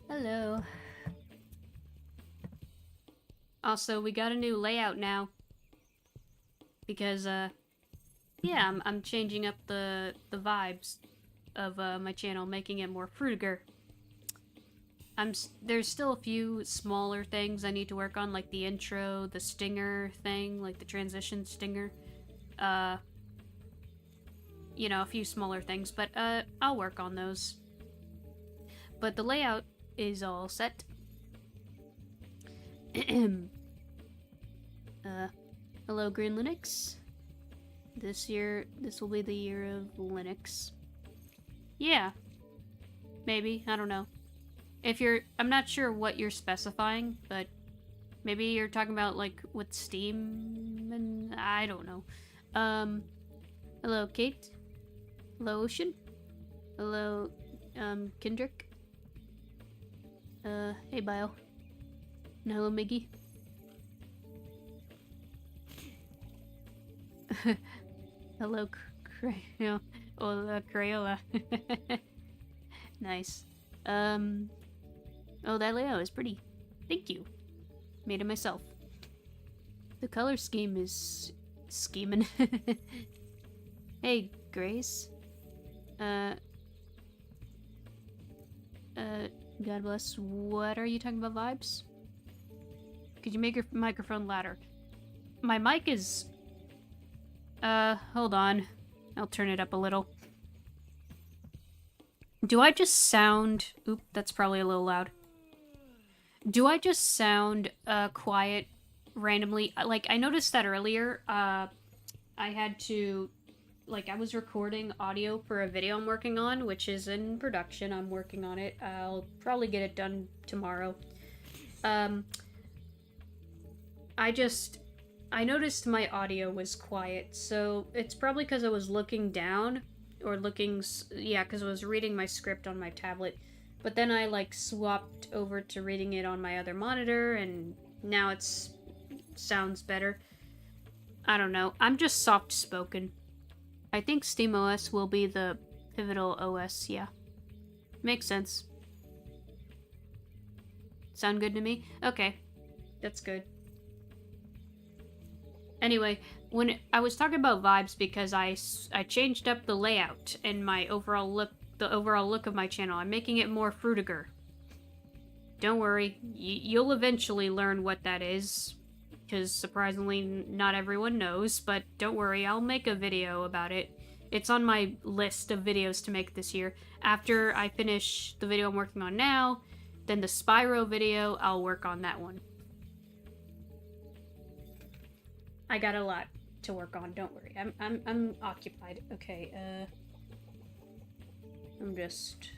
Hello. Also, we got a new layout now. Because, yeah, I'm changing up the vibes of my channel, making it more fruitiger. There's still a few smaller things I need to work on, like the intro, the stinger thing, like the transition stinger. You know, a few smaller things, but I'll work on those. But the layout is all set. Hello, Green Linux. This will be the year of Linux. Yeah. Maybe, I don't know. I'm not sure what you're specifying, but maybe you're talking about, like, with Steam, and I don't know. Hello, Kate. Hello, Ocean. Hello, Kendrick. Hey, Bio. And hello, Miggy. Hello, Crayola. Hola, Crayola. Nice. Oh, that layout is pretty. Thank you. Made it myself. The color scheme is scheming. Hey, Grace. God bless. What are you talking about, vibes? Could you make your microphone louder? My mic is... hold on. I'll turn it up a little. Do I just sound... Oop, that's probably a little loud. Do I just sound, quiet randomly? Like, I noticed that earlier, I had to... Like, I was recording audio for a video I'm working on, which is in production. I'm working on it. I'll probably get it done tomorrow. I noticed my audio was quiet, so it's probably because I was looking down, or looking, yeah, because I was reading my script on my tablet, but then I, like, swapped over to reading it on my other monitor, and now sounds better. I don't know, I'm just soft-spoken. I think SteamOS will be the pivotal OS, yeah. Makes sense. Sound good to me? Okay, that's good. Anyway, when I was talking about vibes because I changed up the layout and my overall look, the overall look of my channel. I'm making it more fruitiger. Don't worry, you'll eventually learn what that is, because surprisingly not everyone knows, but don't worry, I'll make a video about it. It's on my list of videos to make this year. After I finish the video I'm working on now, then the Spyro video, I'll work on that one. I got a lot to work on, don't worry. I'm occupied. Okay, I'm just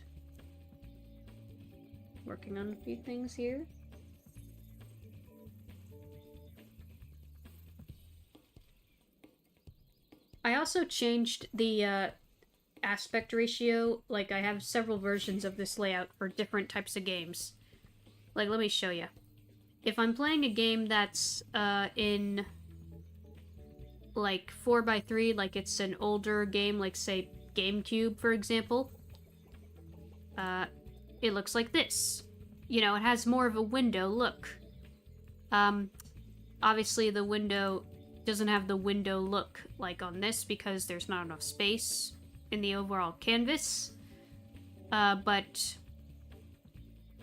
working on a few things here. I also changed the aspect ratio. Like, I have several versions of this layout for different types of games. Like, let me show you. If I'm playing a game that's in like 4x3, like it's an older game, like say GameCube, for example, it looks like this. You know, it has more of a window look. Obviously the window doesn't have the window look like on this because there's not enough space in the overall canvas. But,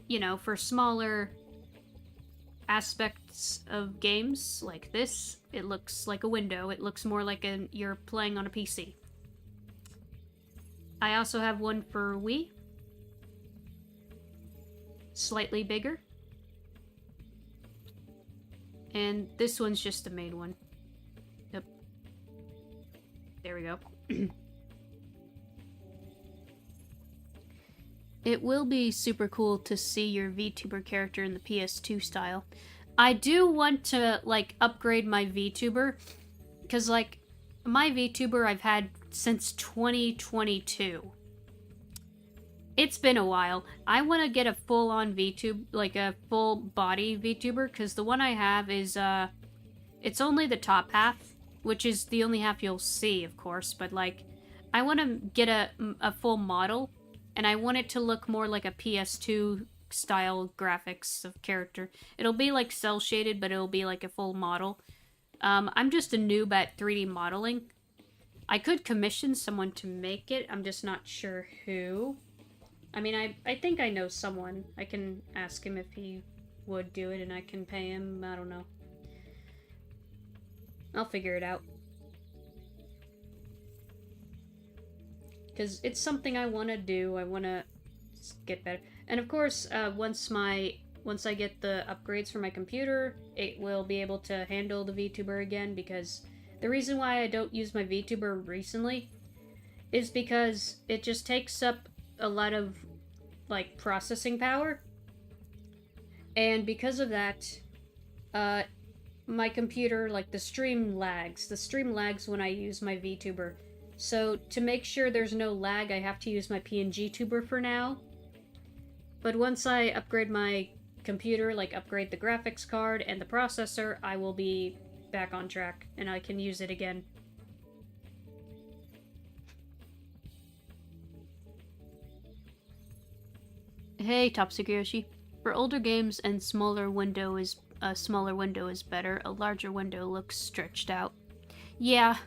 you know, for smaller aspects of games like this, it looks like a window. It looks more like you're playing on a PC. I also have one for Wii. Slightly bigger. And this one's just the main one. Yep. There we go. It will be super cool to see your VTuber character in the PS2 style. I do want to, like, upgrade my VTuber, because, like, my VTuber I've had since 2022. It's been a while. I want to get a full-on VTube, like a full-body VTuber, because the one I have is, it's only the top half, which is the only half you'll see, of course, but, like, I want to get a full model, and I want it to look more like a PS2 style graphics of character. It'll be, like, cel-shaded, but it'll be, like, a full model. I'm just a noob at 3D modeling. I could commission someone to make it, I'm just not sure who. I mean, I think I know someone. I can ask him if he would do it, and I can pay him. I don't know. I'll figure it out. Because it's something I want to do. I want to get better. And of course, once I get the upgrades for my computer, it will be able to handle the VTuber again, because the reason why I don't use my VTuber recently is because it just takes up a lot of, like, processing power. And because of that, my computer, like, the stream lags. The stream lags when I use my VTuber. So to make sure there's no lag, I have to use my PNG tuber for now. But once I upgrade my computer, like upgrade the graphics card and the processor, I will be back on track and I can use it again. Hey, Top Secret Yoshi. For older games, a smaller window is better. A larger window looks stretched out. Yeah,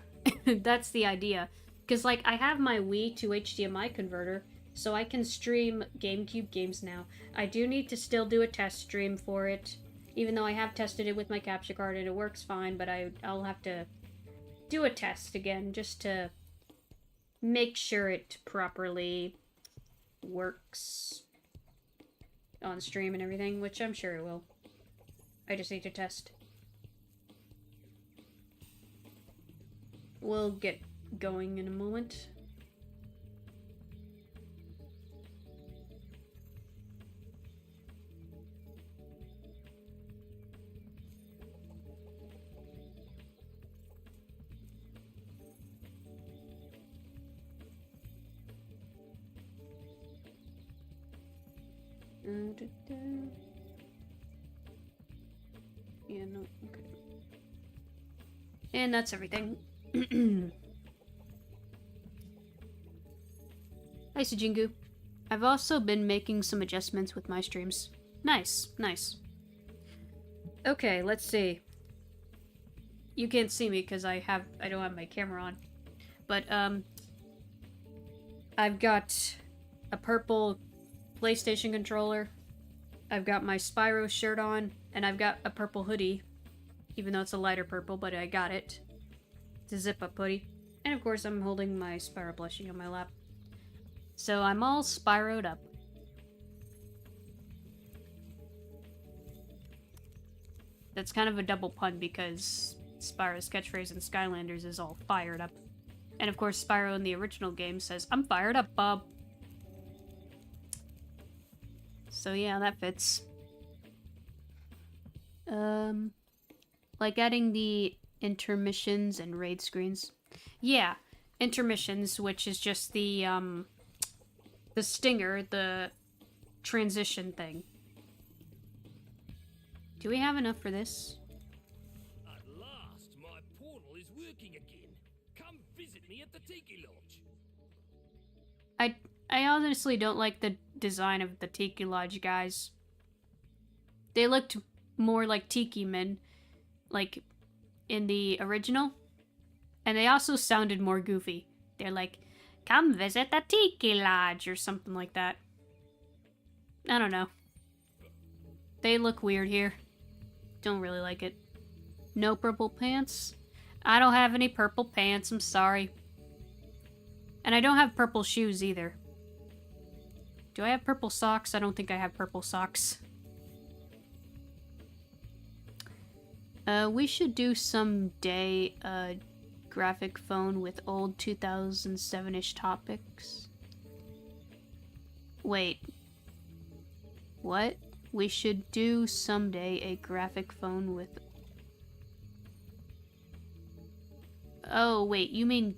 that's the idea. Because, like, I have my Wii to HDMI converter, so I can stream GameCube games now. I do need to still do a test stream for it, even though I have tested it with my capture card and it works fine, but I'll have to do a test again just to make sure it properly works on stream and everything, which I'm sure it will. I just need to test. We'll get going in a moment. Yeah, no, okay. And that's everything. Hi, Sujingu. I've also been making some adjustments with my streams. Nice, nice. Okay, let's see. You can't see me because I don't have my camera on. But, I've got a purple PlayStation controller. I've got my Spyro shirt on, and I've got a purple hoodie, even though it's a lighter purple, but I got it. It's a zip-up hoodie. And of course, I'm holding my Spyro plushie on my lap. So I'm all Spyro'd up. That's kind of a double pun because Spyro's catchphrase in Skylanders is all fired up. And of course, Spyro in the original game says, "I'm fired up, Bob." So yeah, that fits. Like adding the intermissions and raid screens. Yeah, intermissions, which is just the stinger, the transition thing. Do we have enough for this? At last, my portal is working again. Come visit me at the Tiki Lodge. I honestly don't like the design of the Tiki Lodge guys. They looked more like Tiki Men, like in the original. And they also sounded more goofy. They're like, "Come visit the Tiki Lodge," or something like that. I don't know. They look weird here. Don't really like it. No purple pants? I don't have any purple pants, I'm sorry. And I don't have purple shoes either. Do I have purple socks? I don't think I have purple socks. We should do someday a graphic phone with old 2007-ish topics. Wait. What? We should do someday a graphic phone with... Oh, wait, you mean...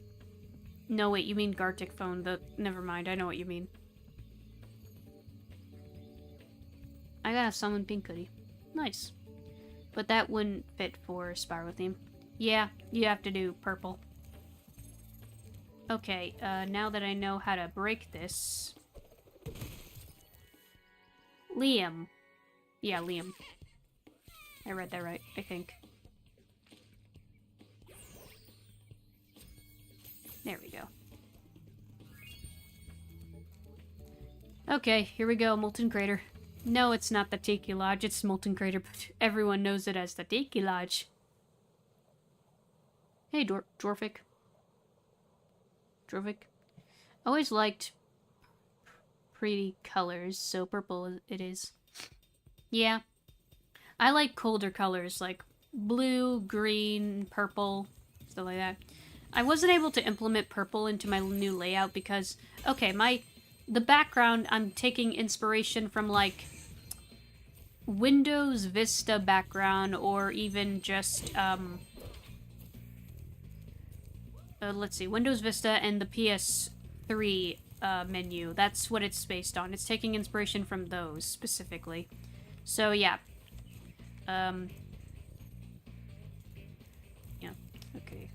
No, wait, you mean Gartic phone. Never mind, I know what you mean. I got a summon pink hoodie. Nice. But that wouldn't fit for Spyro theme. Yeah, you have to do purple. Okay, now that I know how to break this... Liam. Yeah, Liam. I read that right, I think. There we go. Okay, here we go, Molten Crater. No, it's not the Tiki Lodge, it's Molten Crater, but everyone knows it as the Tiki Lodge. Hey, Dwarfic. Dwarfic. Always liked pretty colors, so purple it is. Yeah. I like colder colors, like blue, green, purple, stuff like that. I wasn't able to implement purple into my new layout because, okay, the background, I'm taking inspiration from, like, Windows Vista background, or even just, let's see, Windows Vista and the PS3 menu. That's what it's based on. It's taking inspiration from those, specifically. So, yeah. Yeah, okay.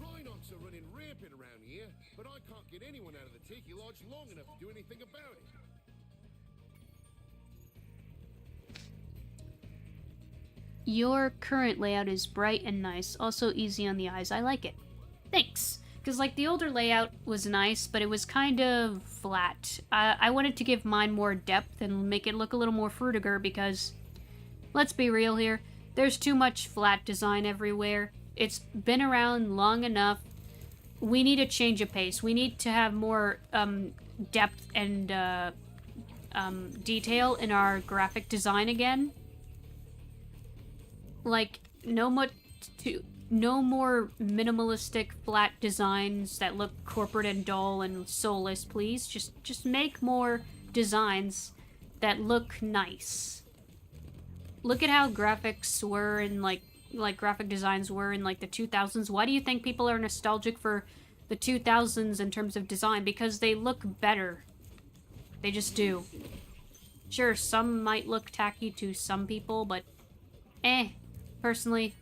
Rhinox are running rampant around here, but I can't get anyone out of the Tiki Lodge long enough to do anything about it. Your current layout is bright and nice, also easy on the eyes. I like it. Thanks. Because, like, the older layout was nice, but it was kind of flat. I wanted to give mine more depth and make it look a little more Frutiger because, let's be real here, there's too much flat design everywhere. It's been around long enough. We need a change of pace. We need to have more depth and detail in our graphic design again. Like, no more minimalistic flat designs that look corporate and dull and soulless, please. Just make more designs that look nice. Look at how graphics were in, like graphic designs were in, like, the 2000s. Why do you think people are nostalgic for the 2000s in terms of design? Because they look better. They just do. Sure, some might look tacky to some people, but personally,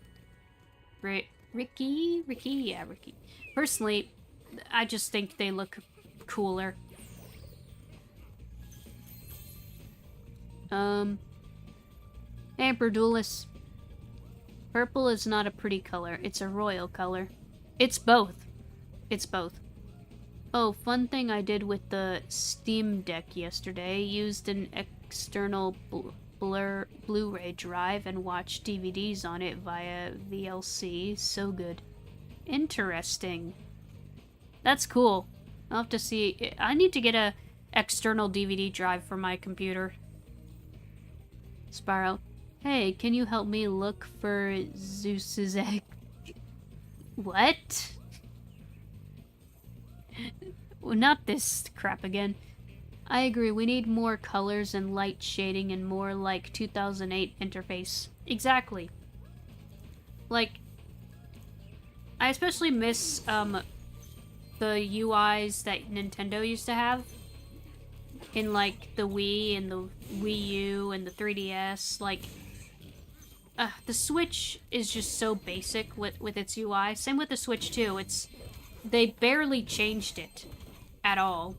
Ricky. Personally, I just think they look cooler. Emperor Duelist. Purple is not a pretty color. It's a royal color. It's both. It's both. Oh, fun thing I did with the Steam Deck yesterday. Used an external Blu-ray drive and watched DVDs on it via VLC. So good. Interesting. That's cool. I'll have to see. I need to get a external DVD drive for my computer. Spyro. Hey, can you help me look for Zeus's egg? What? Not this crap again. I agree, we need more colors and light shading and more like 2008 interface. Exactly. Like, I especially miss the UIs that Nintendo used to have in, like, the Wii and the Wii U and the 3DS. Like, the Switch is just so basic with its UI. Same with the Switch too. They barely changed it at all.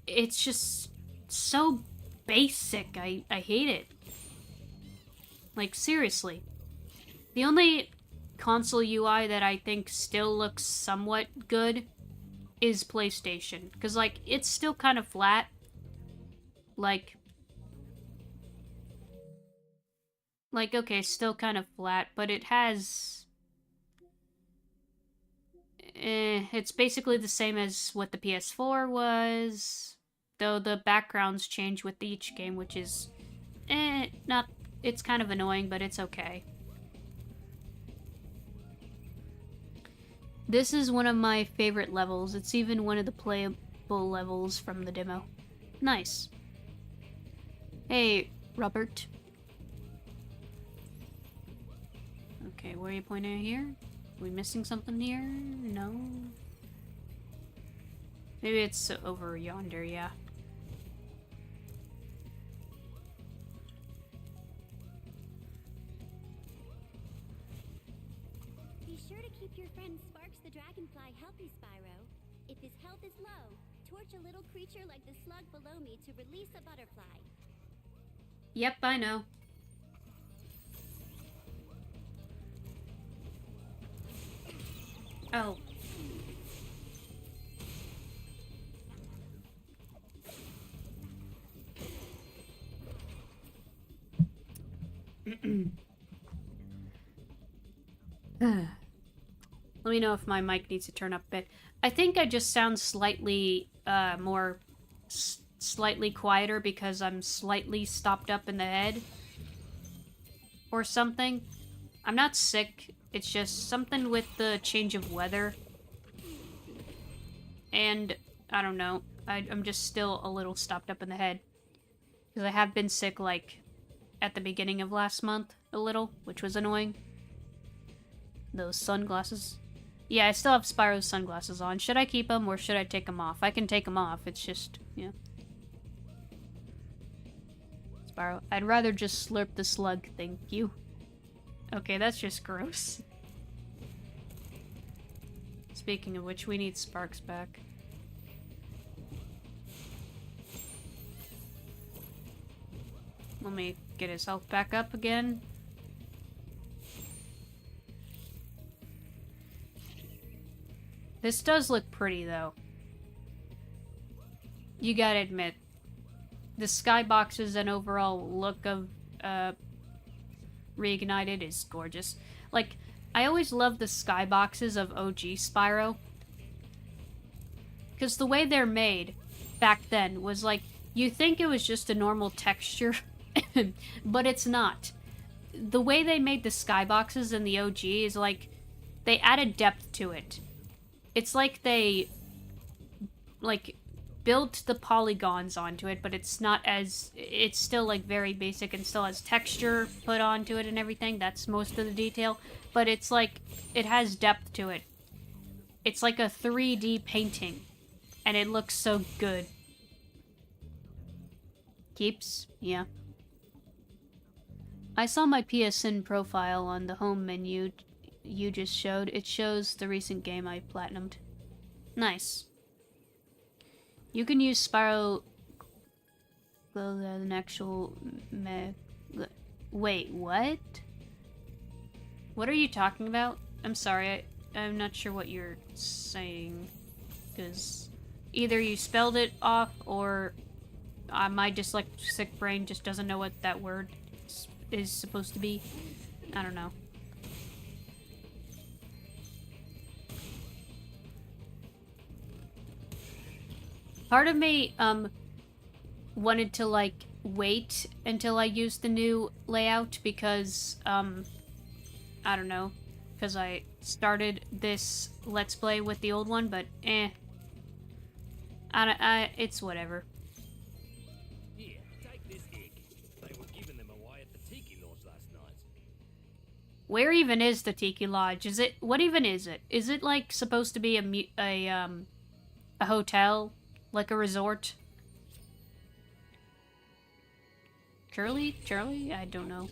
It's just so basic. I hate it. Like, seriously. The only console UI that I think still looks somewhat good is PlayStation. Because, like, it's still kind of flat. Like, okay, still kind of flat, but it has... it's basically the same as what the PS4 was, though the backgrounds change with each game, which is, it's kind of annoying, but it's okay. This is one of my favorite levels. It's even one of the playable levels from the demo. Nice. Hey, Robert. Okay, where are you pointing at here? Are we missing something here? No? Maybe it's over yonder, yeah. sure to keep your friend Sparks the Dragonfly healthy, Spyro. If his health is low, torch a little creature like the slug below me to release a butterfly. Yep, I know. Oh. Let me know if my mic needs to turn up a bit. I think I just sound slightly slightly quieter because I'm slightly stopped up in the head or something. I'm not sick. It's just something with the change of weather. And I don't know. I'm just still a little stopped up in the head. Because I have been sick, like, at the beginning of last month, a little, which was annoying. Those sunglasses. Yeah, I still have Spyro's sunglasses on. Should I keep them or should I take them off? I can take them off. It's just, yeah. Spyro, I'd rather just slurp the slug, thank you. Okay, that's just gross. Speaking of which, we need Sparks back. Let me get his health back up again. This does look pretty, though. You gotta admit, the skyboxes and overall look of Reignited is gorgeous. Like, I always loved the skyboxes of OG Spyro. Because the way they're made back then was like, you think it was just a normal texture, but it's not. The way they made the skyboxes in the OG is like, they added depth to it. It's like they, like, built the polygons onto it, but it's not as, it's still, like, very basic and still has texture put onto it and everything. That's most of the detail. But it's like, it has depth to it. It's like a 3D painting. And it looks so good. Keeps? Yeah. I saw my PSN profile on the home menu you just showed. It shows the recent game I platinumed. Nice. You can use Spyro as an actual Wait, what? What are you talking about? I'm sorry, I'm not sure what you're saying. Because either you spelled it off or my dyslexic brain just doesn't know what that word is supposed to be. I don't know. Part of me, wanted to, like, wait until I used the new layout because, I don't know, because I started this Let's Play with the old one, but, it's whatever. Here, take this egg. They were giving them away at the Tiki Lodge last night. Where even is the Tiki Lodge? Is it, what even is it? Is it, like, supposed to be a hotel? Like a resort? Charlie? I don't know.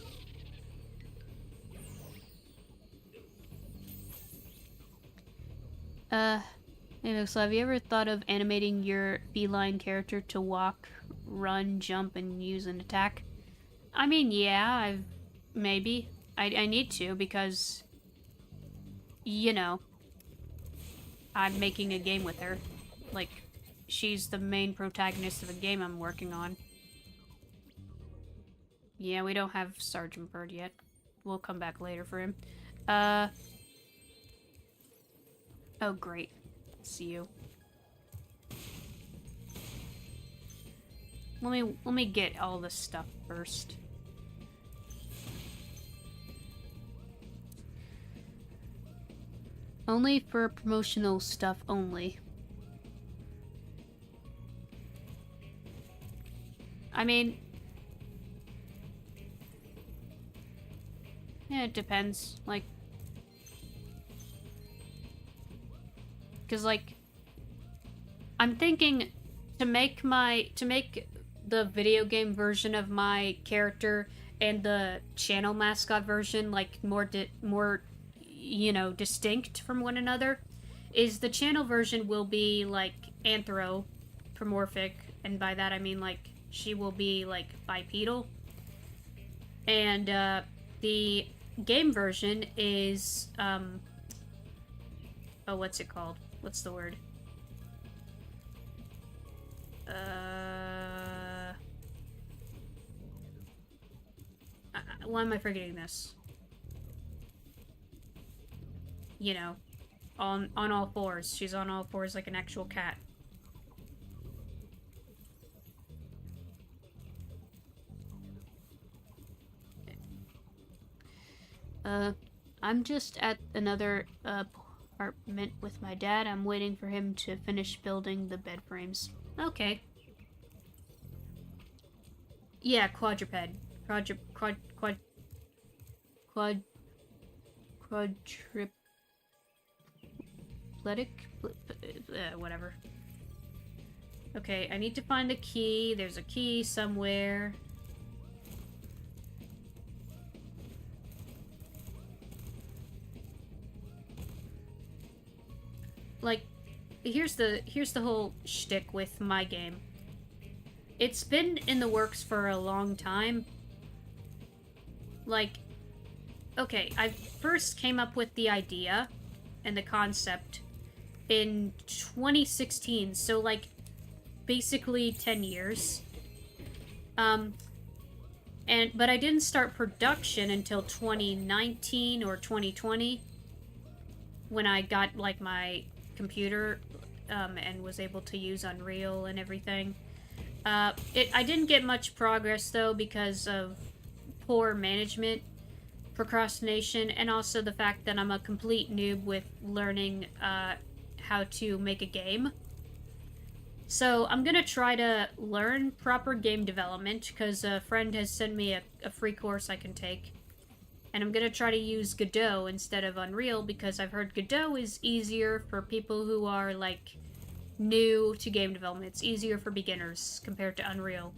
Anyway, so have you ever thought of animating your feline character to walk, run, jump, and use an attack? I mean, yeah, maybe. I need to because, you know, I'm making a game with her. Like, she's the main protagonist of a game I'm working on. Yeah, we don't have Sergeant Bird yet. We'll come back later for him. Oh, great. See you. Let me get all this stuff first. Only for promotional stuff only. I mean, yeah, it depends. Like, because, like, I'm thinking to make the video game version of my character and the channel mascot version, like, more you know, distinct from one another, is the channel version will be, like, anthropomorphic, and by that I mean, like, she will be, like, bipedal. And, the game version is, oh, what's it called? What's the word? Why am I forgetting this? You know, on all fours. She's on all fours like an actual cat. I'm just at another apartment with my dad. I'm waiting for him to finish building the bed frames. Okay. Yeah, quadruped. Whatever. Okay, I need to find the key. There's a key somewhere. Like, here's the whole shtick with my game. It's been in the works for a long time. Like, okay, I first came up with the idea and the concept in 2016, so like basically 10 years. But I didn't start production until 2019 or 2020 when I got like my computer and was able to use Unreal and everything. I didn't get much progress though because of poor management, procrastination, and also the fact that I'm a complete noob with learning how to make a game. So I'm gonna try to learn proper game development because a friend has sent me a free course I can take. And I'm gonna try to use Godot instead of Unreal because I've heard Godot is easier for people who are like new to game development. It's easier for beginners compared to Unreal.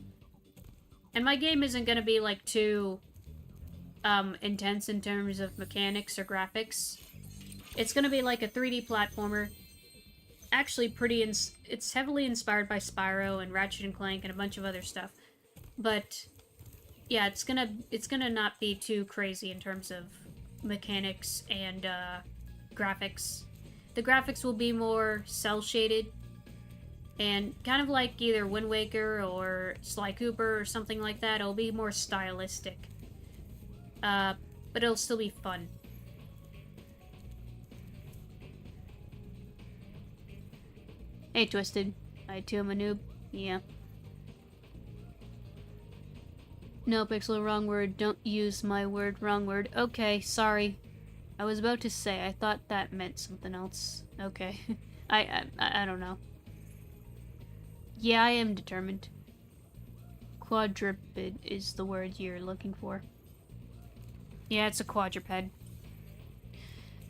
And my game isn't gonna be like too intense in terms of mechanics or graphics. It's gonna be like a 3D platformer. Actually it's heavily inspired by Spyro and Ratchet and Clank and a bunch of other stuff. But yeah, it's gonna not be too crazy in terms of mechanics and graphics. The graphics will be more cel-shaded and kind of like either Wind Waker or Sly Cooper or something like that. It'll be more stylistic. But it'll still be fun. Hey, Twisted. I too am a noob. Yeah. No, Pixel, wrong word. Don't use my word. Wrong word. Okay, sorry. I was about to say, I thought that meant something else. Okay. I don't know. Yeah, I am determined. Quadruped is the word you're looking for. Yeah, it's a quadruped.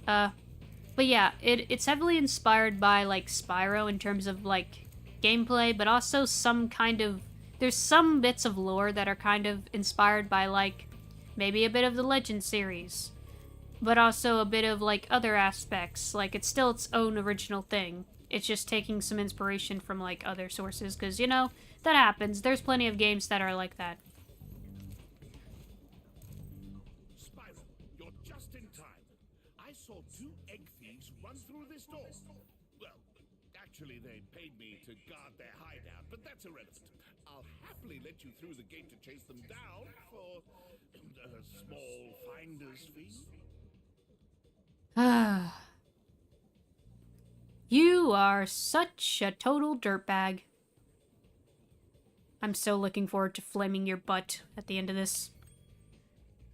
But yeah, it's heavily inspired by, like, Spyro in terms of, like, gameplay, but also some kind of... There's some bits of lore that are kind of inspired by, like, maybe a bit of the Legend series. But also a bit of, like, other aspects. Like, it's still its own original thing. It's just taking some inspiration from, like, other sources, because, you know, that happens. There's plenty of games that are like that. Spyro, you're just in time. I saw 2 egg thieves run through this door. Well, actually, they paid me to guard their hideout, but that's irrelevant. I'll happily let you through the gate to chase them down for a small finder's fee. Ah. You are such a total dirtbag. I'm so looking forward to flaming your butt at the end of this.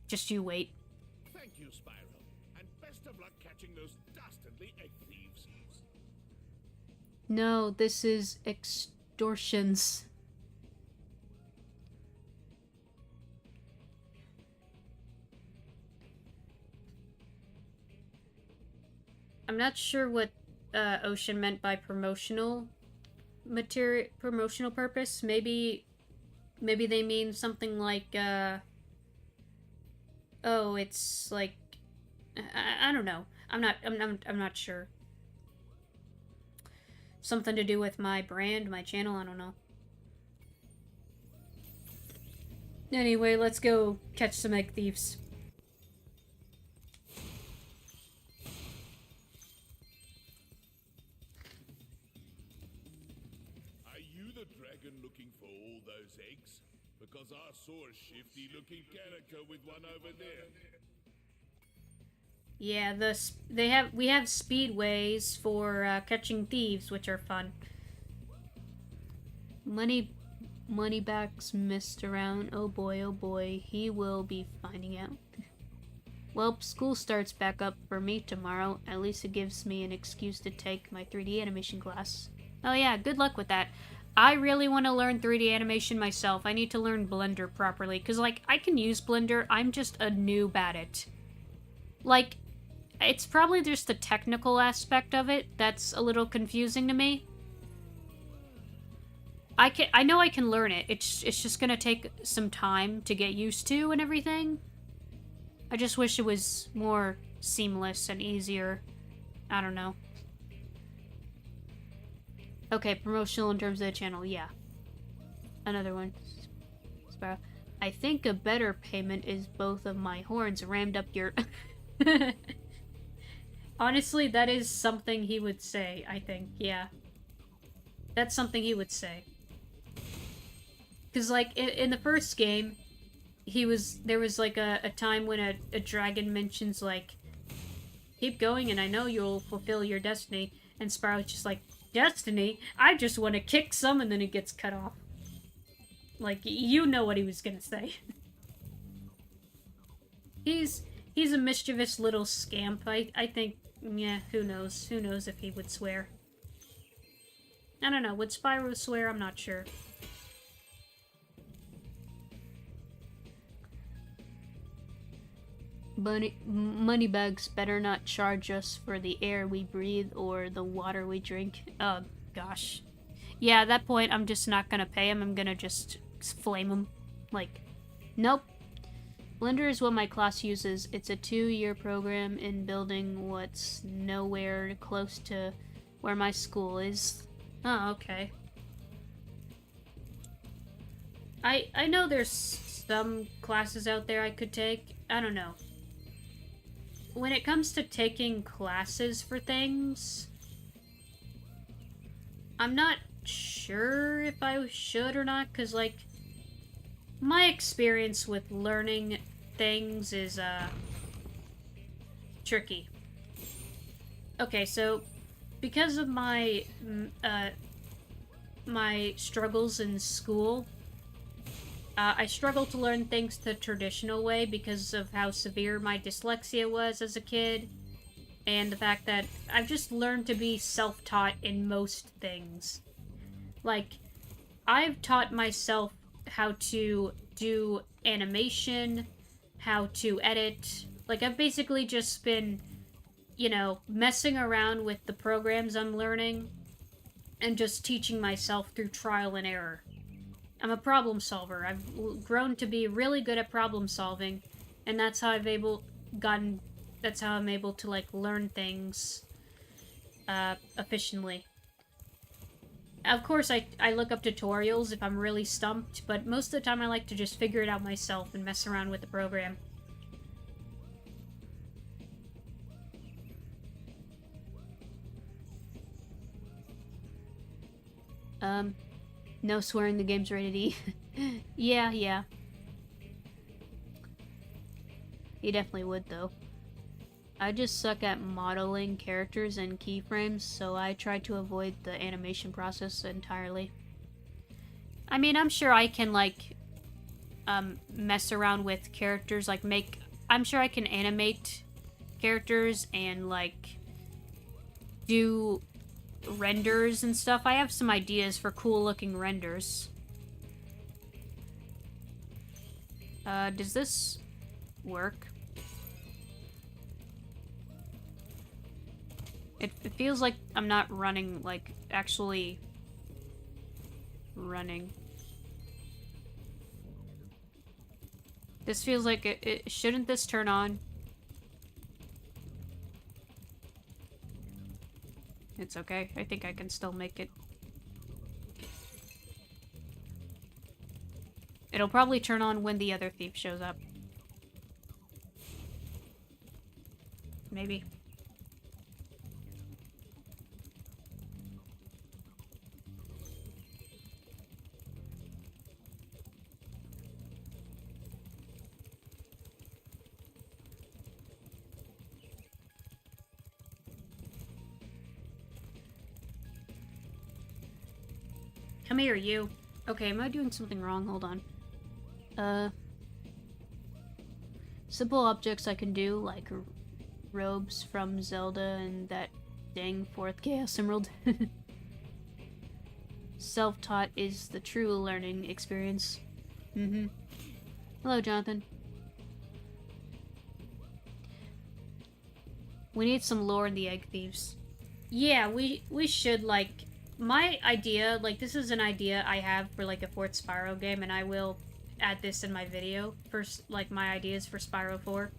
Just you wait. Thank you, Spyro, and best of luck catching those dastardly egg thieves. No, this is extortions. I'm not sure what Ocean meant by promotional purpose. Maybe they mean something like oh, it's like I don't know. I'm not sure. Something to do with my brand, my channel, I don't know. Anyway, let's go catch some egg thieves. Are you the dragon looking for all those eggs? Because I saw a shifty-looking character with one over there. Yeah, we have speedways for catching thieves, which are fun. Moneybags messed around. Oh boy, he will be finding out. Well, school starts back up for me tomorrow. At least it gives me an excuse to take my 3D animation class. Oh yeah, good luck with that. I really want to learn 3D animation myself. I need to learn Blender properly, because, like, I can use Blender, I'm just a noob at it. Like, it's probably just the technical aspect of it that's a little confusing to me. I know I can learn it. It's just gonna take some time to get used to and everything. I just wish it was more seamless and easier. I don't know. Okay, promotional in terms of the channel, yeah. Another one. Spyro. I think a better payment is both of my horns rammed up your... Honestly, that is something he would say, I think, yeah. That's something he would say. Because, like, in the first game, there was, like, a time when a dragon mentions, like, keep going and I know you'll fulfill your destiny. And Spyro's just like, destiny? I just want to kick some, and then it gets cut off. Like, you know what he was gonna say. He's a mischievous little scamp. I think, yeah, who knows? Who knows if he would swear. I don't know. Would Spyro swear? I'm not sure. Moneybags better not charge us for the air we breathe or the water we drink. Oh, gosh. Yeah, at that point, I'm just not gonna pay him. I'm gonna just flame him. Like, nope. Blender is what my class uses. It's a 2-year program in building what's nowhere close to where my school is. Oh, okay. I know there's some classes out there I could take. I don't know. When it comes to taking classes for things, I'm not sure if I should or not, because, like, my experience with learning things is, tricky. Okay, so, because of my struggles in school, I struggled to learn things the traditional way because of how severe my dyslexia was as a kid, and the fact that I've just learned to be self-taught in most things. Like, I've taught myself how to do animation, how to edit. Like, I've basically just been, you know, messing around with the programs I'm learning and just teaching myself through trial and error. I'm a problem solver. I've grown to be really good at problem solving, and that's how I'm able to, like, learn things efficiently. Of course, I look up tutorials if I'm really stumped, but most of the time I like to just figure it out myself and mess around with the program. No swearing, the game's rated E. Yeah. He definitely would, though. I just suck at modeling characters and keyframes, so I try to avoid the animation process entirely. I mean, I'm sure I can, like, mess around with characters, like, I'm sure I can animate characters and, like, do renders and stuff. I have some ideas for cool-looking renders. Does this work? It feels like I'm not running, like, actually running. This feels like shouldn't this turn on? It's okay. I think I can still make it. It'll probably turn on when the other thief shows up. Maybe. Come here, you. Okay, am I doing something wrong? Hold on. Simple objects I can do, like robes from Zelda and that dang 4th Chaos Emerald. Self-taught is the true learning experience. Hello, Jonathan. We need some lore in the Egg Thieves. Yeah, we should, like... My idea, like, this is an idea I have for, like, a 4th Spyro game, and I will add this in my video for, like, my ideas for Spyro 4.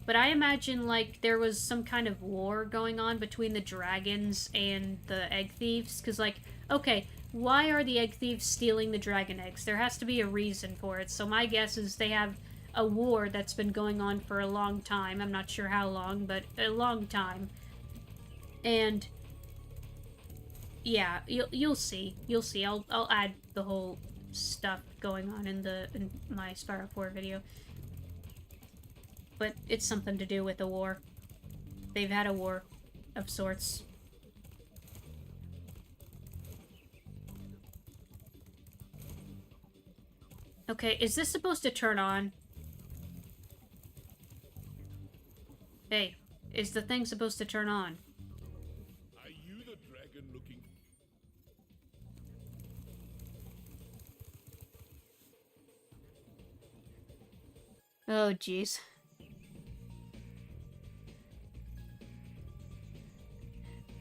But I imagine, like, there was some kind of war going on between the dragons and the Egg Thieves, because, like, okay, why are the Egg Thieves stealing the dragon eggs? There has to be a reason for it, so my guess is they have a war that's been going on for a long time. I'm not sure how long, but a long time. And... yeah, you'll see. You'll see. I'll add the whole stuff going on in my Spyro 4 video. But it's something to do with a war. They've had a war of sorts. Okay, is this supposed to turn on? Hey, is the thing supposed to turn on? Oh, jeez.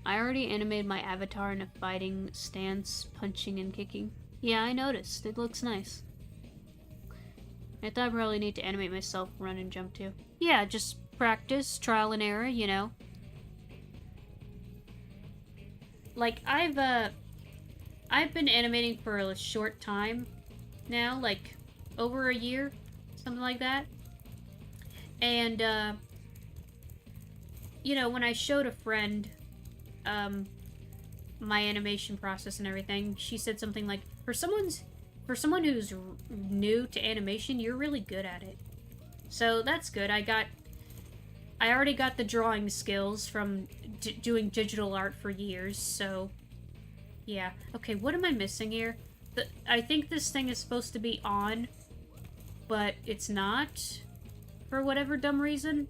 I already animated my avatar in a fighting stance, punching and kicking. Yeah, I noticed. It looks nice. I thought I probably need to animate myself run and jump too. Yeah, just practice, trial and error, you know. Like, I've been animating for a short time now, like, over a year, something like that. And, you know, when I showed a friend, my animation process and everything, she said something like, for someone who's new to animation, you're really good at it. So that's good. I already got the drawing skills from doing digital art for years, so yeah. Okay, what am I missing here? I think this thing is supposed to be on, but it's not. For whatever dumb reason?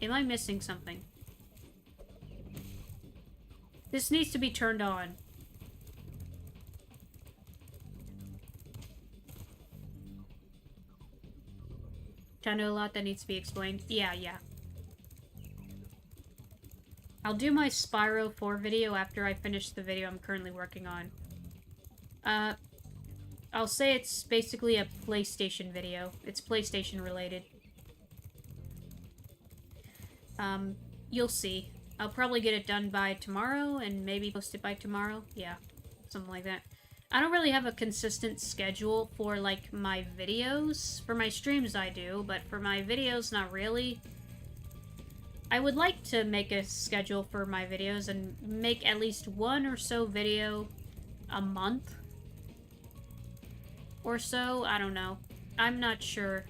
Am I missing something? This needs to be turned on. Kind of a lot that needs to be explained. Yeah. I'll do my Spyro 4 video after I finish the video I'm currently working on. I'll say it's basically a PlayStation video. It's PlayStation related. You'll see. I'll probably get it done by tomorrow and maybe post it by tomorrow. Yeah, something like that. I don't really have a consistent schedule for, like, my videos. For my streams I do, but for my videos, not really. I would like to make a schedule for my videos and make at least one or so video a month. Or so, I don't know. I'm not sure.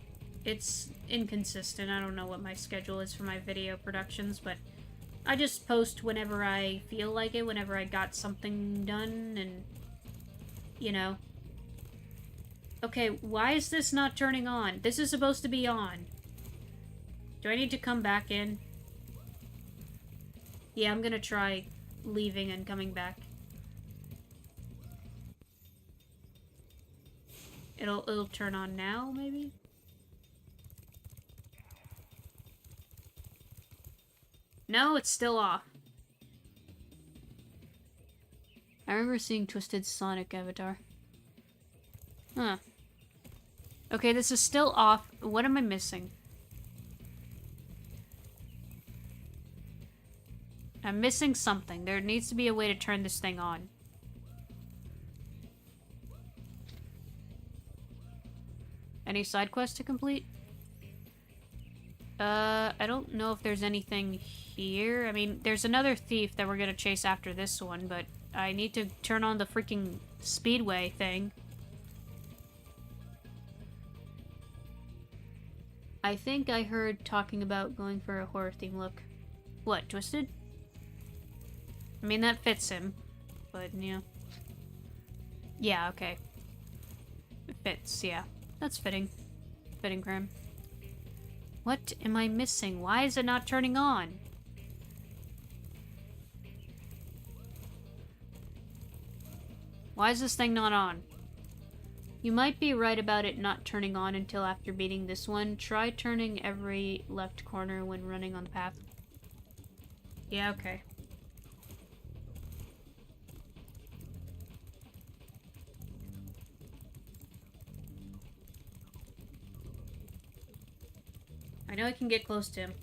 It's inconsistent. I don't know what my schedule is for my video productions, but I just post whenever I feel like it, whenever I got something done, and, you know. Okay, why is this not turning on? This is supposed to be on. Do I need to come back in? Yeah, I'm gonna try leaving and coming back. It'll turn on now, maybe? No, it's still off. I remember seeing Twisted Sonic avatar. Huh. Okay, this is still off. What am I missing? I'm missing something. There needs to be a way to turn this thing on. Any side quests to complete? I don't know if there's anything here. I mean, there's another thief that we're gonna chase after this one, but I need to turn on the freaking speedway thing. I think I heard talking about going for a horror theme look. What, Twisted? I mean, that fits him, but, yeah. Yeah, okay. It fits, yeah. That's fitting. Fitting, Grim. What am I missing? Why is it not turning on? Why is this thing not on? You might be right about it not turning on until after beating this one. Try turning every left corner when running on the path. Yeah, okay. I know I can get close to him.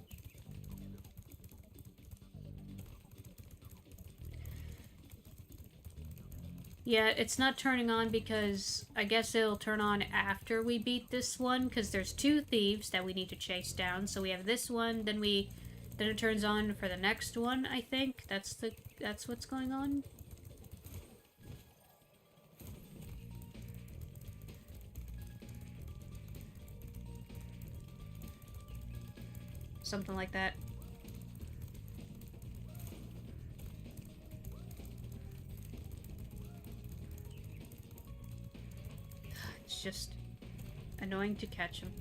Yeah, it's not turning on because I guess it'll turn on after we beat this one, because there's 2 thieves that we need to chase down. So we have this one, then it turns on for the next one, I think. That's what's going on. Something like that. It's just annoying to catch him.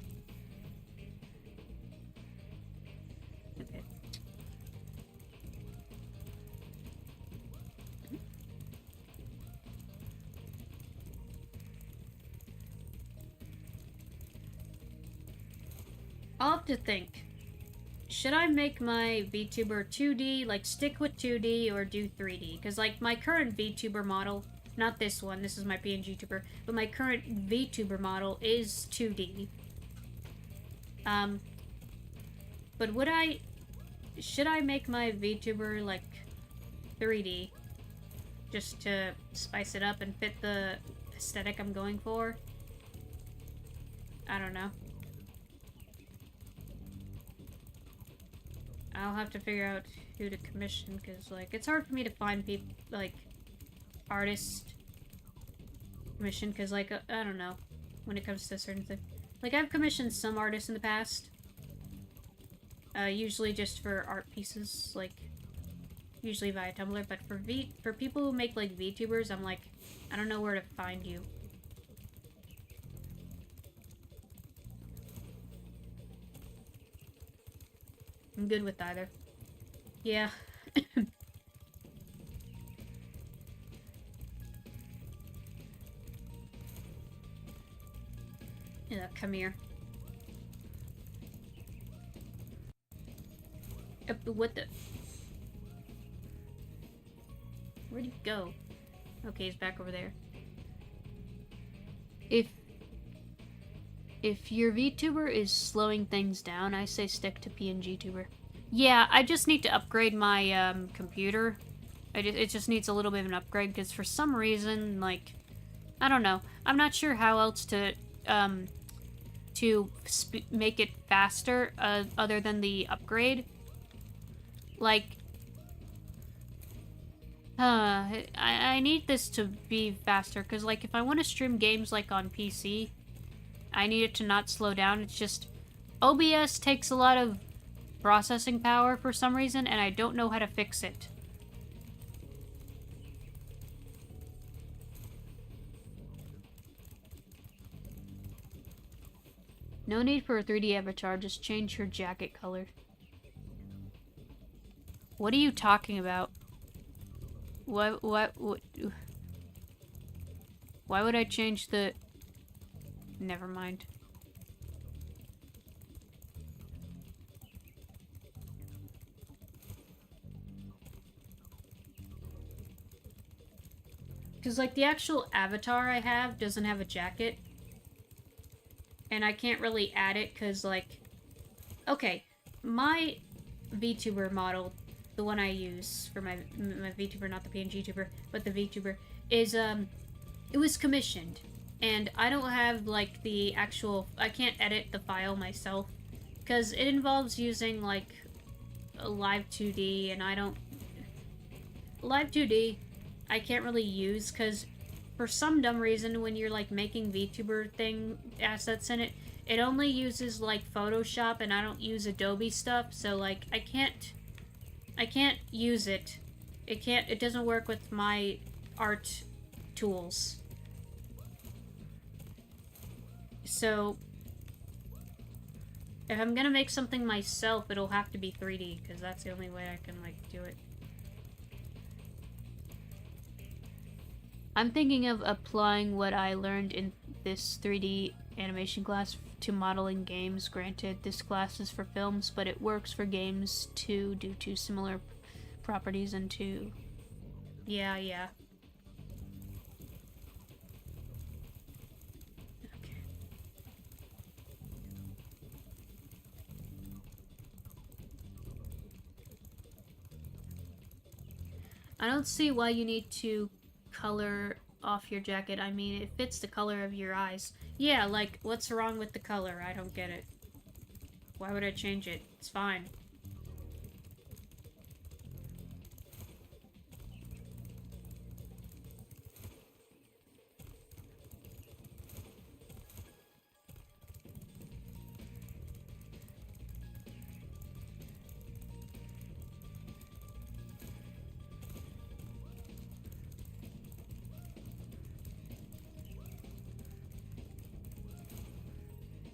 Okay. I'll have to think. Should I make my VTuber 2D, like stick with 2D, or do 3D? Because like my current VTuber model, not this one, this is my PNG tuber, but my current VTuber model is 2D. But should I make my VTuber like 3D? Just to spice it up and fit the aesthetic I'm going for? I don't know. I'll have to figure out who to commission, because, like, it's hard for me to find people, like, artists commission, because, like, I don't know, when it comes to certain things. Like, I've commissioned some artists in the past, usually just for art pieces, like, usually via Tumblr, but for people who make, like, VTubers, I'm like, I don't know where to find you. I'm good with either. Yeah. Yeah, come here. What the? Where'd he go? Okay, he's back over there. If your VTuber is slowing things down, I say stick to PNG tuber. Yeah, I just need to upgrade my computer. It just needs a little bit of an upgrade, because for some reason, like, I don't know. I'm not sure how else to make it faster other than the upgrade. Like, I need this to be faster, because, like, if I want to stream games, like, on PC, I need it to not slow down. It's just, OBS takes a lot of processing power for some reason, and I don't know how to fix it. No need for a 3D avatar, just change your jacket color. What are you talking about? What? Why would I change the... Never mind. Because, like, the actual avatar I have doesn't have a jacket. And I can't really add it because, like... Okay, my VTuber model the one I use for my VTuber, not the PNG tuber, but the VTuber, is it was commissioned, and I don't have like the actual. I can't edit the file myself because it involves using like a live 2D, and I don't live 2D. I can't really use because for some dumb reason when you're like making VTuber thing assets in it, it only uses like Photoshop, and I don't use Adobe stuff, so like I can't use it. It doesn't work with my art tools. So if I'm gonna make something myself, it'll have to be 3D, because that's the only way I can like do it. I'm thinking of applying what I learned in this 3D animation class to modeling games. Granted, this class is for films, but it works for games too, due to similar properties and to... Yeah. Okay. I don't see why you need to color off your jacket. I mean, it fits the color of your eyes. Yeah, like, what's wrong with the color? I don't get it. Why would I change it? It's fine.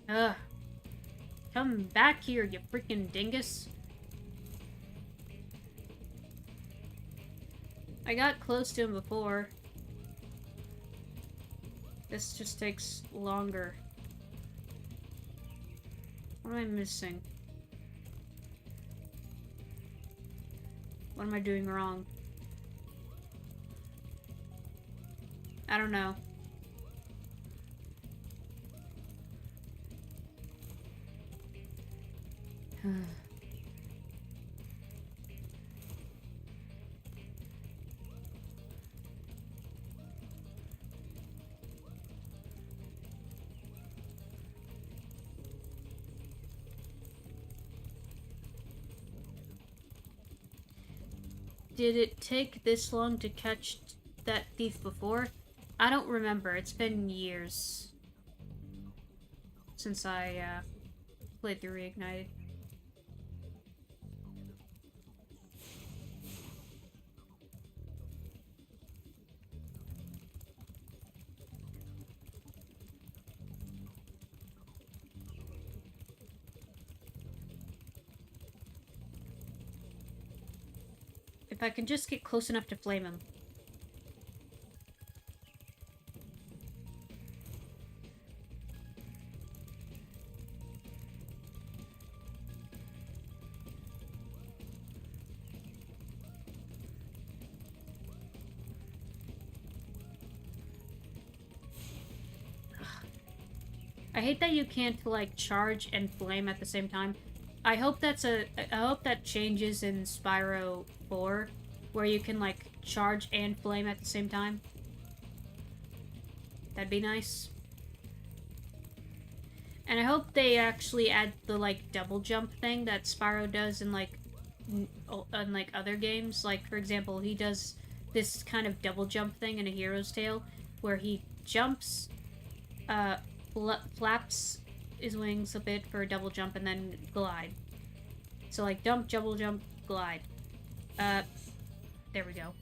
Ugh. Come back here, you freaking dingus. I got close to him before. This just takes longer. What am I missing? What am I doing wrong? I don't know. Did it take this long to catch that thief before? I don't remember. It's been years since I played through Reignited. If I can just get close enough to flame him. I hate that you can't like charge and flame at the same time. I hope that changes in Spyro 4, where you can like charge and flame at the same time. That'd be nice. And I hope they actually add the like double jump thing that Spyro does in like other games. Like for example, he does this kind of double jump thing in A Hero's Tale, where he jumps, flaps his wings a bit for a double jump and then glide. So like dump, double jump, glide. There we go.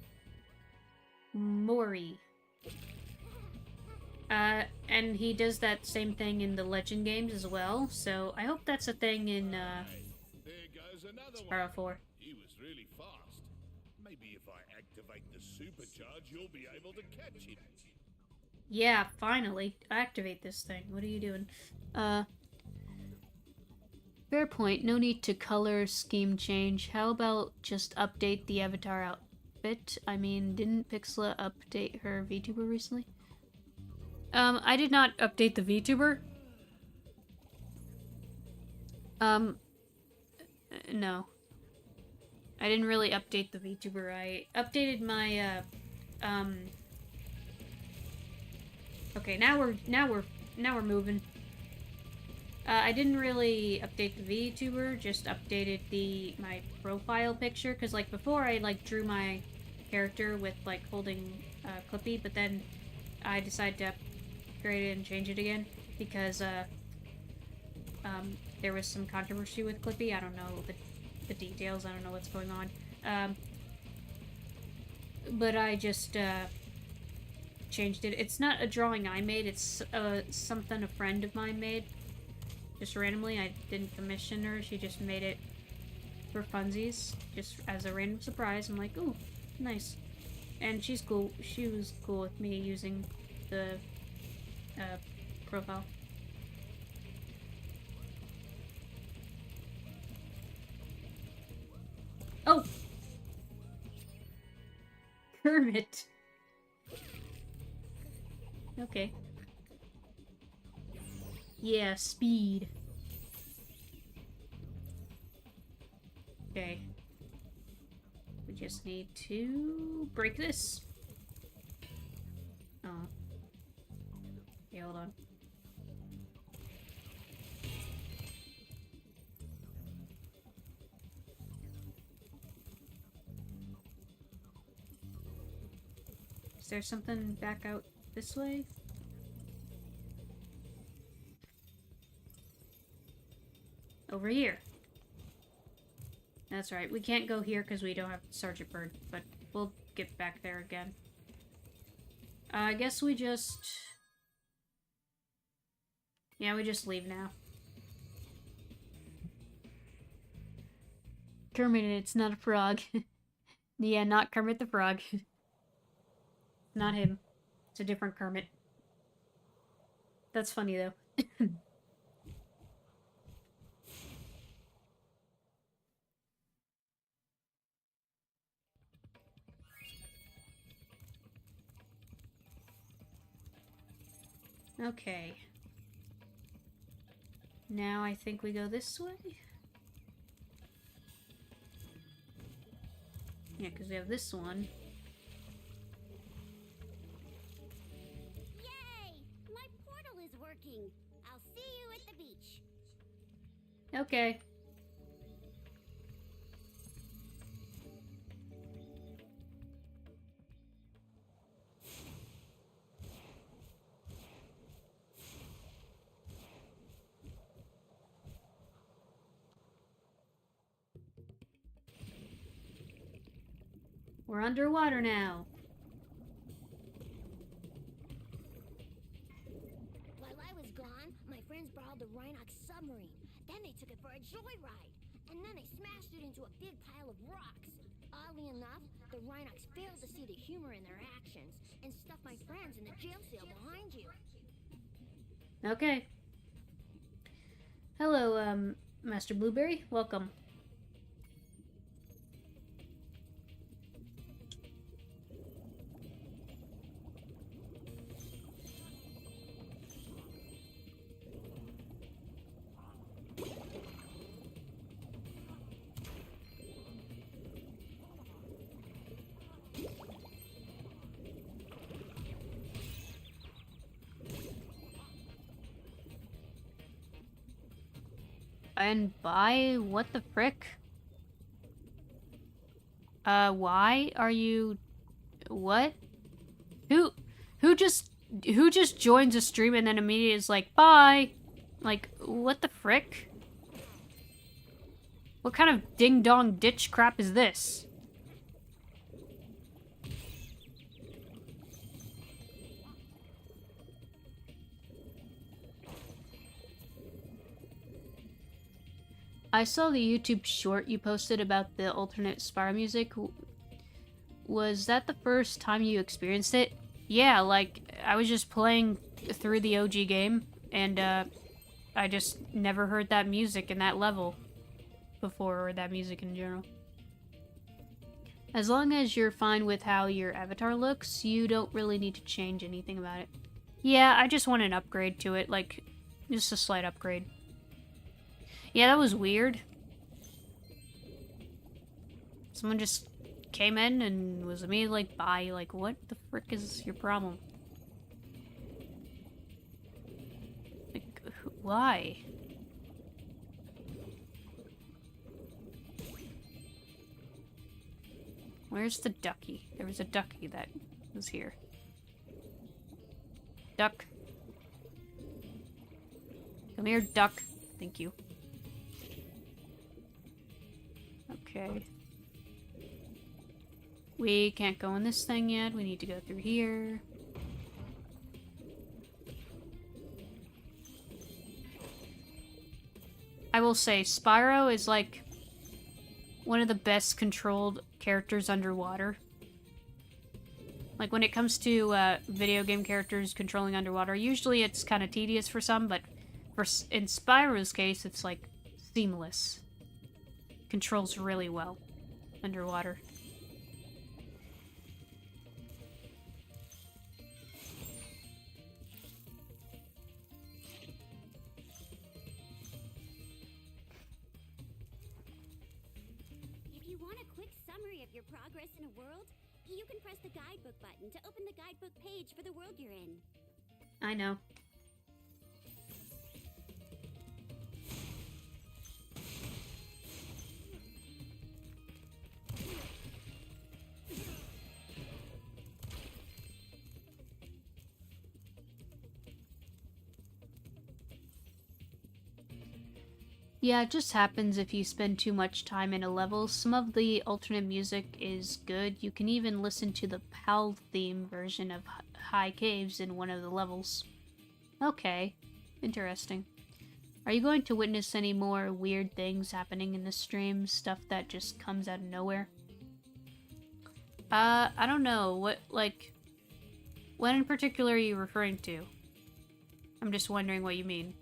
Mori. And he does that same thing in the Legend games as well, so I hope that's a thing in, There goes another Spyro one. 4. He was really fast. Maybe if I activate the supercharge, you'll be able to catch him. Yeah, finally. Activate this thing. What are you doing? Fair point. No need to color scheme change. How about just update the avatar outfit? I mean, didn't Pixela update her VTuber recently? I did not update the VTuber. No. I didn't really update the VTuber. I updated my, Okay, now we're moving. I didn't really update the VTuber, just updated my profile picture, because, like, before I, like, drew my character with, like, holding, Clippy, but then I decided to upgrade it and change it again, because, there was some controversy with Clippy. I don't know the details, I don't know what's going on. But I just, changed it. It's not a drawing I made, it's, something a friend of mine made. Just randomly, I didn't commission her, she just made it for funsies, just as a random surprise. I'm like, ooh, nice. And she's cool, she was cool with me using the, profile. Oh! Kermit! Okay. Yeah, speed. Okay. We just need to break this. Oh. Okay, hold on. Is there something back out this way? Over here. That's right. We can't go here because we don't have Sergeant Bird, but we'll get back there again. I guess we just... Yeah, we just leave now. Kermit, it's not a frog. Yeah, not Kermit the Frog. Not him. It's a different Kermit. That's funny, though. Okay. Now I think we go this way? Yeah, because we have this one. Yay! My portal is working. I'll see you at the beach. Okay. We're underwater now. While I was gone, my friends borrowed the Reignited submarine. Then they took it for a joyride. And then they smashed it into a big pile of rocks. Oddly enough, the Reignites failed to see the humor in their actions and stuffed my friends in the jail cell behind you. Okay. Hello, Master Blueberry. Welcome. And by what the frick? Why are you... What? Who just joins a stream and then immediately is like, bye? Like, what the frick? What kind of ding-dong ditch crap is this? I saw the YouTube short you posted about the alternate Spyro music. Was that the first time you experienced it? Yeah, like, I was just playing through the OG game, and, I just never heard that music in that level before, or that music in general. As long as you're fine with how your avatar looks, you don't really need to change anything about it. Yeah, I just want an upgrade to it, like, just a slight upgrade. Yeah, that was weird. Someone just came in and was immediately like, bye. Like, what the frick is your problem? Like, why? Where's the ducky? There was a ducky that was here. Duck. Come here, duck. Thank you. Okay. We can't go in this thing yet. We need to go through here. I will say, Spyro is like one of the best controlled characters underwater. Like, when it comes to video game characters controlling underwater, usually it's kind of tedious for some, but in Spyro's case, it's like seamless. Controls really well underwater. If you want a quick summary of your progress in a world, you can press the guidebook button to open the guidebook page for the world you're in. I know. Yeah, it just happens if you spend too much time in a level. Some of the alternate music is good. You can even listen to the PAL theme version of High Caves in one of the levels. Okay, interesting. Are you going to witness any more weird things happening in the stream? Stuff that just comes out of nowhere? I don't know. What in particular are you referring to? I'm just wondering what you mean.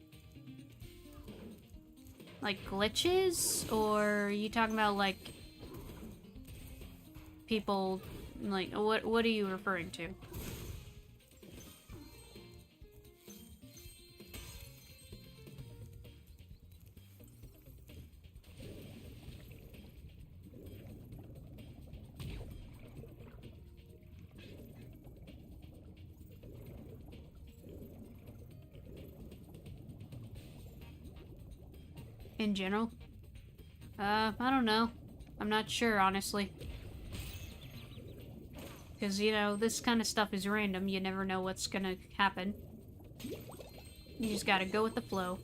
Like glitches? Or are you talking about like people, like what are you referring to? In general? I don't know. I'm not sure, honestly. Because, you know, this kind of stuff is random. You never know what's gonna happen. You just gotta go with the flow.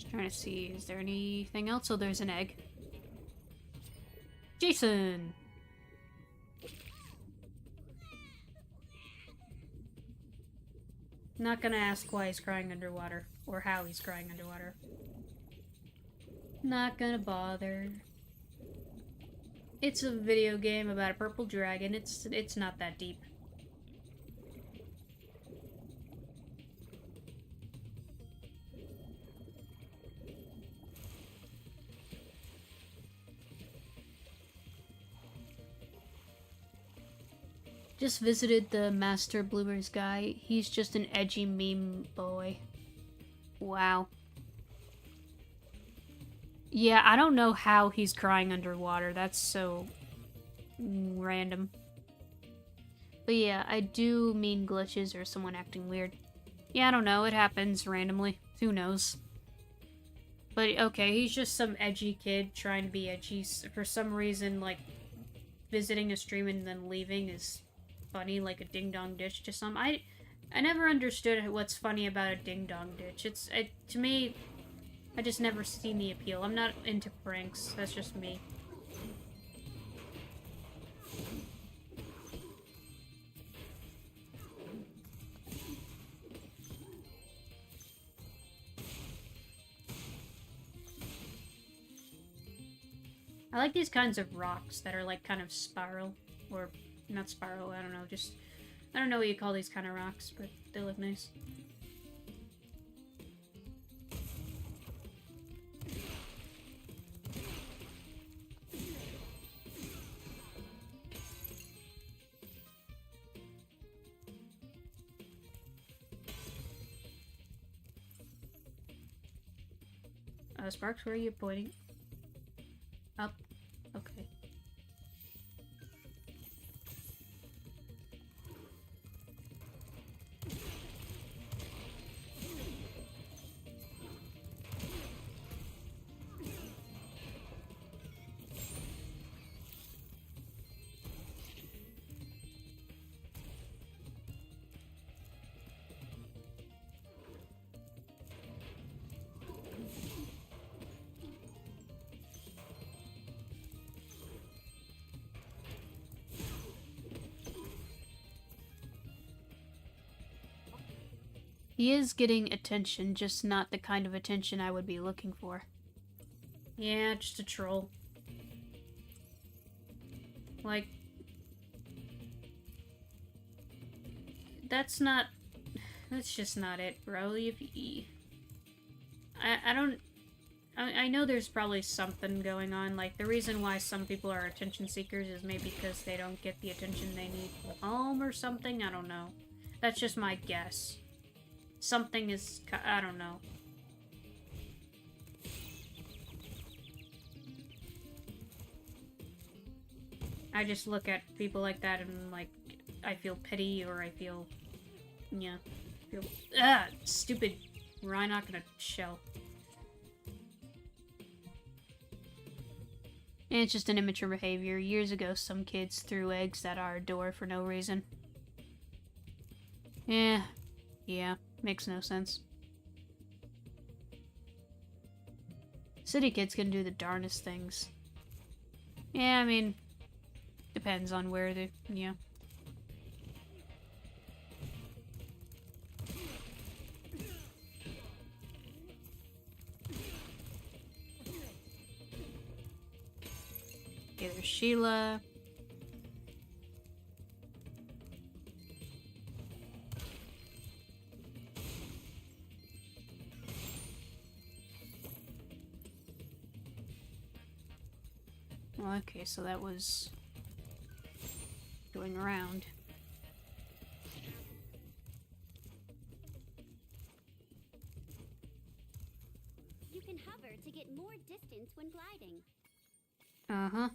Trying to see, is there anything else? Oh, there's an egg. Jason! Not gonna ask why he's crying underwater, or how he's crying underwater. Not gonna bother. It's a video game about a purple dragon. It's not that deep. Just visited the Master Bloomers guy. He's just an edgy meme boy. Wow. Yeah, I don't know how he's crying underwater. That's so random. But yeah, I do mean glitches or someone acting weird. Yeah, I don't know. It happens randomly. Who knows? But okay, he's just some edgy kid trying to be edgy. For some reason, like, visiting a stream and then leaving is funny, like a ding-dong ditch to some. I never understood what's funny about a ding-dong ditch. To me, I just never seen the appeal. I'm not into pranks. That's just me. I like these kinds of rocks that are like kind of spiral, or not spiral, I don't know, just, I don't know what you call these kind of rocks, but they look nice. Sparks, where are you pointing? Up. Okay. He is getting attention, just not the kind of attention I would be looking for. Yeah, just a troll. Like... That's just not it, bro. I know there's probably something going on. Like, the reason why some people are attention seekers is maybe because they don't get the attention they need at home or something. I don't know. That's just my guess. Something is... I don't know. I just look at people like that and, like, I feel pity, or I feel... Yeah. Stupid Rhinoc in a shell. And it's just an immature behavior. Years ago, some kids threw eggs at our door for no reason. Yeah. Makes no sense. City kids can do the darnest things. Yeah, I mean... Depends on where they... Yeah. Okay, there's Sheila. Well, okay, so that was going around. You can hover to get more distance when gliding. Uh-huh.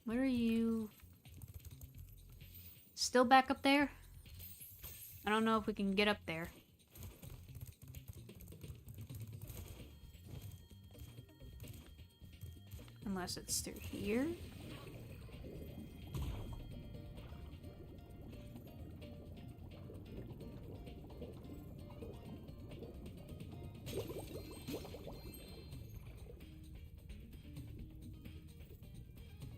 Where are you? Still back up there? I don't know if we can get up there. Unless it's through here.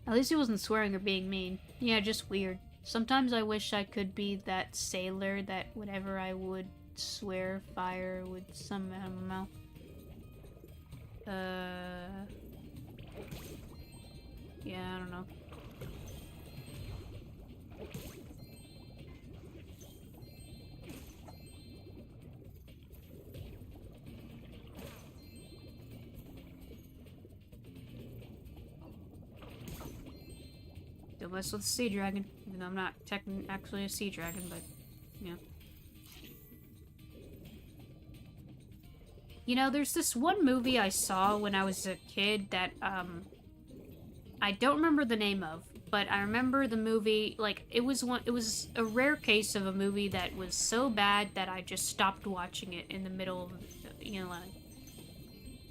At least he wasn't swearing or being mean. Yeah, just weird. Sometimes I wish I could be that sailor that whenever I would swear, fire would some out of my mouth. Yeah, I don't know. Don't mess with the sea dragon, even though I'm not actually a sea dragon, but, yeah. You know, there's this one movie I saw when I was a kid that, I don't remember the name of, but I remember the movie, like, it was a rare case of a movie that was so bad that I just stopped watching it in the middle of, you know,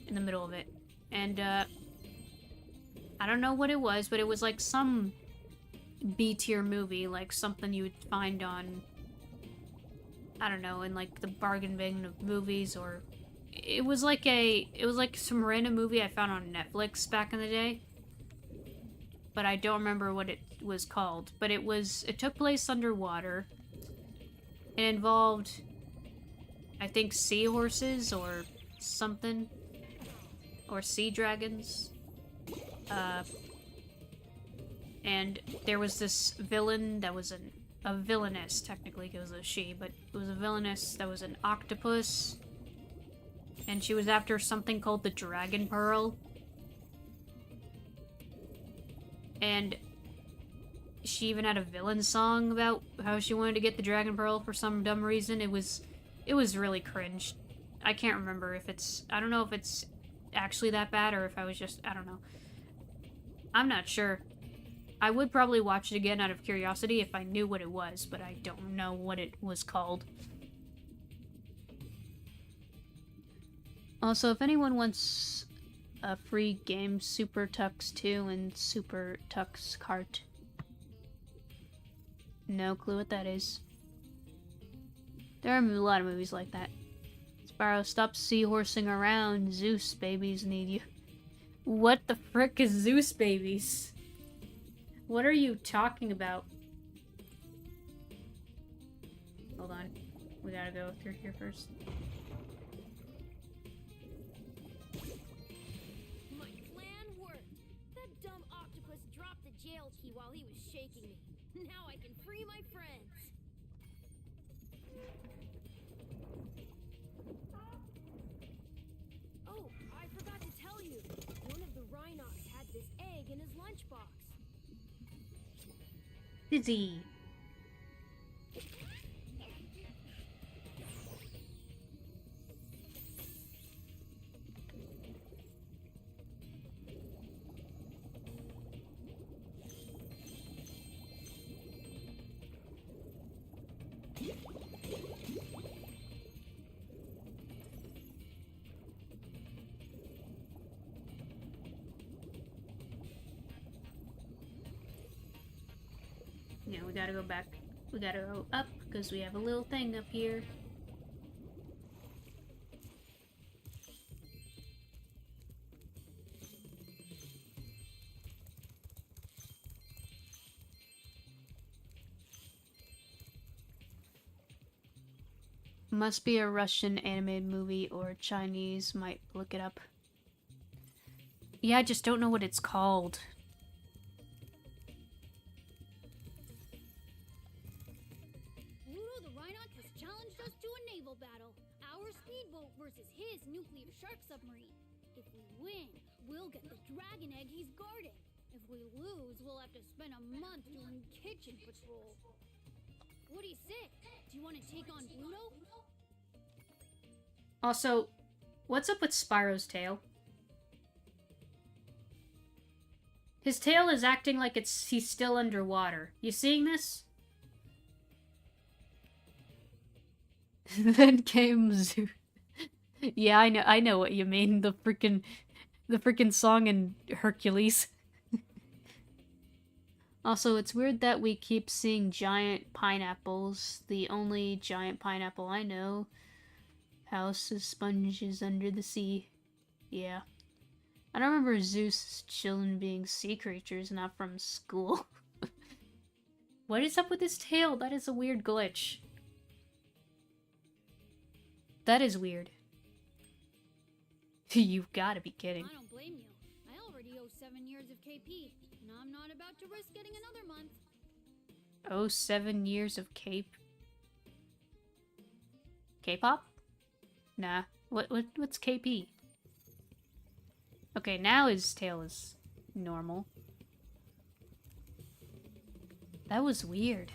in the middle of it. And, I don't know what it was, but it was like some B-tier movie, like something you would find on, I don't know, in like the bargain bin of movies, or it was like some random movie I found on Netflix back in the day, but I don't remember what it was called. But it took place underwater. It involved, I think, seahorses or something, or sea dragons. And there was this villain that was a villainess, technically, because it was a she, but it was a villainess that was an octopus. And she was after something called the Dragon Pearl. And she even had a villain song about how she wanted to get the Dragon Pearl for some dumb reason. It was really cringe. I can't remember if it's... I don't know if it's actually that bad or if I was just... I don't know. I'm not sure. I would probably watch it again out of curiosity if I knew what it was, but I don't know what it was called. Also, if anyone wants a free game, Super Tux 2 and Super Tux Kart. No clue what that is. There are a lot of movies like that. Spyro, stop seahorsing around. Zeus babies need you. What the frick is Zeus babies? What are you talking about? Hold on. We gotta go through here first. My plan worked. That dumb octopus dropped the jail key while he was shaking me. Now I can free my friends. Oh, I forgot to tell you. One of the Rhinocs had this egg in his lunchbox. Dizzy. Yeah, we gotta go back. We gotta go up, because we have a little thing up here. Must be a Russian animated movie or Chinese. Might look it up. Yeah, I just don't know what it's called. Ludo the Rhinoc has challenged us to a naval battle. Our speedboat versus his nuclear shark submarine. If we win, we'll get the dragon egg he's guarding. If we lose, we'll have to spend a month doing kitchen patrol. What do you say? Do you want to take on Ludo? Also, what's up with Spyro's tail? His tail is acting like he's still underwater. You seeing this? Then came Zeus. Yeah, I know what you mean. The freaking song in Hercules. Also, it's weird that we keep seeing giant pineapples. The only giant pineapple I know. House of sponges under the sea. Yeah. I don't remember Zeus' children being sea creatures, not from school. What is up with his tail? That is a weird glitch. That is weird. You've gotta be kidding. I don't blame you. I already owe 7 years of KP, and I'm not about to risk getting another month. Oh, 7 years of K-pop? Nah. What's KP? Okay, now his tail is normal. That was weird.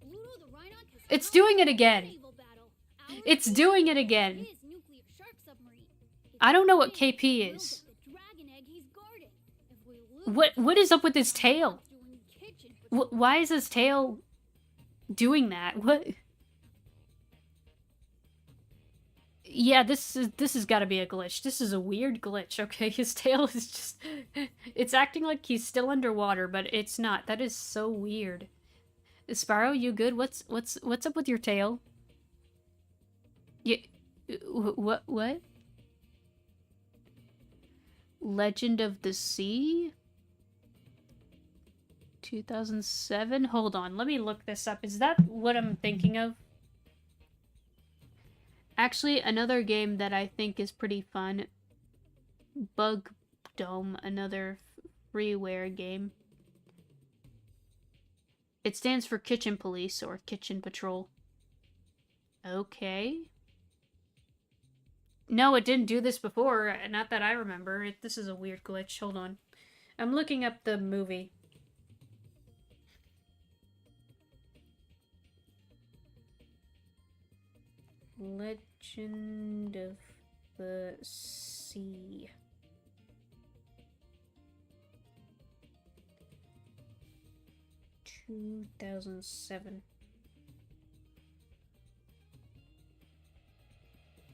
Ludo the Rhinoc has It's doing it again. naval battle. Our It's doing it again. his nuclear shark submarine. If I don't we know what win, KP we'll is. get the dragon egg he's guarding. If we lose, What is up with his tail? doing kitchen patrol. Why is his tail doing that? What? Yeah, this has got to be a glitch. This is a weird glitch. Okay, his tail is just it's acting like he's still underwater, but it's not. That is so weird. Spyro, you good? What's up with your tail? What? Legend of the Sea? 2007? Hold on, let me look this up. Is that what I'm thinking of? Actually, another game that I think is pretty fun. Bug Dome, another freeware game. It stands for Kitchen Police or Kitchen Patrol. Okay. No, it didn't do this before. Not that I remember. This is a weird glitch. Hold on. I'm looking up the movie. Legend of the Sea. (2007).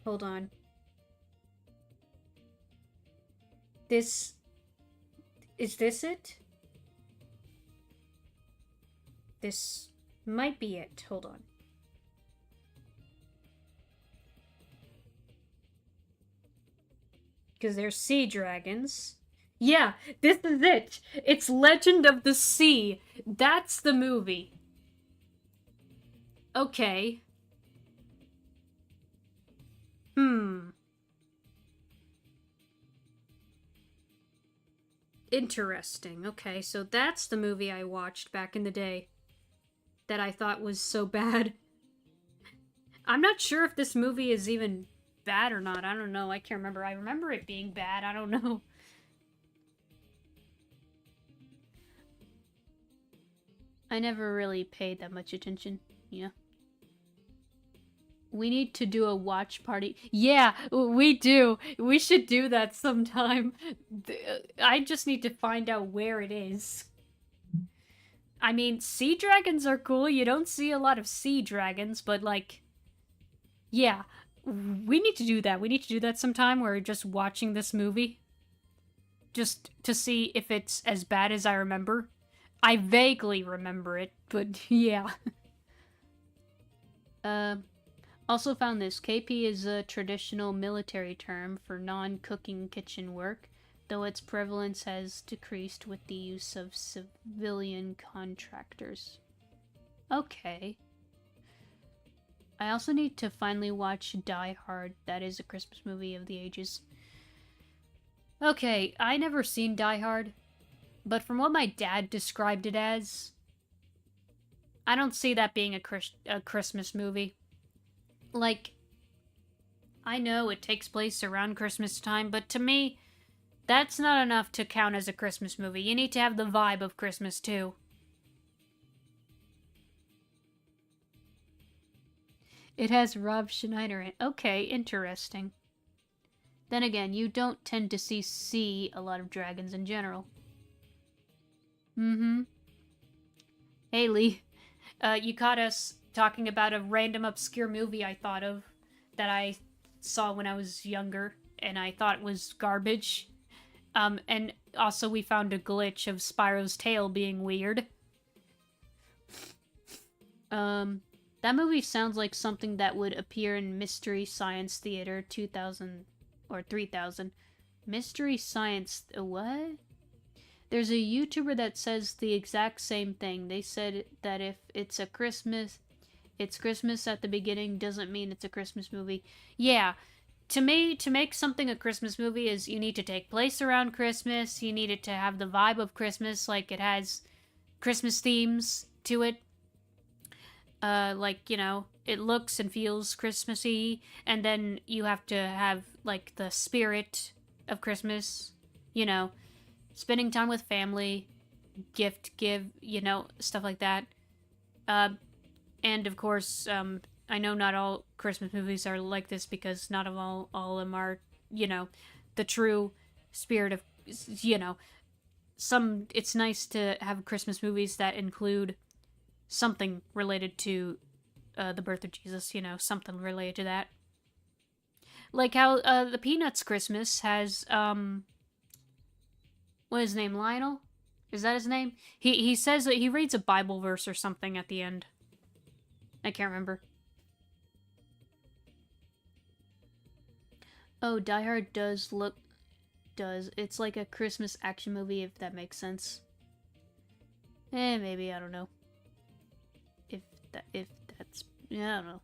Hold on. Is this it? This might be it. Hold on. Because there's sea dragons. Yeah, this is it. It's Legend of the Sea. That's the movie. Okay. Interesting. Okay, so that's the movie I watched back in the day that I thought was so bad. I'm not sure if this movie is even bad or not. I don't know. I can't remember. I remember it being bad. I don't know. I never really paid that much attention. Yeah. We need to do a watch party. Yeah, we do. We should do that sometime. I just need to find out where it is. I mean, sea dragons are cool. You don't see a lot of sea dragons, but like, yeah, we need to do that. We need to do that sometime. We're just watching this movie. Just to see if it's as bad as I remember. I vaguely remember it, but yeah. Also found this. KP is a traditional military term for non-cooking kitchen work, though its prevalence has decreased with the use of civilian contractors. Okay. I also need to finally watch Die Hard. That is a Christmas movie of the ages. Okay, I never seen Die Hard, but from what my dad described it as, I don't see that being a Christmas movie. Like, I know it takes place around Christmas time, but to me, that's not enough to count as a Christmas movie. You need to have the vibe of Christmas, too. It has Rob Schneider in it. Okay, interesting. Then again, you don't tend to see a lot of dragons in general. Hey, Lee. You caught us talking about a random obscure movie I thought of that I saw when I was younger and I thought was garbage. And also we found a glitch of Spyro's tail being weird. That movie sounds like something that would appear in Mystery Science Theater 2000 or 3000. Mystery Science... what? There's a YouTuber that says the exact same thing. They said that if it's Christmas at the beginning doesn't mean it's a Christmas movie. Yeah, to me, to make something a Christmas movie is you need to take place around Christmas. You need it to have the vibe of Christmas, like it has Christmas themes to it. Like, you know, it looks and feels Christmassy, and then you have to have, like, the spirit of Christmas, you know, spending time with family, gift give, you know, stuff like that. And of course, I know not all Christmas movies are like this because not all of them are, you know, the true spirit of, you know, it's nice to have Christmas movies that include something related to the birth of Jesus, you know, something related to that. Like how the Peanuts Christmas has, what is his name, Lionel? Is that his name? He says that he reads a Bible verse or something at the end. I can't remember. Oh, Die Hard does. It's like a Christmas action movie, if that makes sense. Maybe, I don't know. If that's... yeah, I don't know.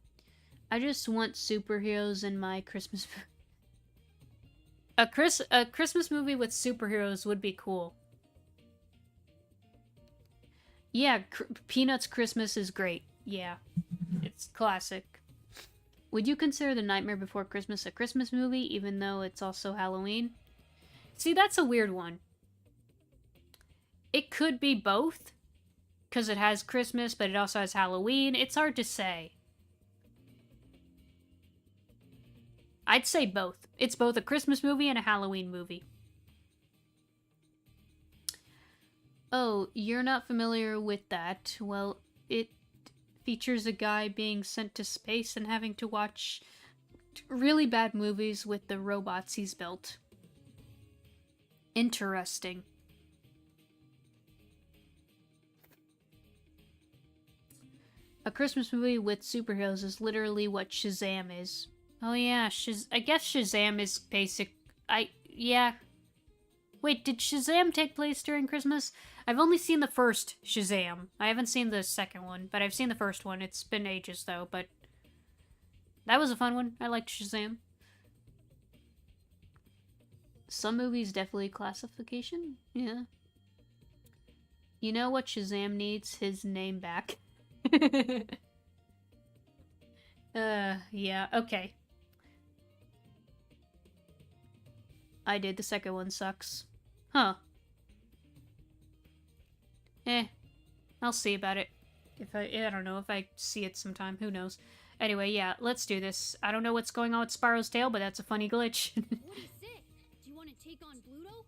I just want superheroes in my Christmas... A Christmas movie with superheroes would be cool. Yeah, Peanuts Christmas is great. Yeah. It's classic. Would you consider The Nightmare Before Christmas a Christmas movie, even though it's also Halloween? See, that's a weird one. It could be both, because it has Christmas, but it also has Halloween. It's hard to say. I'd say both. It's both a Christmas movie and a Halloween movie. Oh, you're not familiar with that. Well, it features a guy being sent to space and having to watch really bad movies with the robots he's built. Interesting. A Christmas movie with superheroes is literally what Shazam is. Oh yeah, I guess Shazam is basic. Yeah. Wait, did Shazam take place during Christmas? I've only seen the first Shazam. I haven't seen the second one, but I've seen the first one. It's been ages though, but that was a fun one. I liked Shazam. Some movies definitely classification. Yeah. You know what Shazam needs? His name back. Yeah, okay. I did. The second one sucks. Huh. I'll see about it. I don't know if I see it sometime. Who knows? Anyway, yeah, let's do this. I don't know what's going on with Spyro's tail, but that's a funny glitch. What is it? Do you want to take on Bluto?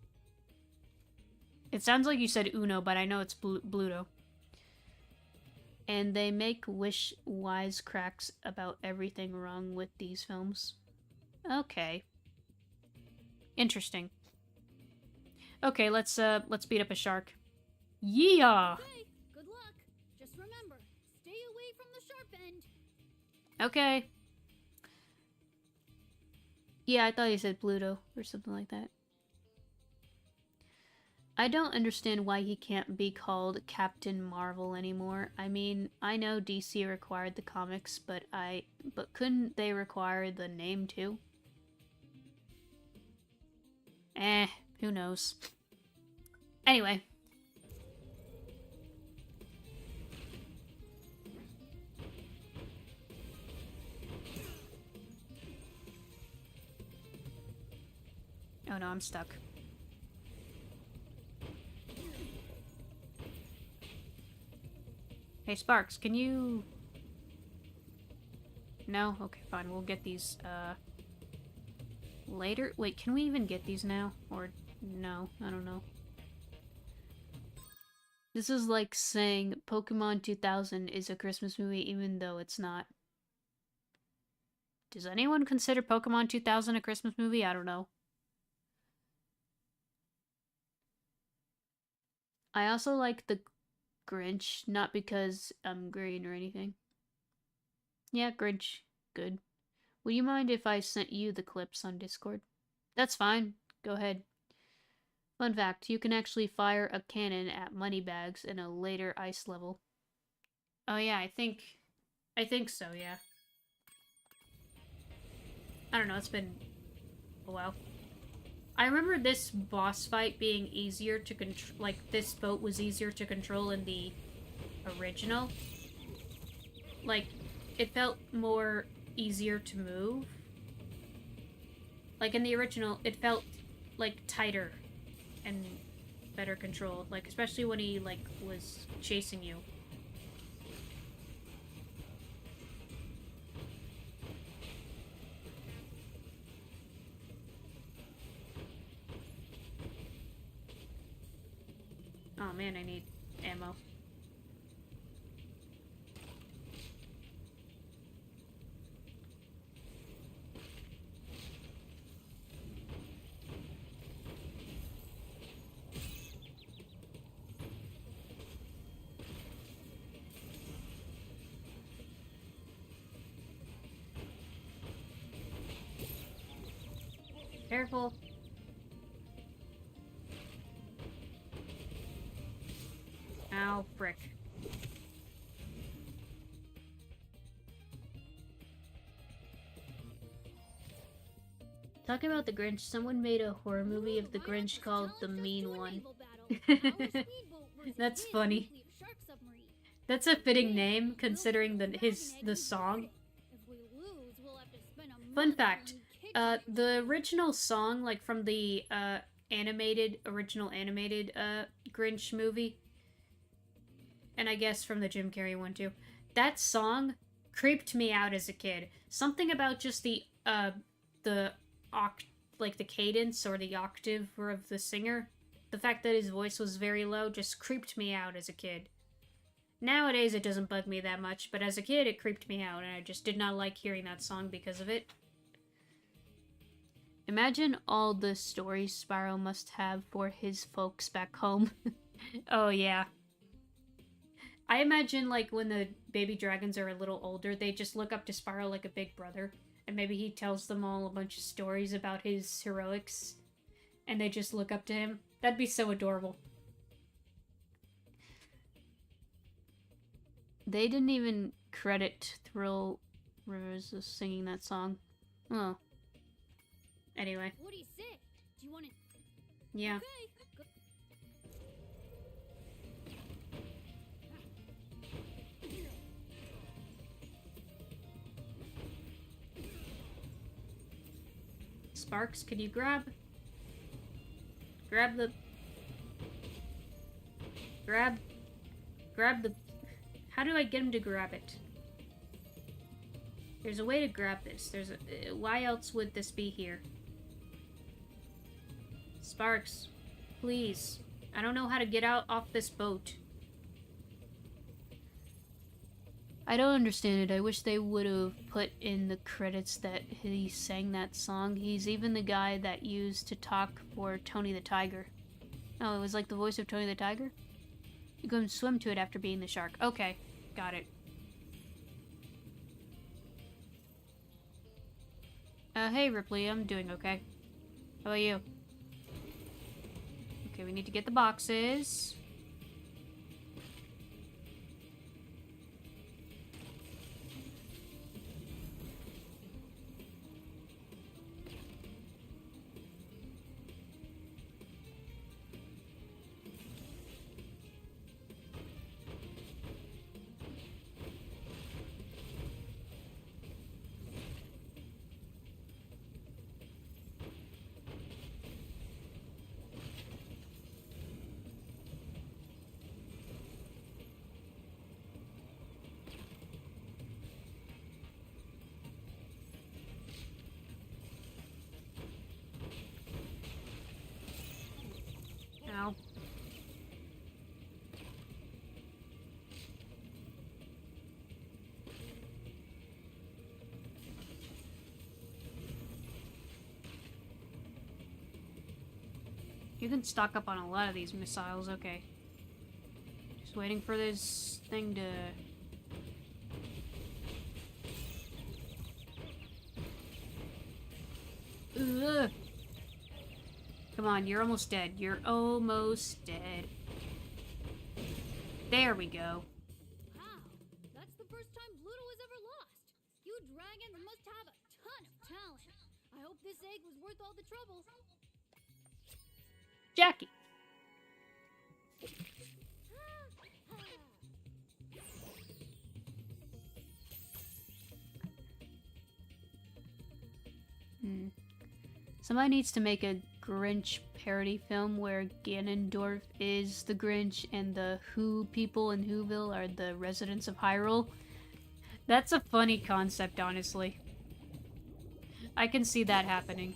It sounds like you said Uno, but I know it's Bluto. And they make wisecracks about everything wrong with these films. Okay. Interesting. Okay, let's beat up a shark. Yeah! Okay, good luck. Just remember, stay away from the sharp end. Okay. Yeah, I thought you said Pluto or something like that. I don't understand why he can't be called Captain Marvel anymore. I mean, I know DC required the comics, but couldn't they require the name too? Who knows. Anyway. Oh no, I'm stuck. Hey Sparks, can you... No? Okay, fine. We'll get these, later? Wait, can we even get these now? Or... no, I don't know. This is like saying Pokemon 2000 is a Christmas movie even though it's not. Does anyone consider Pokemon 2000 a Christmas movie? I don't know. I also like the Grinch, not because I'm green or anything. Yeah, Grinch. Good. Would you mind if I sent you the clips on Discord? That's fine. Go ahead. Fun fact, you can actually fire a cannon at moneybags in a later ice level. Oh yeah, I think so, yeah. I don't know, it's been a while. I remember this boss fight being easier to control, like, this boat was easier to control in the original. Like, it felt more easier to move. Like, in the original, it felt, like, tighter and better controlled. Like, especially when he, like, was chasing you. Oh man, I need ammo. Careful. Ow, frick. Talking about the Grinch, someone made a horror movie of the Grinch called The Mean One. That's funny. That's a fitting name, considering the song. Fun fact, the original song, like from the original animated Grinch movie, and I guess from the Jim Carrey one too, that song creeped me out as a kid. Something about just the the like the cadence or the octave of the singer. The fact that his voice was very low just creeped me out as a kid. Nowadays it doesn't bug me that much, but as a kid it creeped me out and I just did not like hearing that song because of it. Imagine all the stories Spyro must have for his folks back home. Oh yeah. I imagine like when the baby dragons are a little older, they just look up to Spyro like a big brother. And maybe he tells them all a bunch of stories about his heroics. And they just look up to him. That'd be so adorable. They didn't even credit Thrill Rivers as singing that song. Oh. Anyway. What do you say? Do you want to... Yeah. Okay. Sparks, can you grab the... Grab the... How do I get him to grab it? There's a way to grab this. There's a... Why else would this be here? Sparks, please. I don't know how to get out off this boat. I don't understand it. I wish they would have put in the credits that he sang that song. He's even the guy that used to talk for Tony the Tiger. Oh, it was like the voice of Tony the Tiger? You can swim to it after being the shark. Okay, got it. Hey Ripley, I'm doing okay. How about you? Okay, we need to get the boxes. Ow. You can stock up on a lot of these missiles, okay. Just waiting for this thing to... Ugh. Come on, you're almost dead. You're almost dead. There we go. Wow, that's the first time Pluto was ever lost. You dragons must have a ton of talent. I hope this egg was worth all the trouble. Jackie. Somebody needs to make a Grinch parody film where Ganondorf is the Grinch and the Who people in Whoville are the residents of Hyrule. That's a funny concept, honestly. I can see that happening.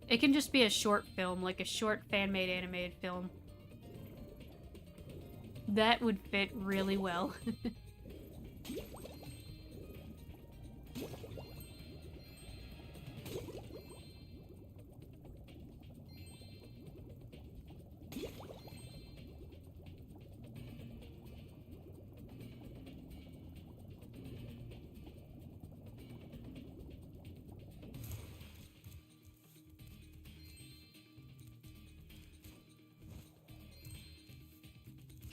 It can just be a short film, like a short fan-made animated film. That would fit really well.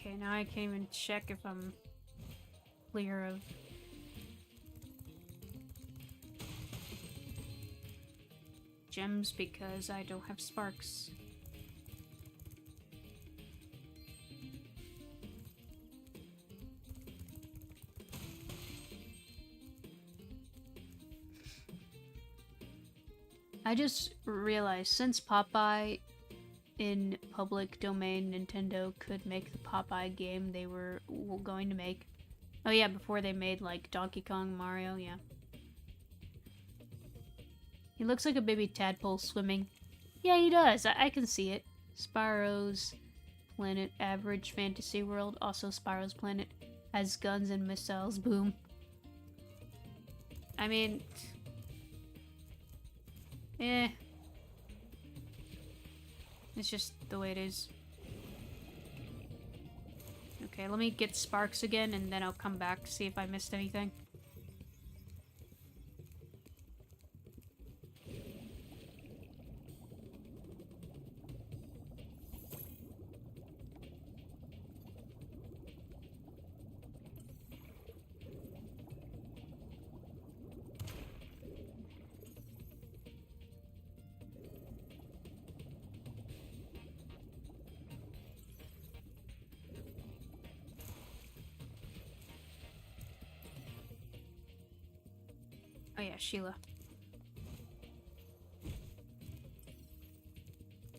Okay, now I can even check if I'm clear of... gems because I don't have sparks. I just realized since Popeye in public domain, Nintendo could make the Popeye game they were going to make. Oh yeah, before they made like Donkey Kong, Mario, yeah. He looks like a baby tadpole swimming. Yeah, he does. I can see it. Spyro's planet, average fantasy world. Also Spyro's planet has guns and missiles. Boom. I mean... eh. It's just the way it is. Okay, let me get Sparks again, and then I'll come back, see if I missed anything. Oh yeah, Sheila.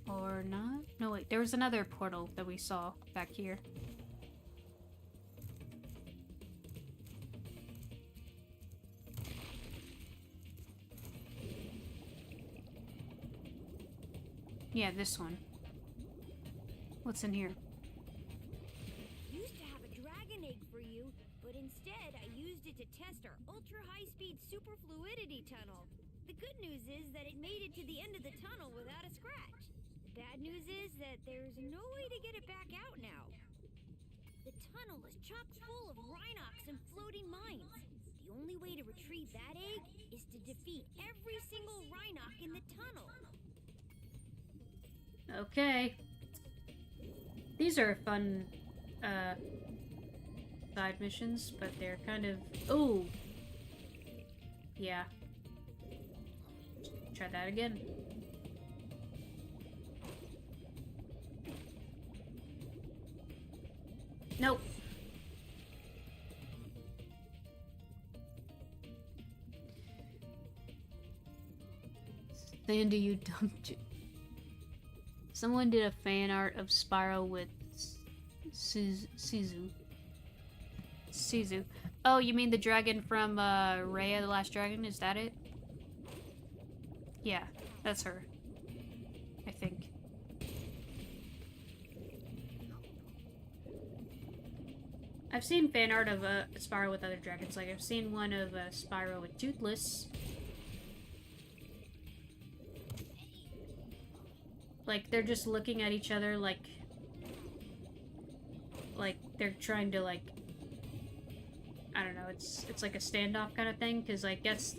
Or not? No, wait, there was another portal that we saw back here. Yeah, this one. What's in here? Used to have a dragon egg for you, but instead I used it to test our ultra-high-speed superfluidity tunnel. The good news is that it made it to the end of the tunnel without a scratch. The bad news is that there's no way to get it back out now. The tunnel is chock full of Rhinox and floating mines. The only way to retrieve that egg is to defeat every single Rhinox in the tunnel. Okay. These are fun, side missions, but they're kind of... Oh! Yeah. Try that again. Nope. Sandy, you dumped. Someone did a fan art of Spyro with Sizu. Oh, you mean the dragon from Raya the Last Dragon? Is that it? Yeah, that's her. I think. I've seen fan art of Spyro with other dragons. Like, I've seen one of Spyro with Toothless. Like, they're just looking at each other like they're trying to, like, I don't know, it's like a standoff kind of thing, because I guess,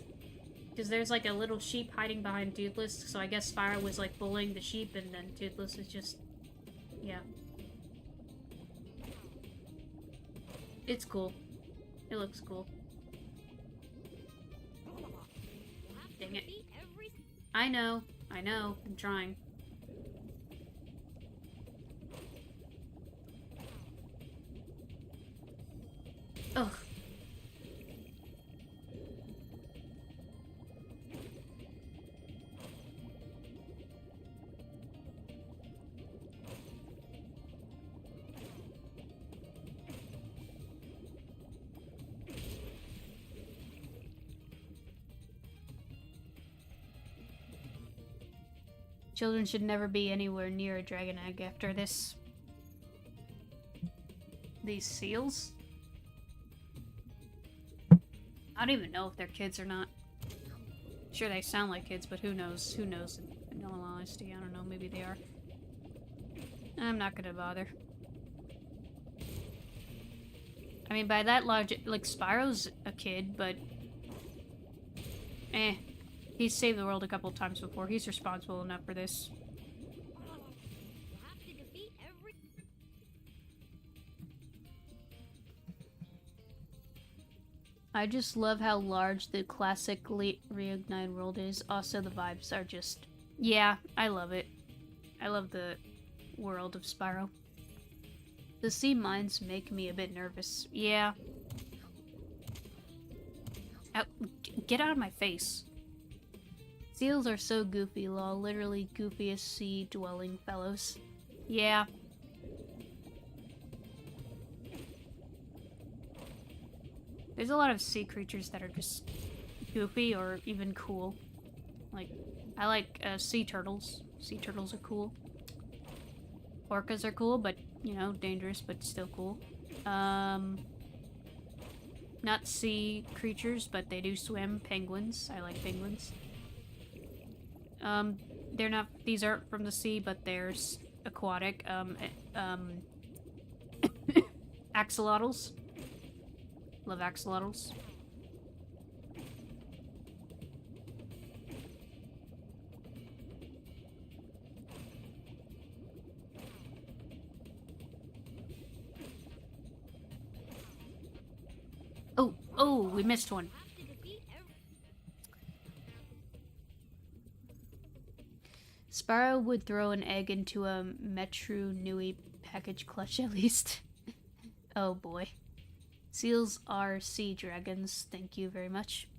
because there's like a little sheep hiding behind Toothless, so I guess Spyro was like bullying the sheep, and then Toothless is just, yeah. It's cool. It looks cool. Dang it. I know, I'm trying. Ugh. Children should never be anywhere near a dragon egg after this. These seals? I don't even know if they're kids or not. Sure, they sound like kids, but who knows? Who knows? In all honesty, I don't know. Maybe they are. I'm not gonna bother. I mean, by that logic, like, Spyro's a kid, but... eh. He's saved the world a couple times before. He's responsible enough for this. I just love how large the classic Reignited world is. Also, the vibes are just... yeah, I love it. I love the world of Spyro. The sea mines make me a bit nervous. Yeah. Get out of my face. Seals are so goofy, lol. Literally goofiest sea-dwelling fellows. Yeah. There's a lot of sea creatures that are just goofy or even cool. Like, I like sea turtles. Sea turtles are cool. Orcas are cool, but, you know, dangerous, but still cool. Not sea creatures, but they do swim. Penguins. I like penguins. They're not, these aren't from the sea, but they're aquatic. Axolotls. Love axolotls. Oh, we missed one. Spyro would throw an egg into a Metru Nui package clutch at least. Oh boy. Seals are sea dragons. Thank you very much.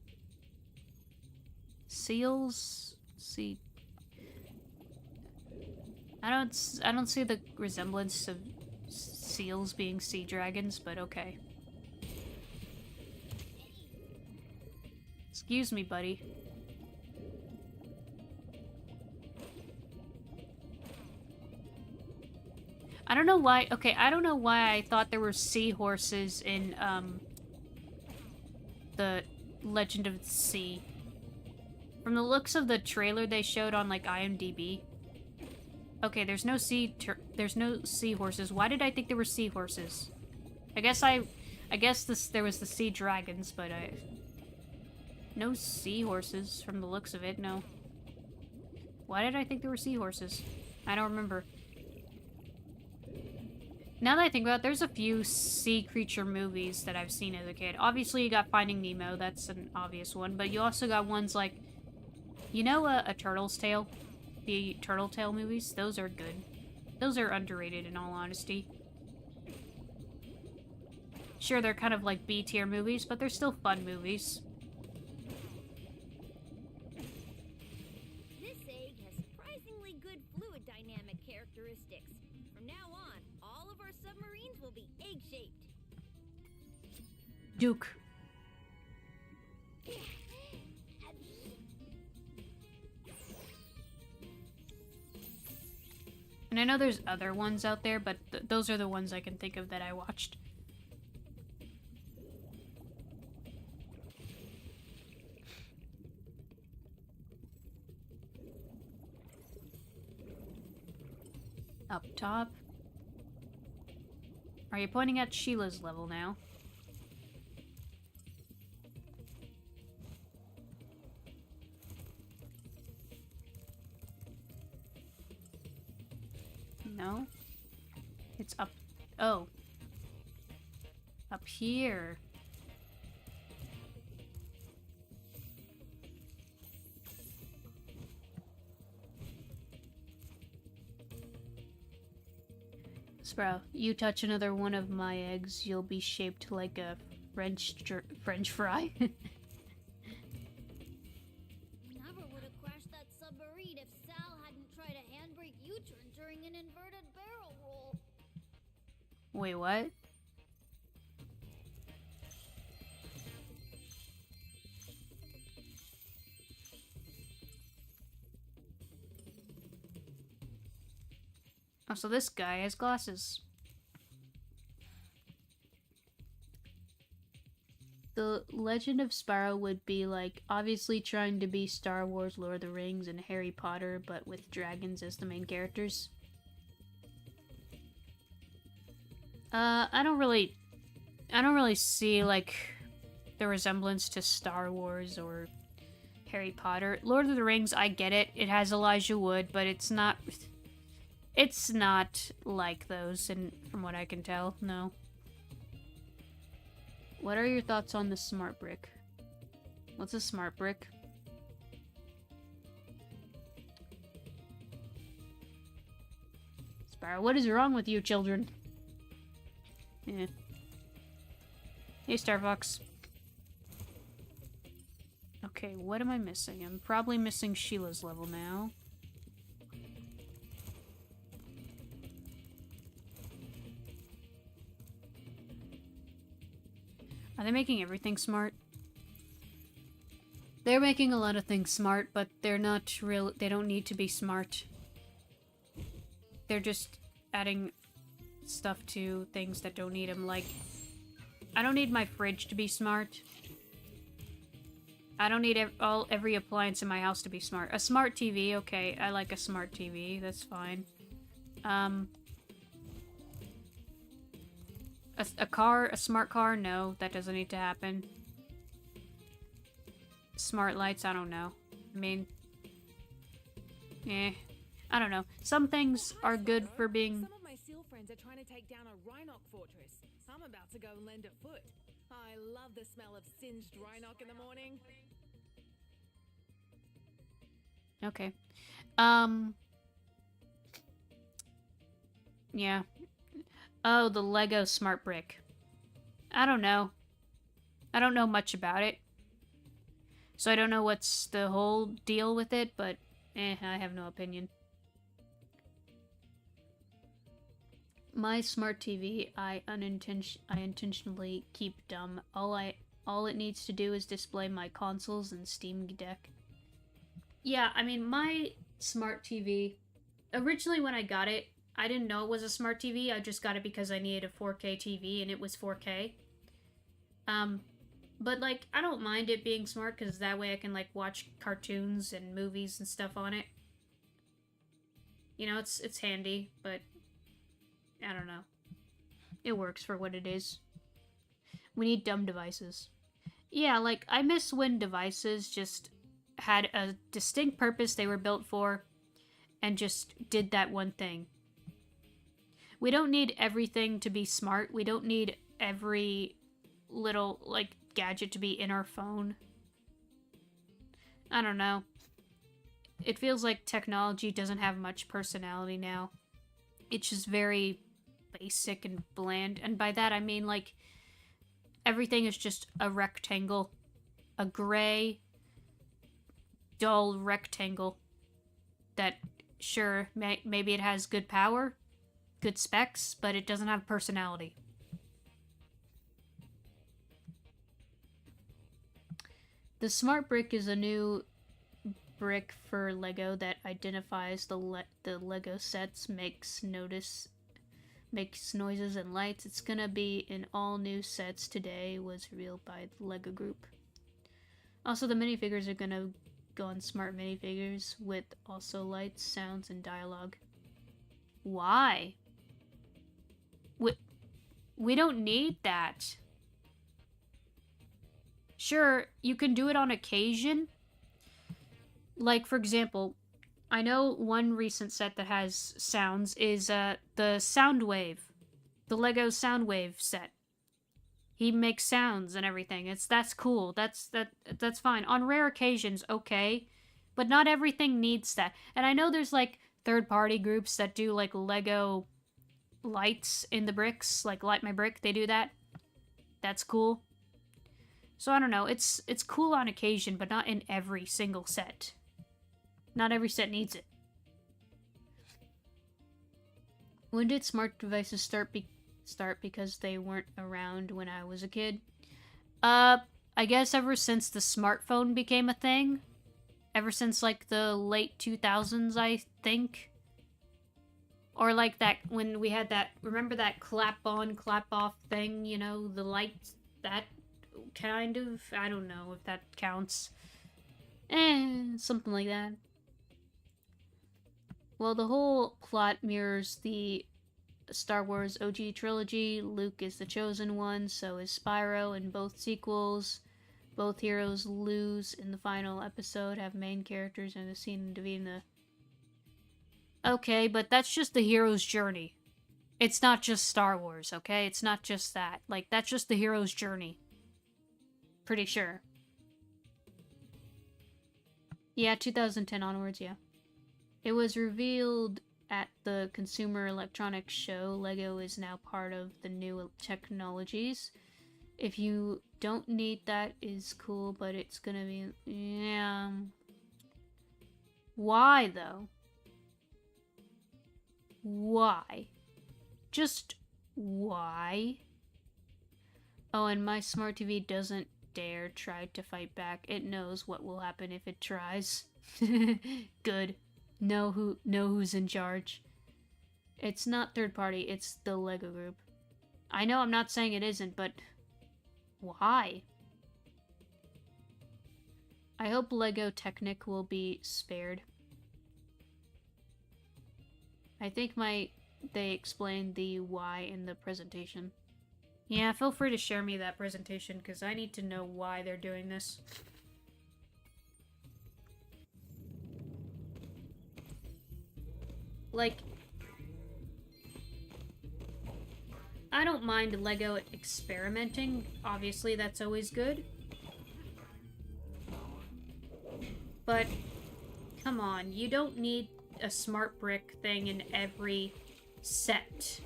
Seals? Sea... I don't see the resemblance of seals being sea dragons, but okay. Excuse me, buddy. I don't know why. Okay, I don't know why I thought there were seahorses in the Legend of the Sea. From the looks of the trailer they showed on like IMDb. Okay, there's no seahorses. Why did I think there were seahorses? I guess there was the sea dragons, but no seahorses from the looks of it. No. Why did I think there were seahorses? I don't remember. Now that I think about it, there's a few sea creature movies that I've seen as a kid. Obviously, you got Finding Nemo. That's an obvious one. But you also got ones like, you know, A Turtle's Tale? The Turtle Tale movies? Those are good. Those are underrated, in all honesty. Sure, they're kind of like B-tier movies, but they're still fun movies. This egg has surprisingly good fluid dynamic characteristics. From now on, all of our submarines will be egg-shaped. Duke. And I know there's other ones out there, but those are the ones I can think of that I watched. Up top. Are you pointing at Sheila's level now? No? It's up... Oh. Up here. Spyro, you touch another one of my eggs, you'll be shaped like a French fry. Never would have crashed that submarine if Sal hadn't tried a handbrake U-turn during an inverted barrel roll. Wait, what? Oh, so this guy has glasses. The Legend of Spyro would be like, obviously trying to be Star Wars, Lord of the Rings, and Harry Potter, but with dragons as the main characters. I don't really see, like, the resemblance to Star Wars or Harry Potter. Lord of the Rings, I get it. It has Elijah Wood, but it's not like those, and from what I can tell, no. What are your thoughts on the smart brick? What's a smart brick? Spyro, what is wrong with you children? Yeah. Hey, Star Fox. Okay, what am I missing? I'm probably missing Sheila's level now. Are they making everything smart? They're making a lot of things smart, but they're not real. They don't need to be smart. They're just adding stuff to things that don't need them. Like, I don't need my fridge to be smart. I don't need every appliance in my house to be smart. A smart TV, okay. I like a smart TV. That's fine. A smart car? No, that doesn't need to happen. Smart lights? I don't know. I mean, I don't know. Some things are good for being... Some of my seal friends are trying to take down a Rhinoc fortress. I'm about to go lend a foot. I love the smell of singed Rhinoc in the morning. Okay. Yeah. Oh, the Lego Smart Brick. I don't know. I don't know much about it. So I don't know what's the whole deal with it, but I have no opinion. My smart TV, I intentionally keep dumb. All it needs to do is display my consoles and Steam Deck. Yeah, I mean, my smart TV, originally when I got it, I didn't know it was a smart TV. I just got it because I needed a 4K TV, and it was 4K. But, like, I don't mind it being smart, because that way I can, like, watch cartoons and movies and stuff on it. You know, it's handy, but I don't know. It works for what it is. We need dumb devices. Yeah, like, I miss when devices just had a distinct purpose they were built for, and just did that one thing. We don't need everything to be smart. We don't need every little, like, gadget to be in our phone. I don't know. It feels like technology doesn't have much personality now. It's just very basic and bland. And by that I mean, like, everything is just a rectangle. A gray, dull rectangle that, sure, maybe it has good power, good specs, but it doesn't have personality. The Smart Brick is a new brick for Lego that identifies the Lego sets, makes noises and lights. It's gonna be in all new sets today, was revealed by the Lego group. Also, the minifigures are gonna go on smart minifigures with also lights, sounds, and dialogue. Why? We don't need that. Sure, you can do it on occasion. Like, for example, I know one recent set that has sounds is the Soundwave. The Lego Soundwave set. He makes sounds and everything. That's cool. That's fine. On rare occasions, okay. But not everything needs that. And I know there's, like, third-party groups that do, like, Lego lights in the bricks. Like, Light My Brick, they do that. That's cool. So, I don't know. It's cool on occasion, but not in every single set. Not every set needs it. When did smart devices start because they weren't around when I was a kid? I guess ever since the smartphone became a thing. Ever since, like, the late 2000s, I think. Or, like, that, when we had that, remember that clap-on, clap-off thing, you know, the lights, that kind of, I don't know if that counts. Something like that. Well, the whole plot mirrors the Star Wars OG trilogy. Luke is the chosen one, so is Spyro in both sequels. Both heroes lose in the final episode, have main characters in the scene defeating the... Okay, but that's just the hero's journey. It's not just Star Wars, okay? It's not just that. Like, that's just the hero's journey. Pretty sure. Yeah, 2010 onwards, yeah. It was revealed at the Consumer Electronics Show. Lego is now part of the new technologies. If you don't need that, is cool, but it's gonna be... Yeah. Why, though? Why? Just why? Oh, and my smart TV doesn't dare try to fight back. It knows what will happen if it tries. Good. Know who's in charge. It's not third party, it's the Lego group. I know I'm not saying it isn't, but why? I hope Lego Technic will be spared. I think they explained the why in the presentation. Yeah, feel free to share me that presentation, because I need to know why they're doing this. Like, I don't mind Lego experimenting. Obviously, that's always good. But, come on, you don't need a smart brick thing in every set.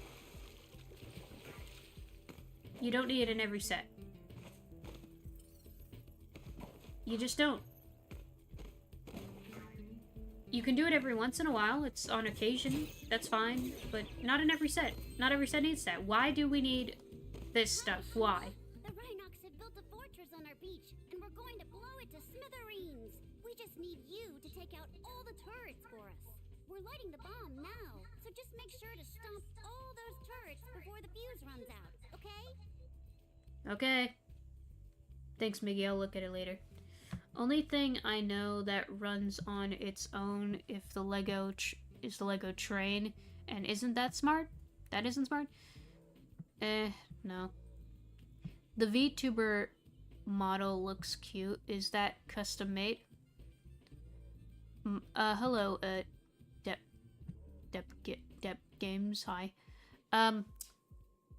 You don't need it in every set. You just don't. You can do it every once in a while. It's on occasion. That's fine. But not in every set. Not every set needs that. Why do we need this stuff? Why? The Rhinox have built a fortress on our beach, and we're going to blow it to smithereens. We just need you to take out all the turrets for us. We're lighting the bomb now, so just make sure to stomp all those turrets before the fuse runs out, okay? Okay. Thanks, Miggy. I'll look at it later. Only thing I know that runs on its own if the Lego is the Lego train, and isn't that smart? That isn't smart? No. The VTuber model looks cute. Is that custom made? Hello, Dep Games. Hi.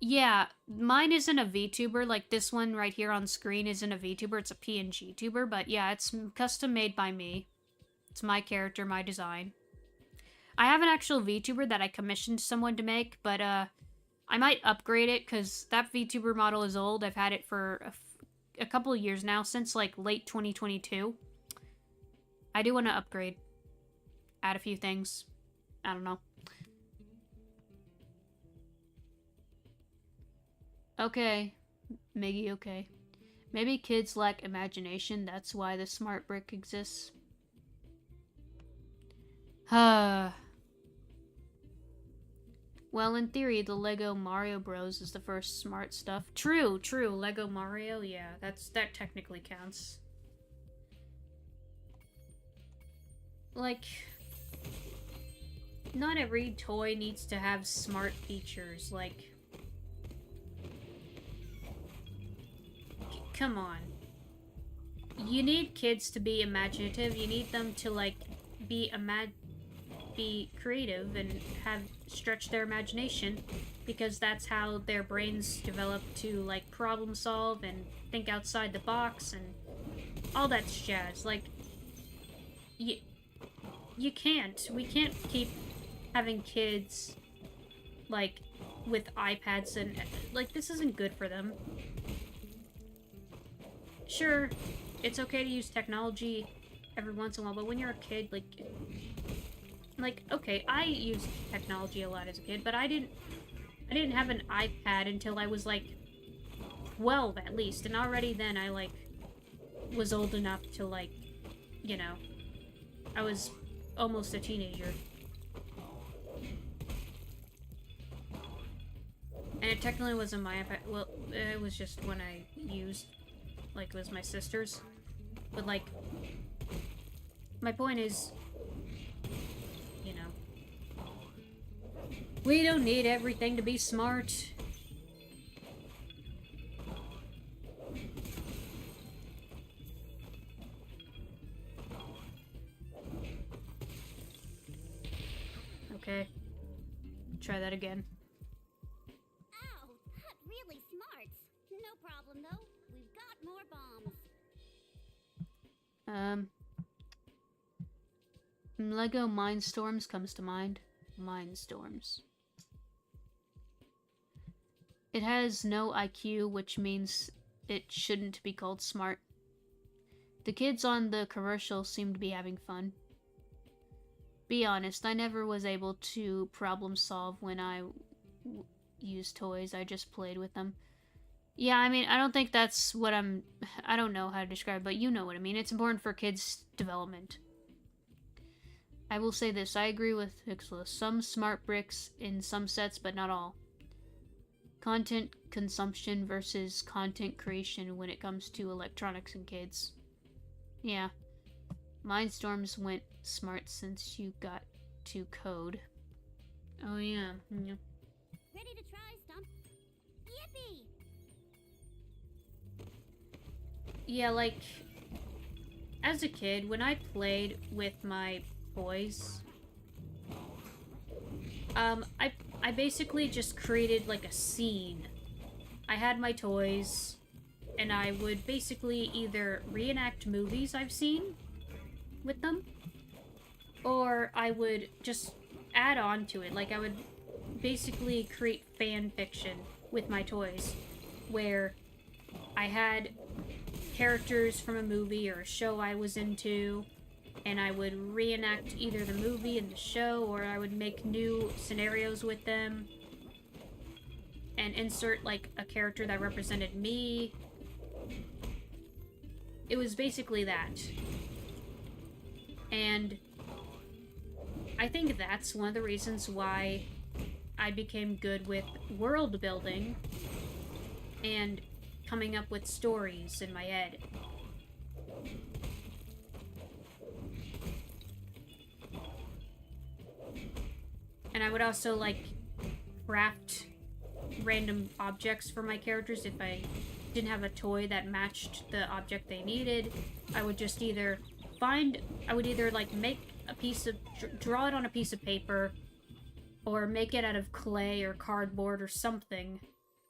Yeah, mine isn't a VTuber, like this one right here on screen isn't a VTuber, it's a PNG tuber, but yeah, it's custom made by me. It's my character, my design. I have an actual VTuber that I commissioned someone to make, but I might upgrade it, because that VTuber model is old. I've had it for a couple of years now, since like late 2022. I do want to upgrade. Add a few things. I don't know. Okay, Miggy, okay. Maybe kids lack imagination, that's why the smart brick exists. Well, in theory, the Lego Mario Bros. Is the first smart stuff. True, Lego Mario, yeah, that technically counts. Like, not every toy needs to have smart features, like... Come on. You need kids to be imaginative. You need them to, like, be creative and stretch their imagination, because that's how their brains develop to, like, problem solve and think outside the box and all that jazz. Like, we can't keep having kids, like, with iPads and, like, this isn't good for them. Sure, it's okay to use technology every once in a while, but when you're a kid, like, okay, I used technology a lot as a kid, but I didn't have an iPad until I was, like, 12 at least, and already then I, like, was old enough to, like, you know, I was almost a teenager. And it technically wasn't my iPad, well, it was just when I used... like, it was my sister's. But, like, my point is, you know, we don't need everything to be smart. Okay. Try that again. Ow, not really smart. No problem, though. We've got more bombs. Lego Mindstorms comes to mind. Mindstorms. It has no IQ, which means it shouldn't be called smart. The kids on the commercial seem to be having fun. Be honest, I never was able to problem solve when I used toys. I just played with them. Yeah, I mean, I don't think that's what I don't know how to describe, but you know what I mean. It's important for kids' development. I will say this, I agree with Pixela. Some smart bricks in some sets, but not all. Content consumption versus content creation when it comes to electronics and kids. Yeah. Mindstorms went smart since you got to code. Oh yeah. Yeah. Ready to try, Stump? Yippee! Yeah, like as a kid, when I played with my toys, I basically just created like a scene. I had my toys, and I would basically either reenact movies I've seen with them, or I would just add on to it. Like, I would basically create fan fiction with my toys, where I had characters from a movie or a show I was into, and I would reenact either the movie and the show, or I would make new scenarios with them, and insert, like, a character that represented me. It was basically that. And I think that's one of the reasons why I became good with world building and coming up with stories in my head. And I would also, like, craft random objects for my characters. If I didn't have a toy that matched the object they needed, I would just either like make a piece of, draw it on a piece of paper, or make it out of clay or cardboard or something.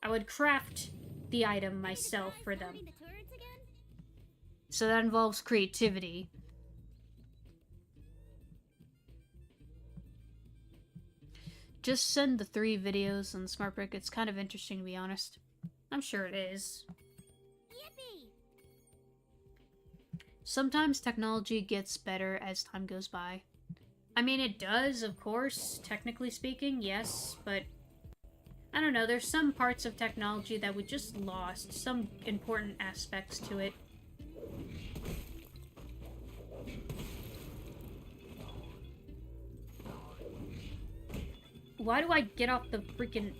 I would craft the item myself for them. So that involves creativity. Just send the 3 videos on SmartBrick. It's kind of interesting, to be honest. I'm sure it is. Yippee! Sometimes technology gets better as time goes by. I mean, it does, of course, technically speaking, yes, but I don't know, there's some parts of technology that we just lost, some important aspects to it. Why do I get off the freaking...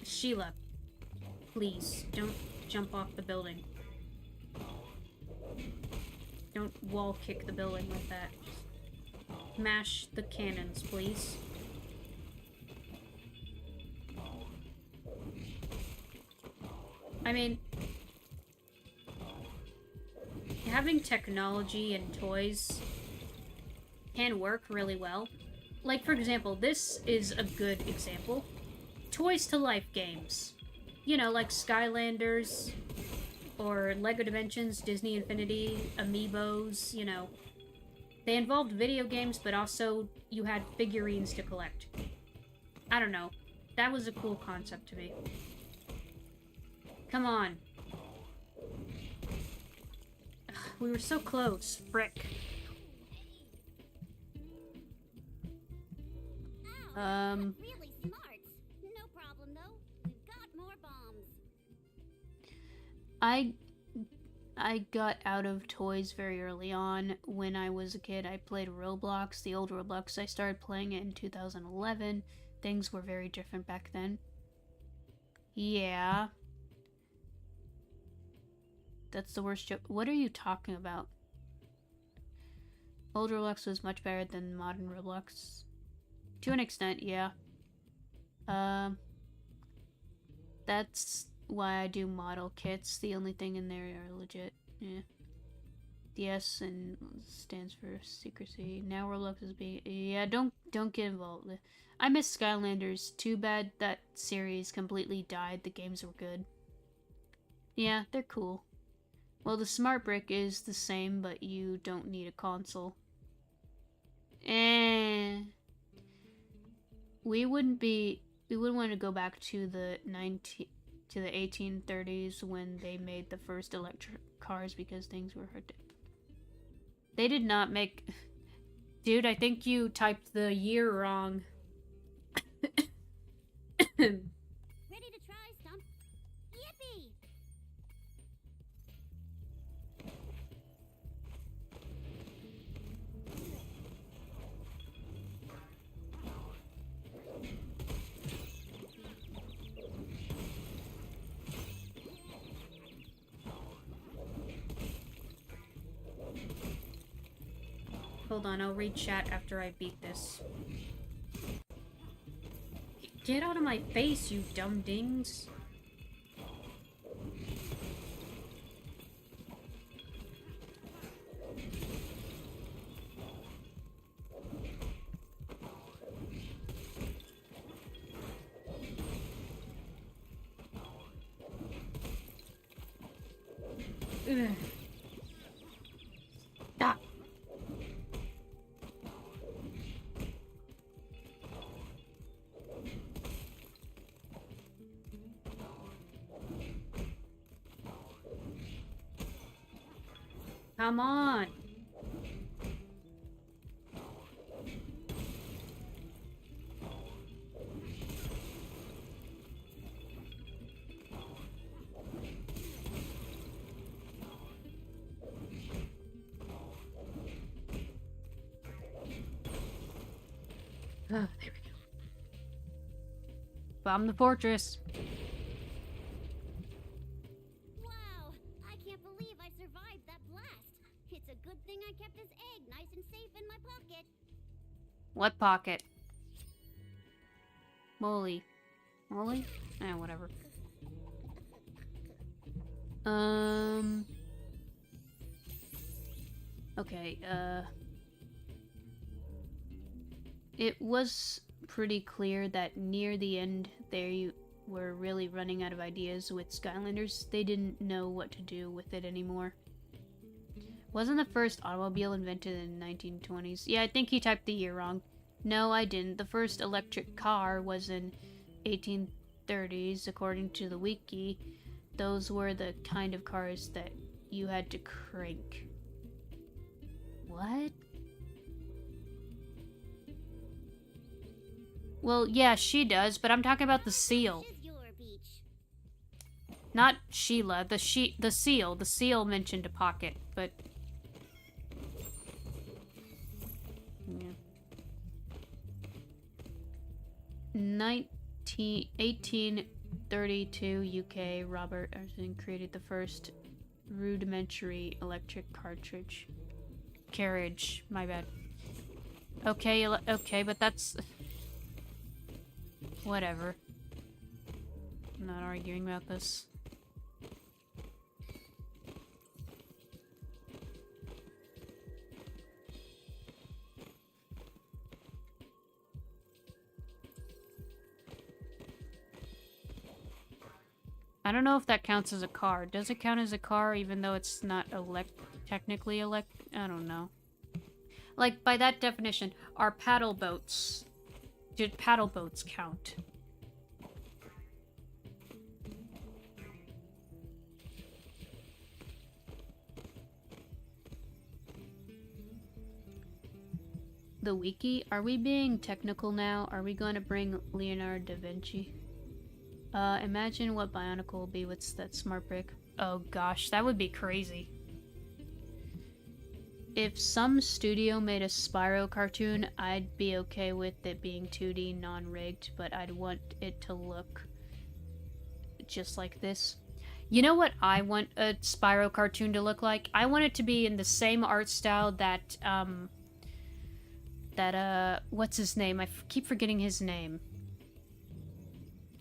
Sheila, please, don't jump off the building. Don't wall kick the building like that. Mash the cannons, please. I mean, having technology and toys can work really well. Like, for example, this is a good example. Toys to Life games. You know, like Skylanders, or Lego Dimensions, Disney Infinity, Amiibos, you know. They involved video games, but also you had figurines to collect. I don't know. That was a cool concept to me. Come on. Ugh, we were so close. Frick. Really smart. No problem, though. We've got more bombs. I got out of toys very early on. When I was a kid, I played Roblox, the old Roblox. I started playing it in 2011. Things were very different back then. Yeah. That's the worst joke. What are you talking about? Old Roblox was much better than modern Roblox. To an extent, yeah. That's why I do model kits. The only thing in there are legit. Yeah. The S and stands for secrecy. Now Roblox is being... Yeah, don't get involved. I miss Skylanders. Too bad that series completely died. The games were good. Yeah, they're cool. Well, the Smart Brick is the same, but you don't need a console. we wouldn't want to go back to the 1830s when they made the first electric cars because things were hard. They did not make. Dude, I think you typed the year wrong. Ready to try, Stump? Yippee! Hold on, I'll read chat after I beat this. Get out of my face, you dumb dings. Ugh. Stop. Come on. Oh, there we go. Bomb the fortress. Wow! I can't believe I survived that blast. It's a good thing I kept this egg nice and safe in my pocket. What pocket? Molly. Molly? Eh, whatever. Okay, it was pretty clear that near the end they were really running out of ideas with Skylanders. They didn't know what to do with it anymore. Wasn't the first automobile invented in the 1920s? Yeah, I think he typed the year wrong. No, I didn't. The first electric car was in 1830s, according to the wiki. Those were the kind of cars that you had to crank. What? Well, yeah, she does, but I'm talking about the seal. This is your beach. Not Sheila, the seal. The seal mentioned a pocket, but... Yeah. 1832 UK, Robert Arson created the first rudimentary electric carriage. My bad. Okay, okay, but that's... Whatever. I'm not arguing about this. I don't know if that counts as a car. Does it count as a car even though it's not technically I don't know. Like, by that definition, are paddle boats... Did paddle boats count? The wiki? Are we being technical now? Are we going to bring Leonardo da Vinci? Imagine what Bionicle will be with that smart brick. Oh gosh, that would be crazy. If some studio made a Spyro cartoon, I'd be okay with it being 2D, non-rigged, but I'd want it to look just like this. You know what I want a Spyro cartoon to look like? I want it to be in the same art style that, what's his name? I keep forgetting his name.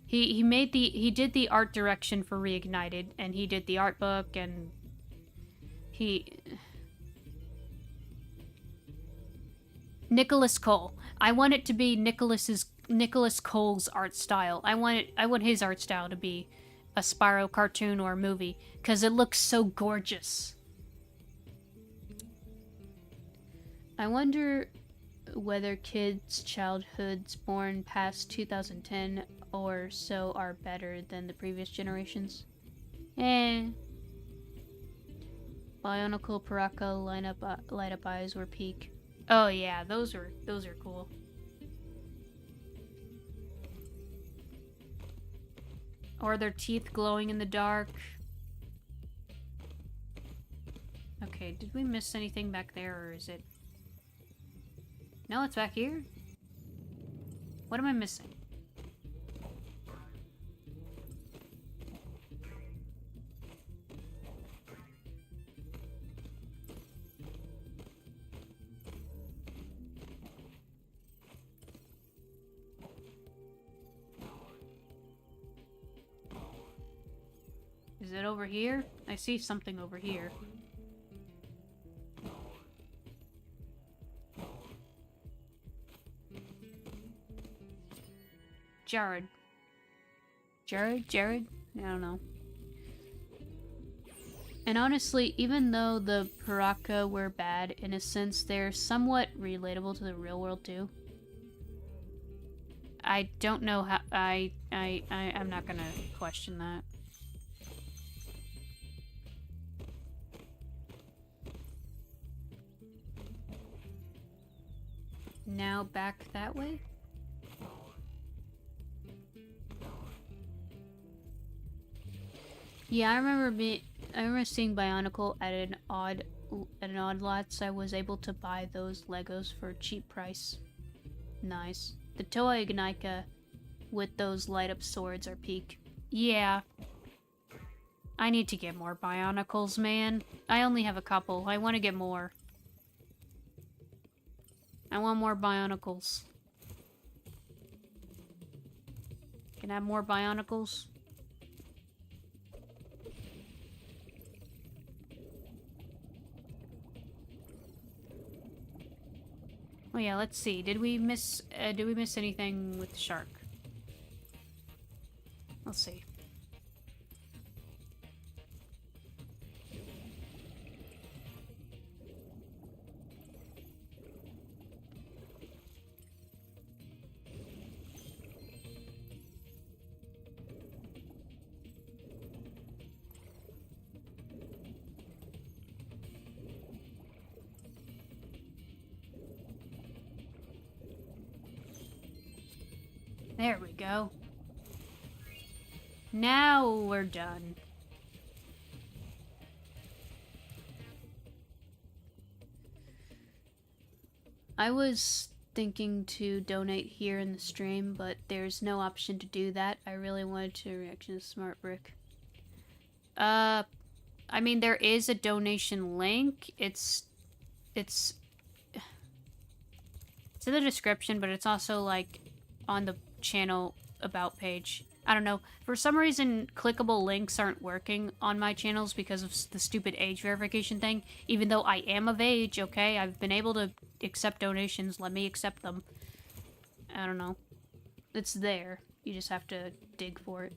He did the art direction for Reignited, and he did the art book, and Nicholas Cole. I want it to be Nicholas Cole's art style. I want his art style to be a Spyro cartoon or movie, because it looks so gorgeous. I wonder whether kids' childhoods born past 2010 or so are better than the previous generations. Eh. Bionicle Paraka light up eyes were peak. Oh yeah, those are cool. Or their teeth glowing in the dark. Okay, did we miss anything back there, or is it... No, it's back here? What am I missing? Is it over here? I see something over here. Jared. Jared? I don't know. And honestly, even though the Paraka were bad, in a sense, they're somewhat relatable to the real world too. I don't know how... I'm not gonna question that. Now back that way? Yeah, I remember seeing Bionicle at an odd lot, so I was able to buy those Legos for a cheap price. Nice. The Toa Ignika with those light up swords are peak. Yeah. I need to get more Bionicles, man. I only have a couple. I want to get more. I want more Bionicles. Can I have more Bionicles? Oh yeah, let's see. Did we miss anything with the shark? Let's see. There we go. Now we're done. I was thinking to donate here in the stream, but there's no option to do that. I really wanted to reaction to Smart Brick. I mean, there is a donation link. It's in the description, but it's also like on the channel about page. I don't know. For some reason, clickable links aren't working on my channels because of the stupid age verification thing. Even though I am of age, okay? I've been able to accept donations. Let me accept them. I don't know. It's there. You just have to dig for it.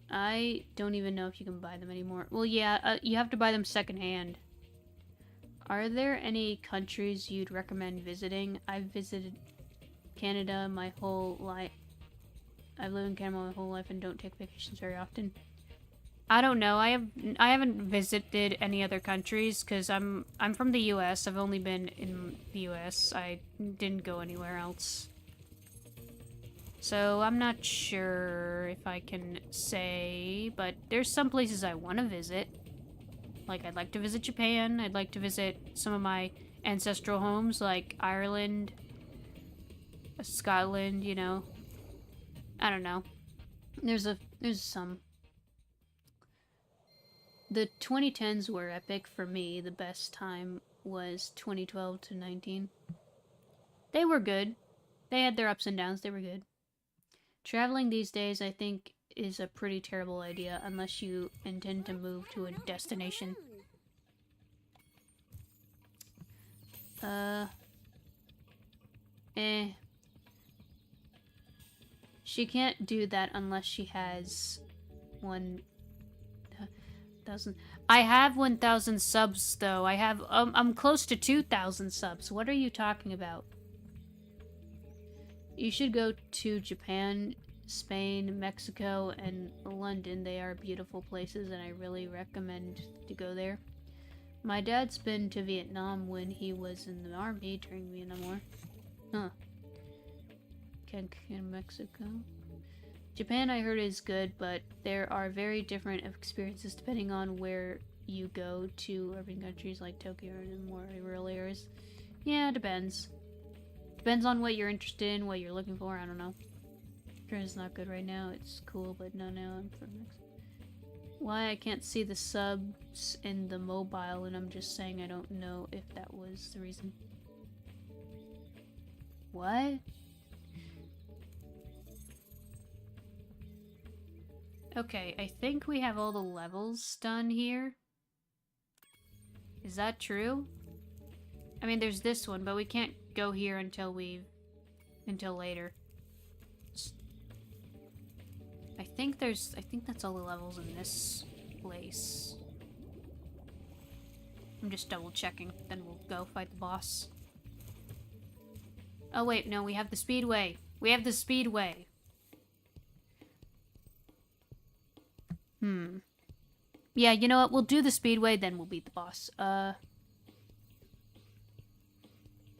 I don't even know if you can buy them anymore. Well, yeah, you have to buy them secondhand. Are there any countries you'd recommend visiting? I've visited Canada my whole life. I've lived in Canada my whole life and don't take vacations very often. I don't know. I haven't visited any other countries because I'm from the US. I've only been in the US. I didn't go anywhere else. So I'm not sure if I can say, but there's some places I want to visit. Like, I'd like to visit Japan. I'd like to visit some of my ancestral homes, like Ireland, Scotland, you know. I don't know. There's some. The 2010s were epic for me. The best time was 2012 to 19. They were good. They had their ups and downs. They were good. Traveling these days, I think, is a pretty terrible idea unless you intend to move to a destination. She can't do that unless she has one. 1,000. I have 1,000 subs though. I'm close to 2,000 subs. What are you talking about? You should go to Japan, Spain, Mexico, and London. They are beautiful places and I really recommend to go there. My dad's been to Vietnam when he was in the army during Vietnam War. Huh. Cancun, Mexico. Japan I heard is good, but there are very different experiences depending on where you go to. Urban countries like Tokyo and more rural areas. Yeah, it depends. Depends on what you're interested in, what you're looking for, I don't know. It's not good right now, it's cool, but no, now I'm from Mexico. Why I can't see the subs in the mobile, and I'm just saying I don't know if that was the reason. What? Okay, I think we have all the levels done here. Is that true? I mean, there's this one, but we can't go here until later. I think that's all the levels in this place. I'm just double checking, then we'll go fight the boss. Oh wait, no, we have the speedway. We have the speedway. Yeah, you know what? We'll do the speedway, then we'll beat the boss. The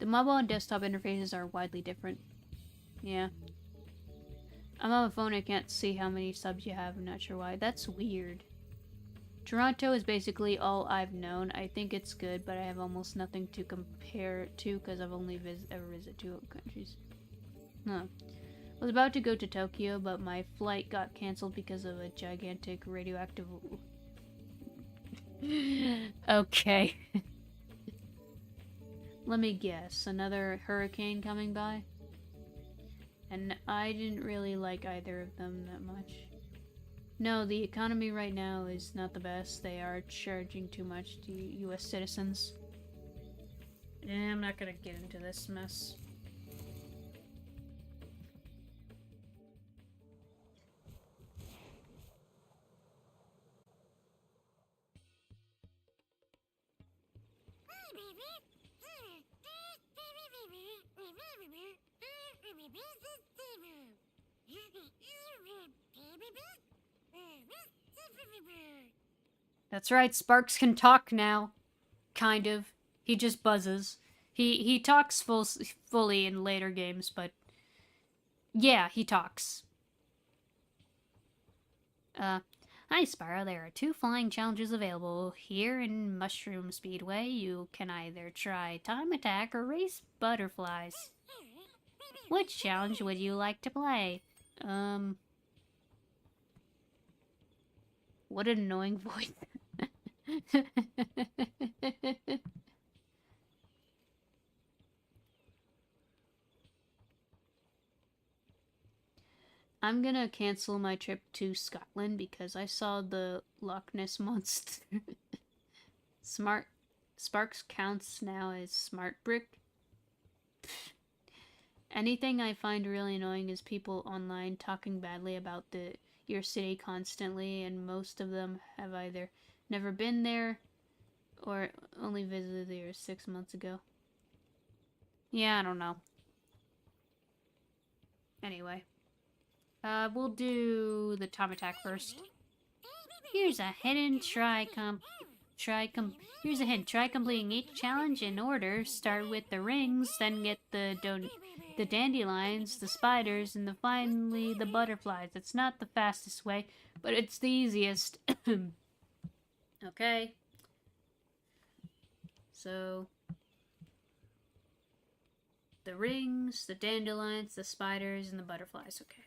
mobile and desktop interfaces are widely different. Yeah. I'm on my phone, I can't see how many subs you have, I'm not sure why. That's weird. Toronto is basically all I've known. I think it's good, but I have almost nothing to compare it to because I've only ever visited 2 countries. Huh. I was about to go to Tokyo, but my flight got cancelled because of a gigantic radioactive... Okay. Let me guess. Another hurricane coming by? And I didn't really like either of them that much. No, the economy right now is not the best. They are charging too much to US citizens. I'm not gonna get into this mess. That's right, Sparks can talk now. Kind of. He just buzzes. He talks fully in later games, but... Yeah, he talks. Hi Spyro, there are 2 flying challenges available. Here in Mushroom Speedway, you can either try Time Attack or Race Butterflies. Which challenge would you like to play? What an annoying voice. I'm gonna cancel my trip to Scotland because I saw the Loch Ness Monster. Sparks counts now as smart brick. Anything I find really annoying is people online talking badly about your city constantly, and most of them have either never been there or only visited there 6 months ago. Yeah, I don't know. Anyway. We'll do the Time Attack first. Here's a hidden try completing each challenge in order. Start with the rings, then get the dandelions, the spiders, and finally the butterflies. It's not the fastest way, but it's the easiest. Okay. So, the rings, the dandelions, the spiders, and the butterflies. Okay.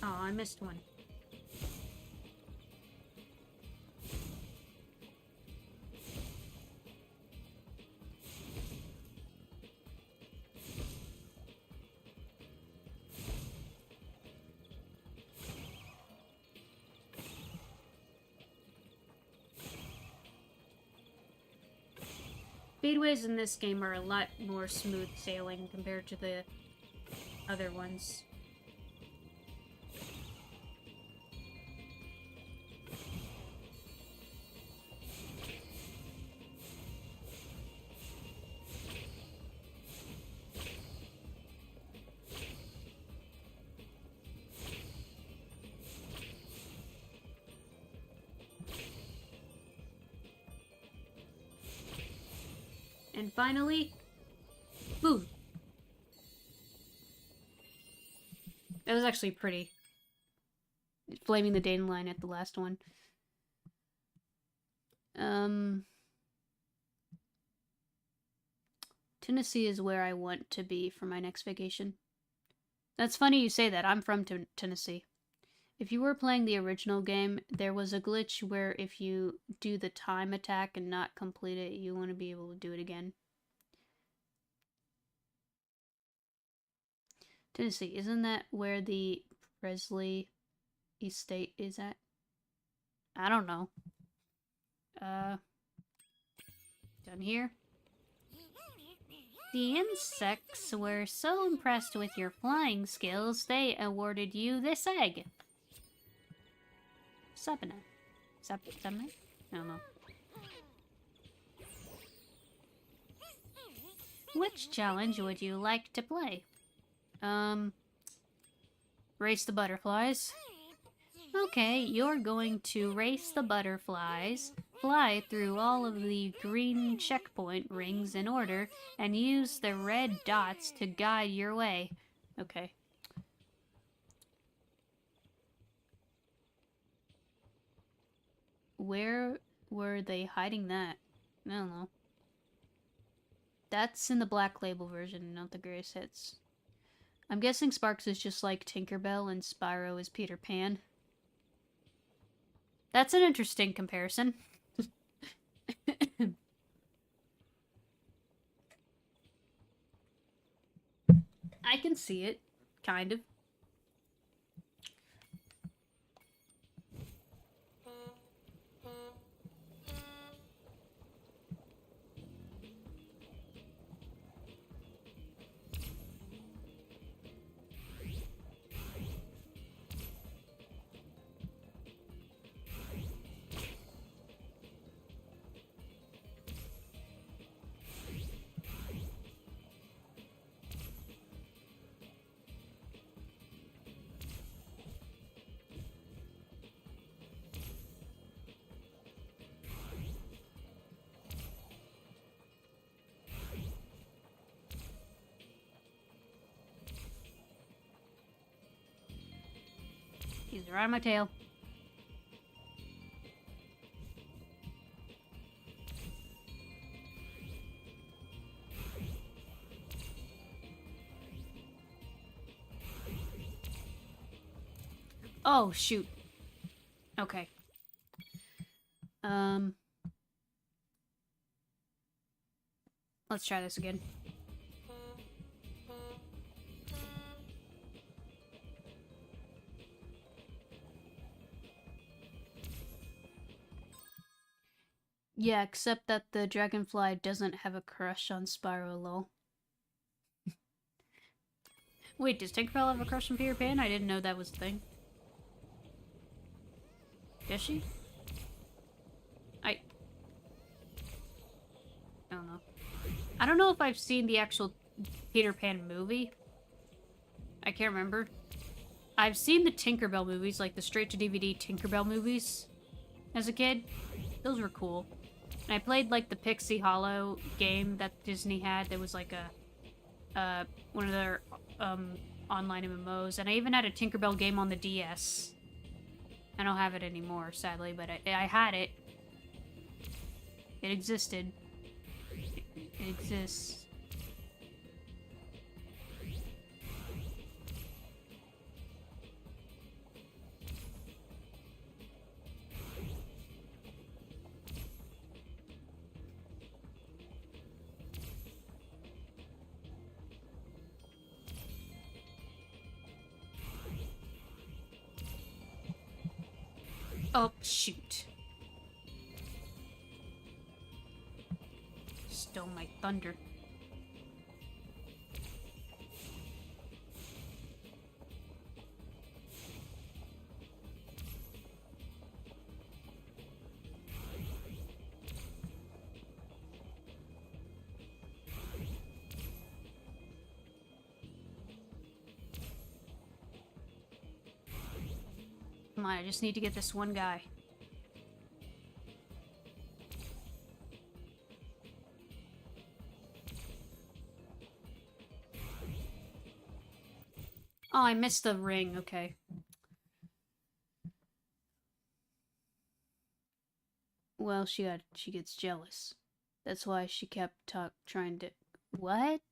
Oh, I missed one. speedways in this game are a lot more smooth sailing compared to the other ones. And finally, boom. That was actually pretty. Flaming the dandelion at the last one. Tennessee is where I want to be for my next vacation. That's funny you say that. I'm from Tennessee. If you were playing the original game, there was a glitch where if you do the time attack and not complete it, you want to be able to do it again. Tennessee, isn't that where the Presley estate is at? I don't know. Done here. The insects were so impressed with your flying skills, they awarded you this egg. Sabina. Sabina? I don't know. Which challenge would you like to play? Race the butterflies. Okay, you're going to race the butterflies, fly through all of the green checkpoint rings in order, and use the red dots to guide your way. Okay. Where were they hiding that? I don't know. That's in the Black Label version, not the greatest hits. I'm guessing Sparks is just like Tinkerbell and Spyro is Peter Pan. That's an interesting comparison. I can see it, kind of. He's right on my tail. Oh, shoot. Okay. Let's try this again. Yeah, except that the dragonfly doesn't have a crush on Spyro, lol. Wait, does Tinkerbell have a crush on Peter Pan? I didn't know that was a thing. Does she? I don't know. I don't know if I've seen the actual Peter Pan movie. I can't remember. I've seen the Tinkerbell movies, like the straight-to-DVD Tinkerbell movies as a kid. Those were cool. And I played, like, the Pixie Hollow game that Disney had. That was, like, one of their, online MMOs. And I even had a Tinkerbell game on the DS. I don't have it anymore, sadly, but I had it. It existed. It exists. Oh, shoot. Stole my thunder. Come on, I just need to get this one guy. Oh, I missed the ring. Okay. Well, she gets jealous. That's why she kept trying to... What?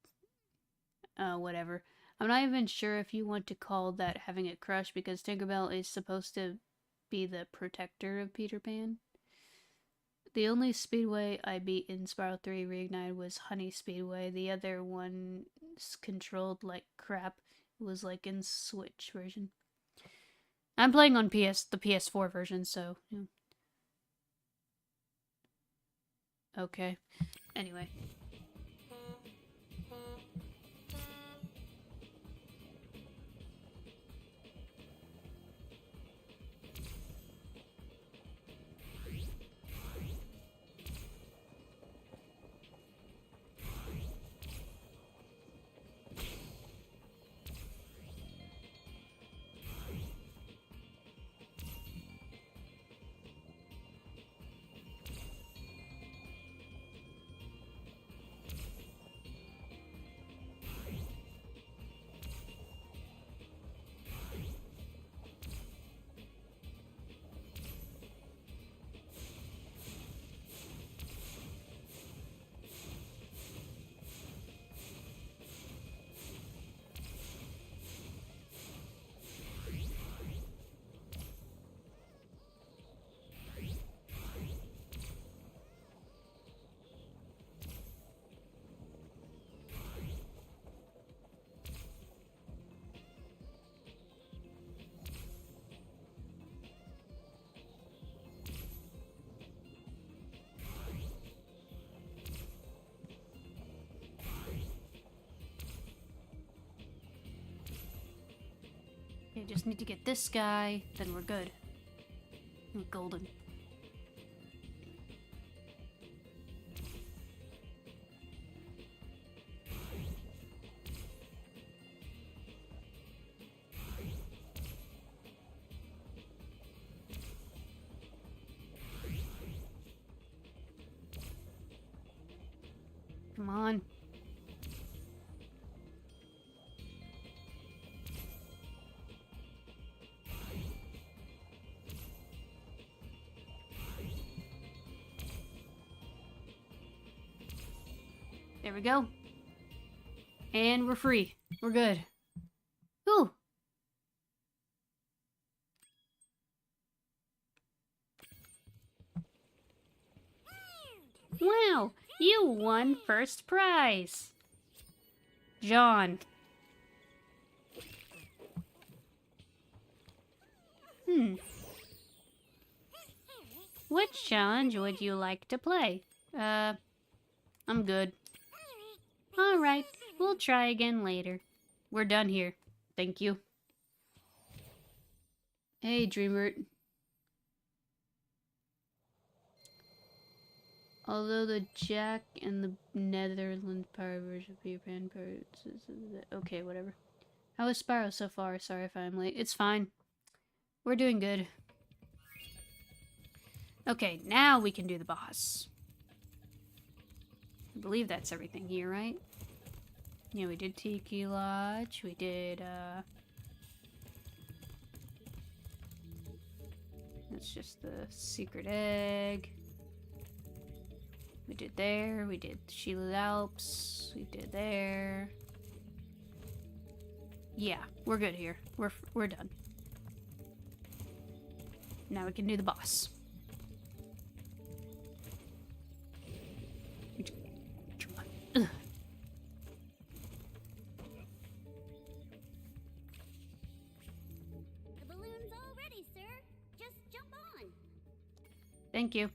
Whatever. I'm not even sure if you want to call that having a crush, because Tinkerbell is supposed to be the protector of Peter Pan. The only Speedway I beat in Spyro 3 Reignited was Honey Speedway. The other one's controlled like crap. It was like in Switch version. I'm playing on the PS4 version, so... Yeah. Okay. Anyway. Okay, just need to get this guy, then we're good. Ooh, golden. Come on. There we go. And we're free. We're good. Ooh. Wow, you won first prize. John. Which challenge would you like to play? I'm good. Alright, we'll try again later. We're done here. Thank you. Hey, Dreamert. Although the Jack and the Netherlands Power version of Peter Pan parts... Okay, whatever. How is Spyro so far? Sorry if I'm late. It's fine. We're doing good. Okay, now we can do the boss. I believe that's everything here, right? Yeah, we did Tiki Lodge. We did, that's just the secret egg. We did there. We did Sheila's Alps. We did there. Yeah, we're good here. We're done. Now we can do the boss. Ugh. The balloon's all ready, sir. Just jump on. Thank you.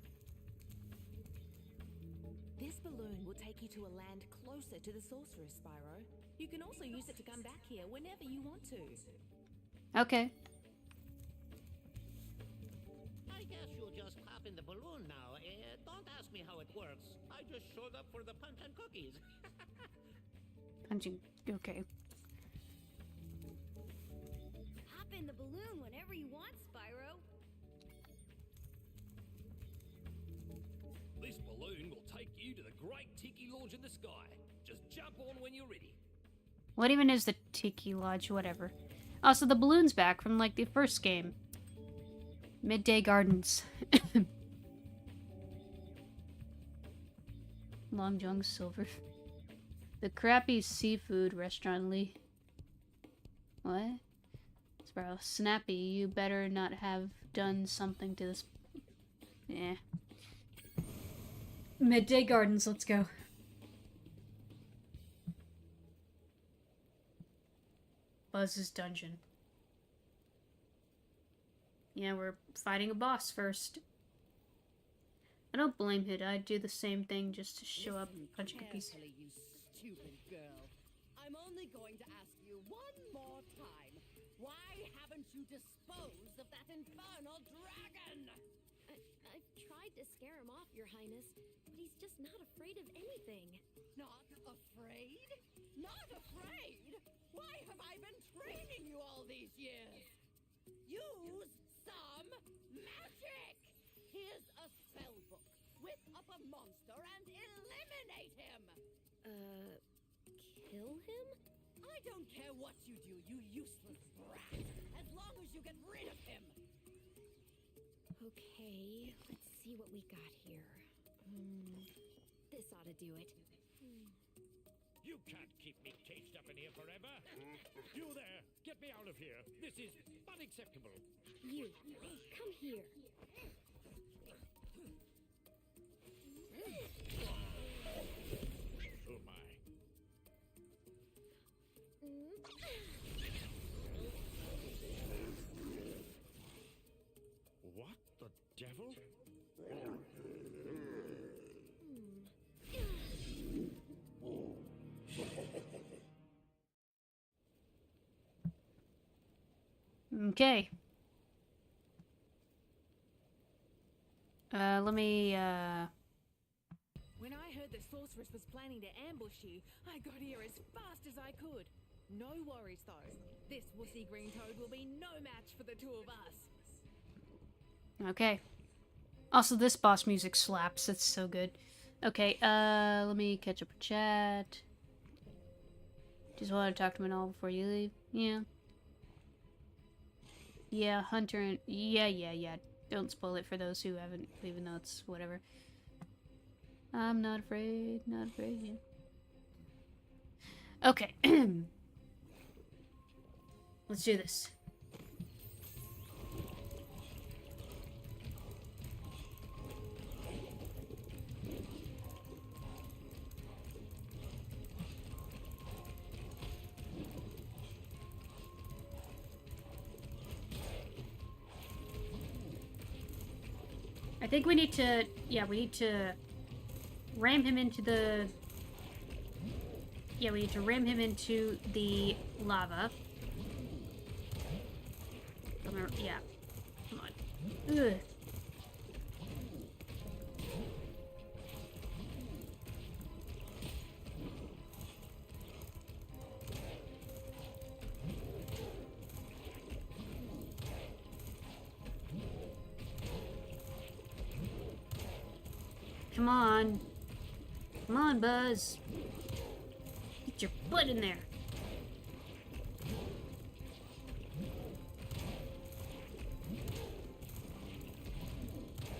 This balloon will take take you to a land closer to the sorceress, Spyro. You can also use it to come back here whenever you want to. Okay. I guess you'll just hop in the balloon now. Don't ask me how it works. I just showed up for the punch and cookies. Punching. Okay. Hop in the balloon whenever you want, Spyro. This balloon will take you to the great Tiki Lodge in the sky. Just jump on when you're ready. What even is the Tiki Lodge? Whatever. Oh, so the balloon's back from, like, the first game. Midday Gardens. Long John Silver. The crappy seafood restaurant, Lee. What? Spyro, Snappy, you better not have done something to this. Yeah. Midday Gardens, let's go. Buzz's dungeon. Yeah, we're fighting a boss first. I don't blame him. I'd do the same thing just to show up and punch cookies. Carefully, you stupid girl. I'm only going to ask you one more time. Why haven't you disposed of that infernal dragon? I've tried to scare him off, Your Highness, but he's just not afraid of anything. Not afraid? Not afraid? Why have I been training you all these years? Use some magic! Here's a spell book. Whip up a monster and eliminate him! Kill him? I don't care what you do, you useless brat, as long as you get rid of him! Okay, let's see what we got here. This ought to do it. You can't keep me caged up in here forever. You there, get me out of here. This is unacceptable. You, come here. Oh my. What the devil? Okay. Let me, When I heard the sorceress was planning to ambush you, I got here as fast as I could. No worries, though. This wussy green toad will be no match for the two of us. okay. Also, this boss music slaps. It's so good. Okay, let me catch up with chat. Just want to talk to him and all before you leave. Yeah. Yeah, Hunter and... Yeah. Don't spoil it for those who haven't, even though it's whatever. I'm not afraid, yeah. Okay. Let's do this. I think we need to, we need to ram him into the, we need to ram him into the lava. Yeah, come on. Ugh. Come on. Come on, Buzz. Get your butt in there.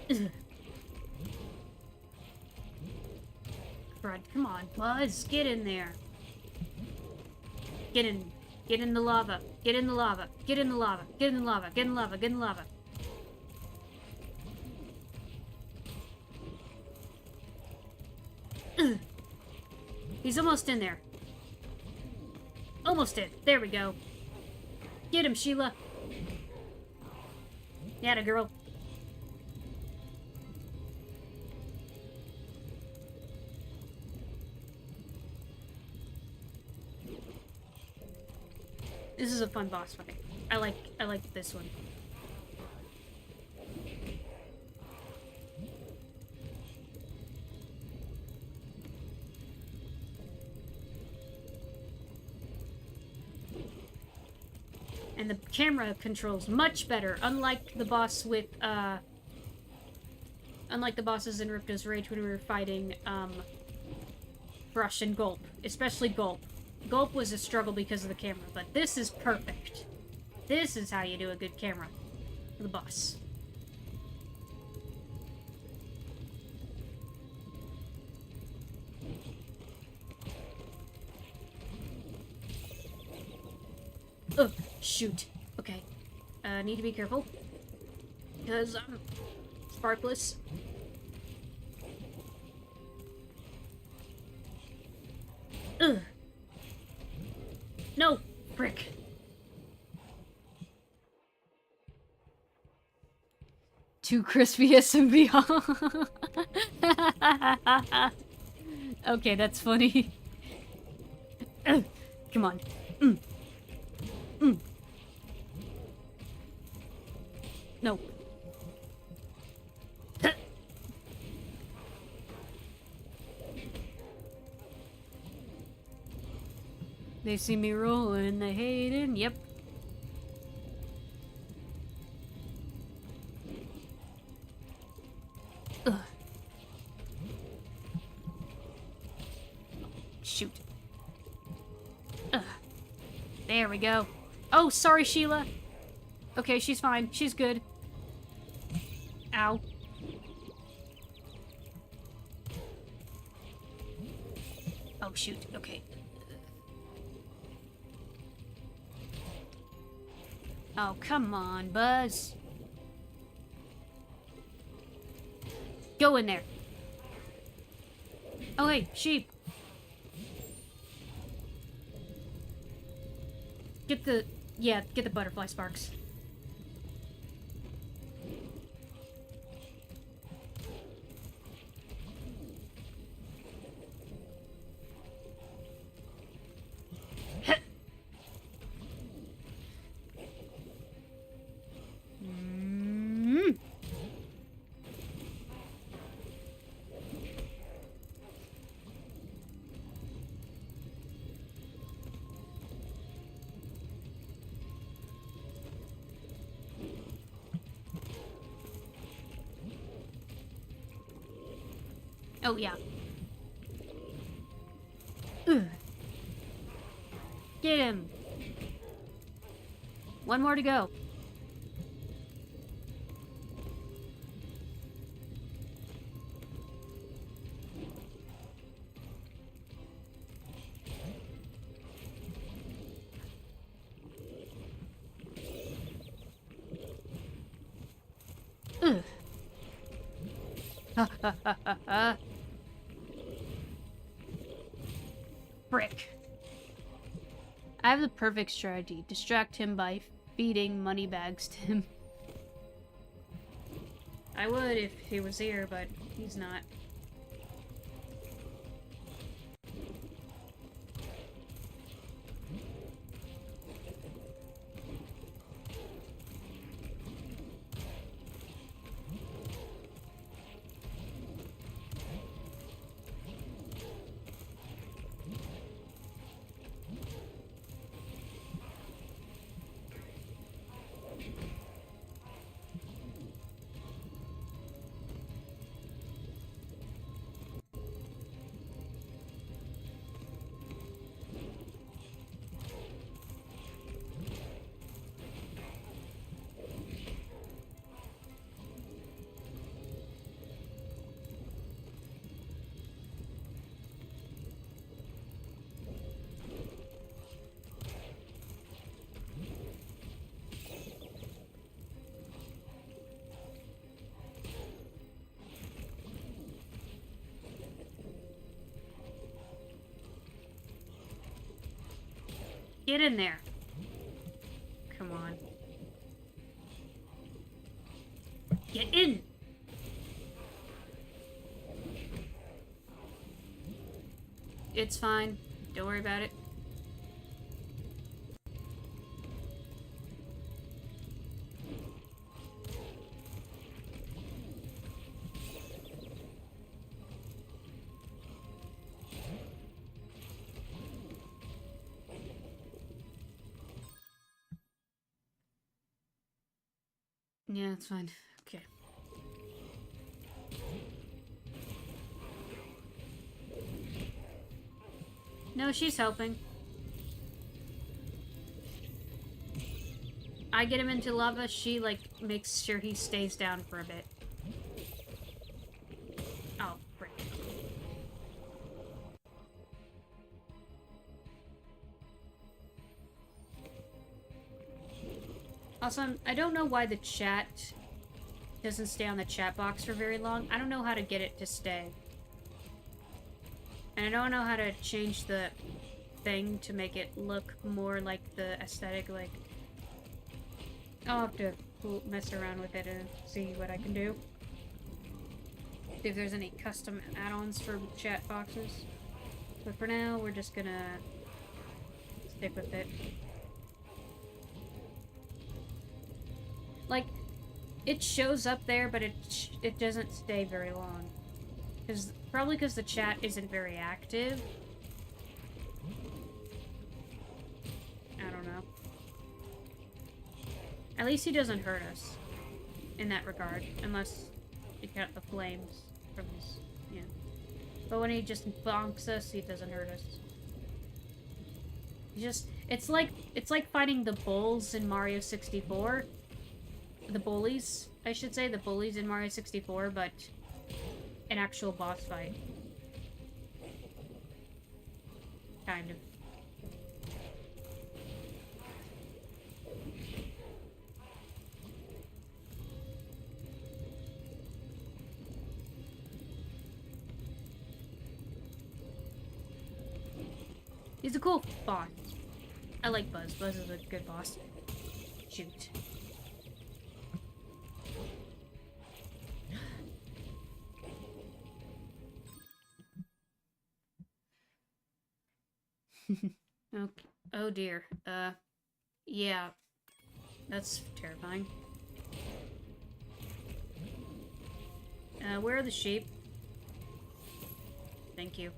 Ugh. Crud, come on, Buzz. Get in there. Get in. Get in the lava. Get in the lava. Get in the lava. Get in the lava. Get in the lava. Get in the lava. Ugh. He's almost in there. Almost in. There we go. Get him, Sheila. Yatta, girl. This is a fun boss fight. I like this one. And the camera controls much better, unlike the boss with, unlike the bosses in Ripto's Rage when we were fighting, Brush and Gulp. Especially Gulp. Gulp was a struggle because of the camera, but this is perfect. This is how you do a good camera for the boss. Ugh, shoot. Okay. Need to be careful. Because I'm sparkless. Ugh. No! Frick. Too crispy SMB. Okay, that's funny. Ugh. Come on. No. They see me rolling, they hating. Yep. Ugh. Shoot. Ugh. There we go. Oh, sorry, Sheila. Okay, she's fine. She's good. Ow. Oh, shoot. Okay. Oh, come on, Buzz. Go in there. Oh, hey, sheep. Get the butterfly sparks. Oh, yeah. Ugh. Get him. One more to go. Ugh. Ha ha ha ha ha. Frick. I have the perfect strategy. Distract him by feeding money bags to him. I would if he was here, but he's not. Get in there. Come on. Get in! It's fine. Don't worry about it. Yeah, it's fine. Okay. No, she's helping. I get him into lava, she, like, makes sure he stays down for a bit. Oh, frick. Also, I don't know why the chat doesn't stay on the chat box for very long. I don't know how to get it to stay. And I don't know how to change the thing to make it look more like the aesthetic, like... I'll have to mess around with it and see what I can do. See if there's any custom add-ons for chat boxes. But for now, we're just gonna stick with it. Like, it shows up there, but it doesn't stay very long. Probably because the chat isn't very active. I don't know. At least he doesn't hurt us in that regard, unless he got the flames from his, yeah. But when he just bonks us, he doesn't hurt us. He just, it's like fighting the bulls in Mario 64. The bullies, I should say, the bullies in Mario 64, but an actual boss fight. Kind of. He's a cool boss. I like Buzz. Buzz is a good boss. Shoot. Okay. Oh dear. Yeah. That's terrifying. Where are the sheep? Thank you.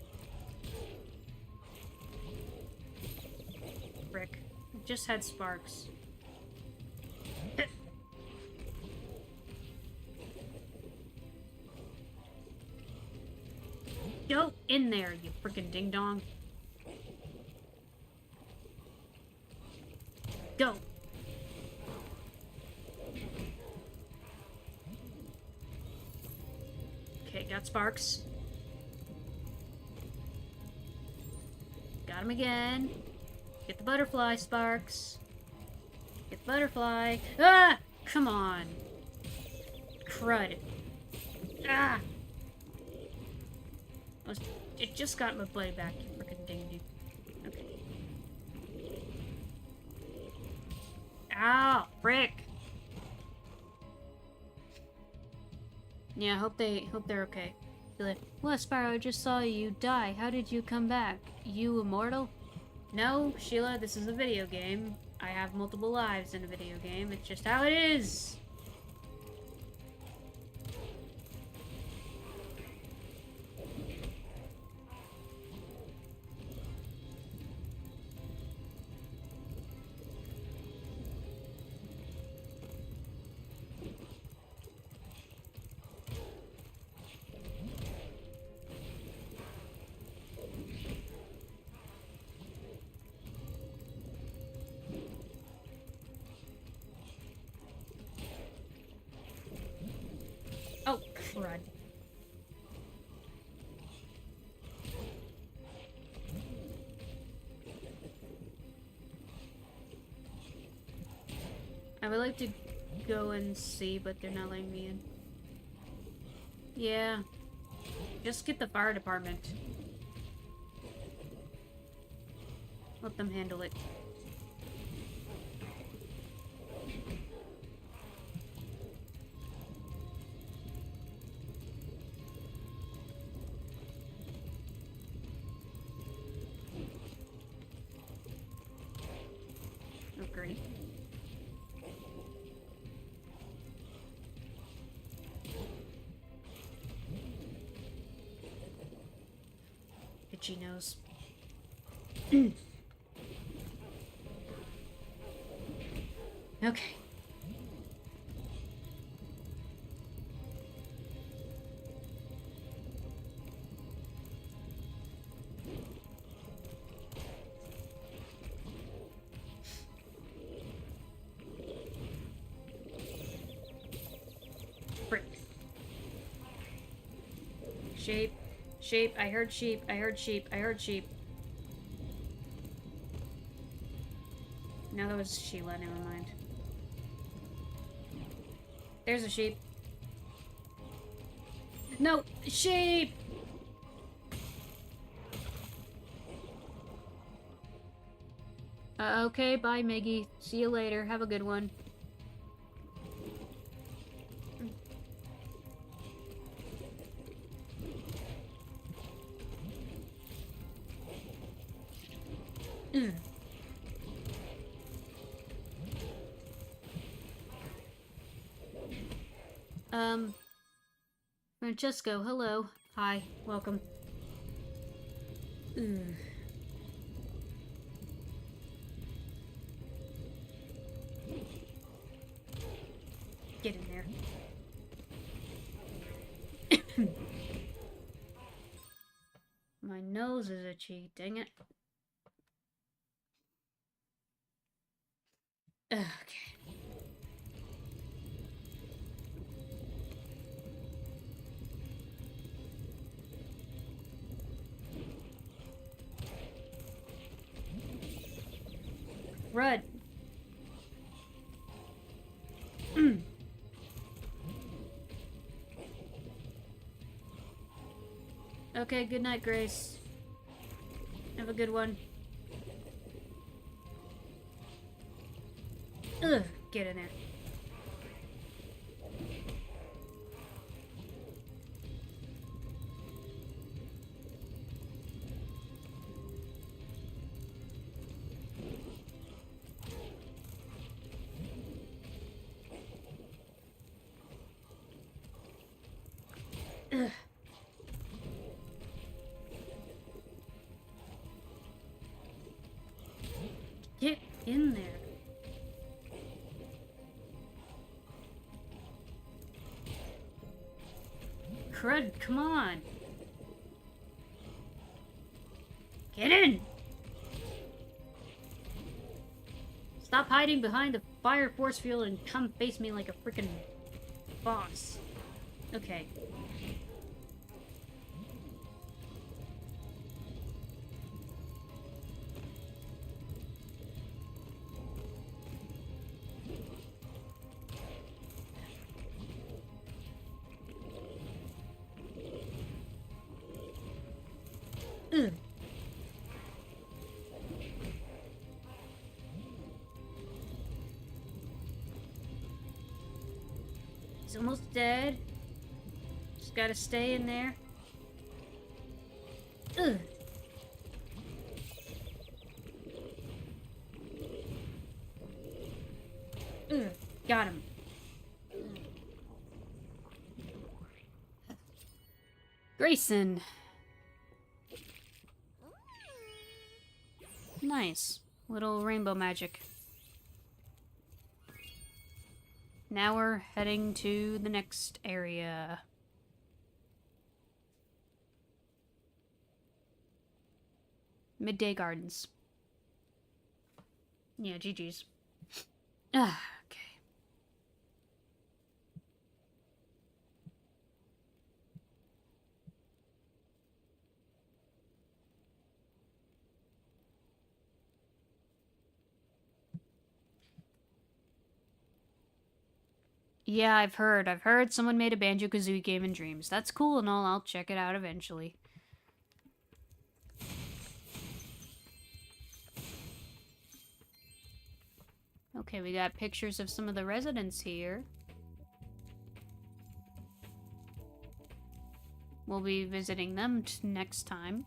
Frick. I just had sparks. Go in there, you frickin' ding-dong. Go! Okay, got sparks. Got him again. Get the butterfly, Sparks. Get the butterfly. Ah! Come on. Crud. Ah! It just got my buddy back, you frickin' ding-ding. Okay. Ow! Frick! Yeah, hope they're okay. Be like, well, Spyro, I just saw you die. How did you come back? You immortal? No, Sheila, this is a video game. I have multiple lives in a video game. It's just how it is! Oh, crud. I would like to go and see, but they're not letting me in. Yeah. Just get the fire department. Let them handle it. Oh, great. Itchy nose. Okay. Frick. Sheep. Sheep. I heard sheep. I heard sheep. I heard sheep. No, that was Sheila. Never mind. There's a sheep. No! Sheep! Okay, bye, Miggy. See you later. Have a good one. Ugh. Francesco, hello. Hi, welcome. Ugh. Get in there. My nose is itchy, dang it. Okay. Rud. Okay, good night, Grace. Have a good one. Ugh, get in there. Ugh. Get in there. Crud, come on. Get in! Stop hiding behind the fire force field and come face me like a freaking boss. Okay. Ugh. He's almost dead. Just gotta stay in there. Ugh. Ugh. Got him. Grayson. Nice. Little rainbow magic. Now we're heading to the next area. Midday Gardens. Yeah, GG's. Ah, okay. Yeah, I've heard someone made a Banjo-Kazooie game in Dreams. That's cool and all, I'll check it out eventually. Okay, we got pictures of some of the residents here. We'll be visiting them next time.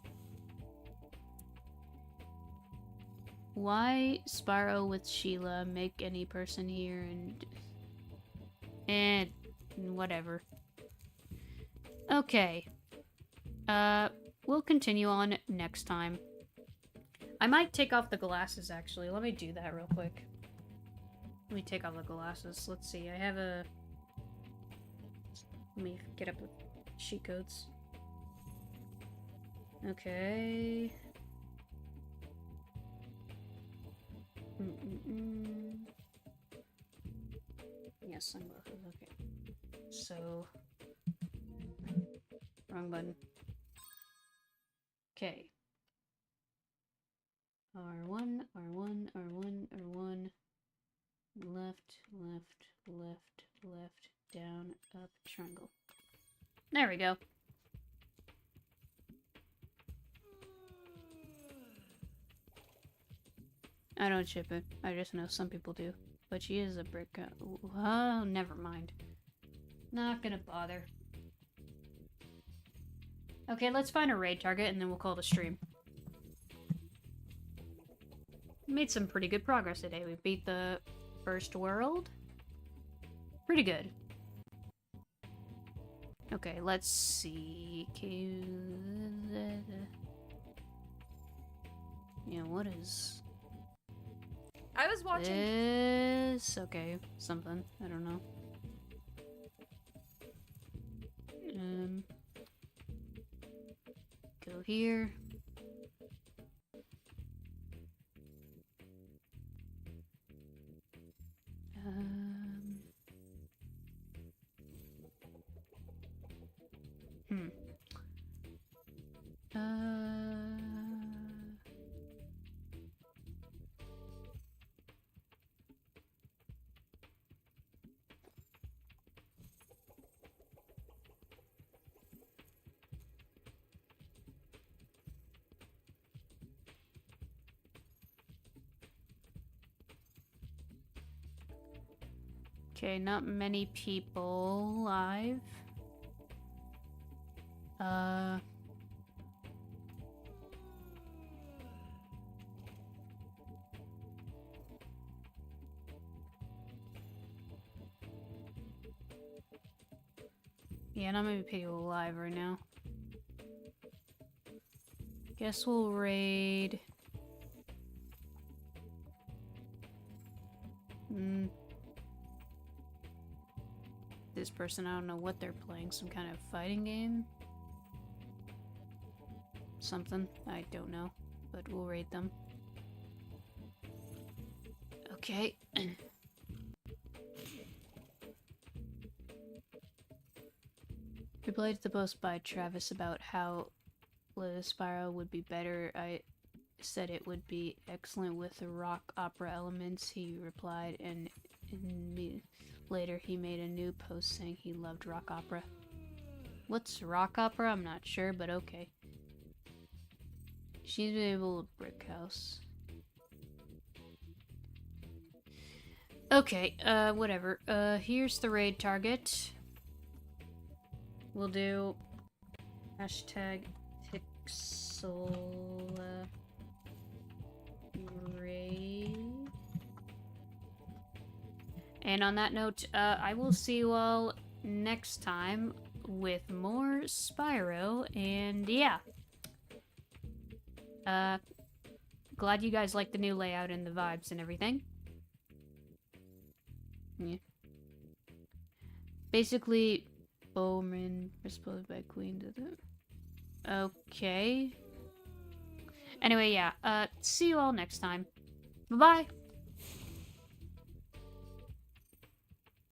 Why Spyro with Sheila make any person here and whatever. Okay. We'll continue on next time. I might take off the glasses, actually. Let me do that real quick. Let me take off the glasses. Let's see. I have a... Let me get up with sheet codes. Okay. Yes, sunglasses. Okay. So... Wrong button. Okay. R1, R1, R1, R1. Left, left, left, left, down, up, triangle. There we go. I don't ship it. I just know some people do. But she is a brick. Oh, never mind. Not gonna bother. Okay, let's find a raid target and then we'll call it a stream. Made some pretty good progress today. We beat the first world. Pretty good. Okay, let's see. Yeah, what is... I was watching. This... Okay, something. I don't know. Go here. Okay, not many people live. Yeah, not many people alive right now. Guess we'll raid. This person, I don't know what they're playing. Some kind of fighting game? Something. I don't know. But we'll raid them. Okay. Replied to the post by Travis about how Spyro would be better. I said it would be excellent with the rock opera elements. He replied, and later he made a new post saying he loved rock opera. What's rock opera? I'm not sure, but okay. She's been able to brick house. Okay, whatever. Here's the raid target. We'll do hashtag pixel raid. And on that note, I will see you all next time with more Spyro, and yeah. Glad you guys like the new layout and the vibes and everything. Yeah. Basically, Bowman responded by Queen to the... Okay. Anyway, yeah, see you all next time. Bye-bye!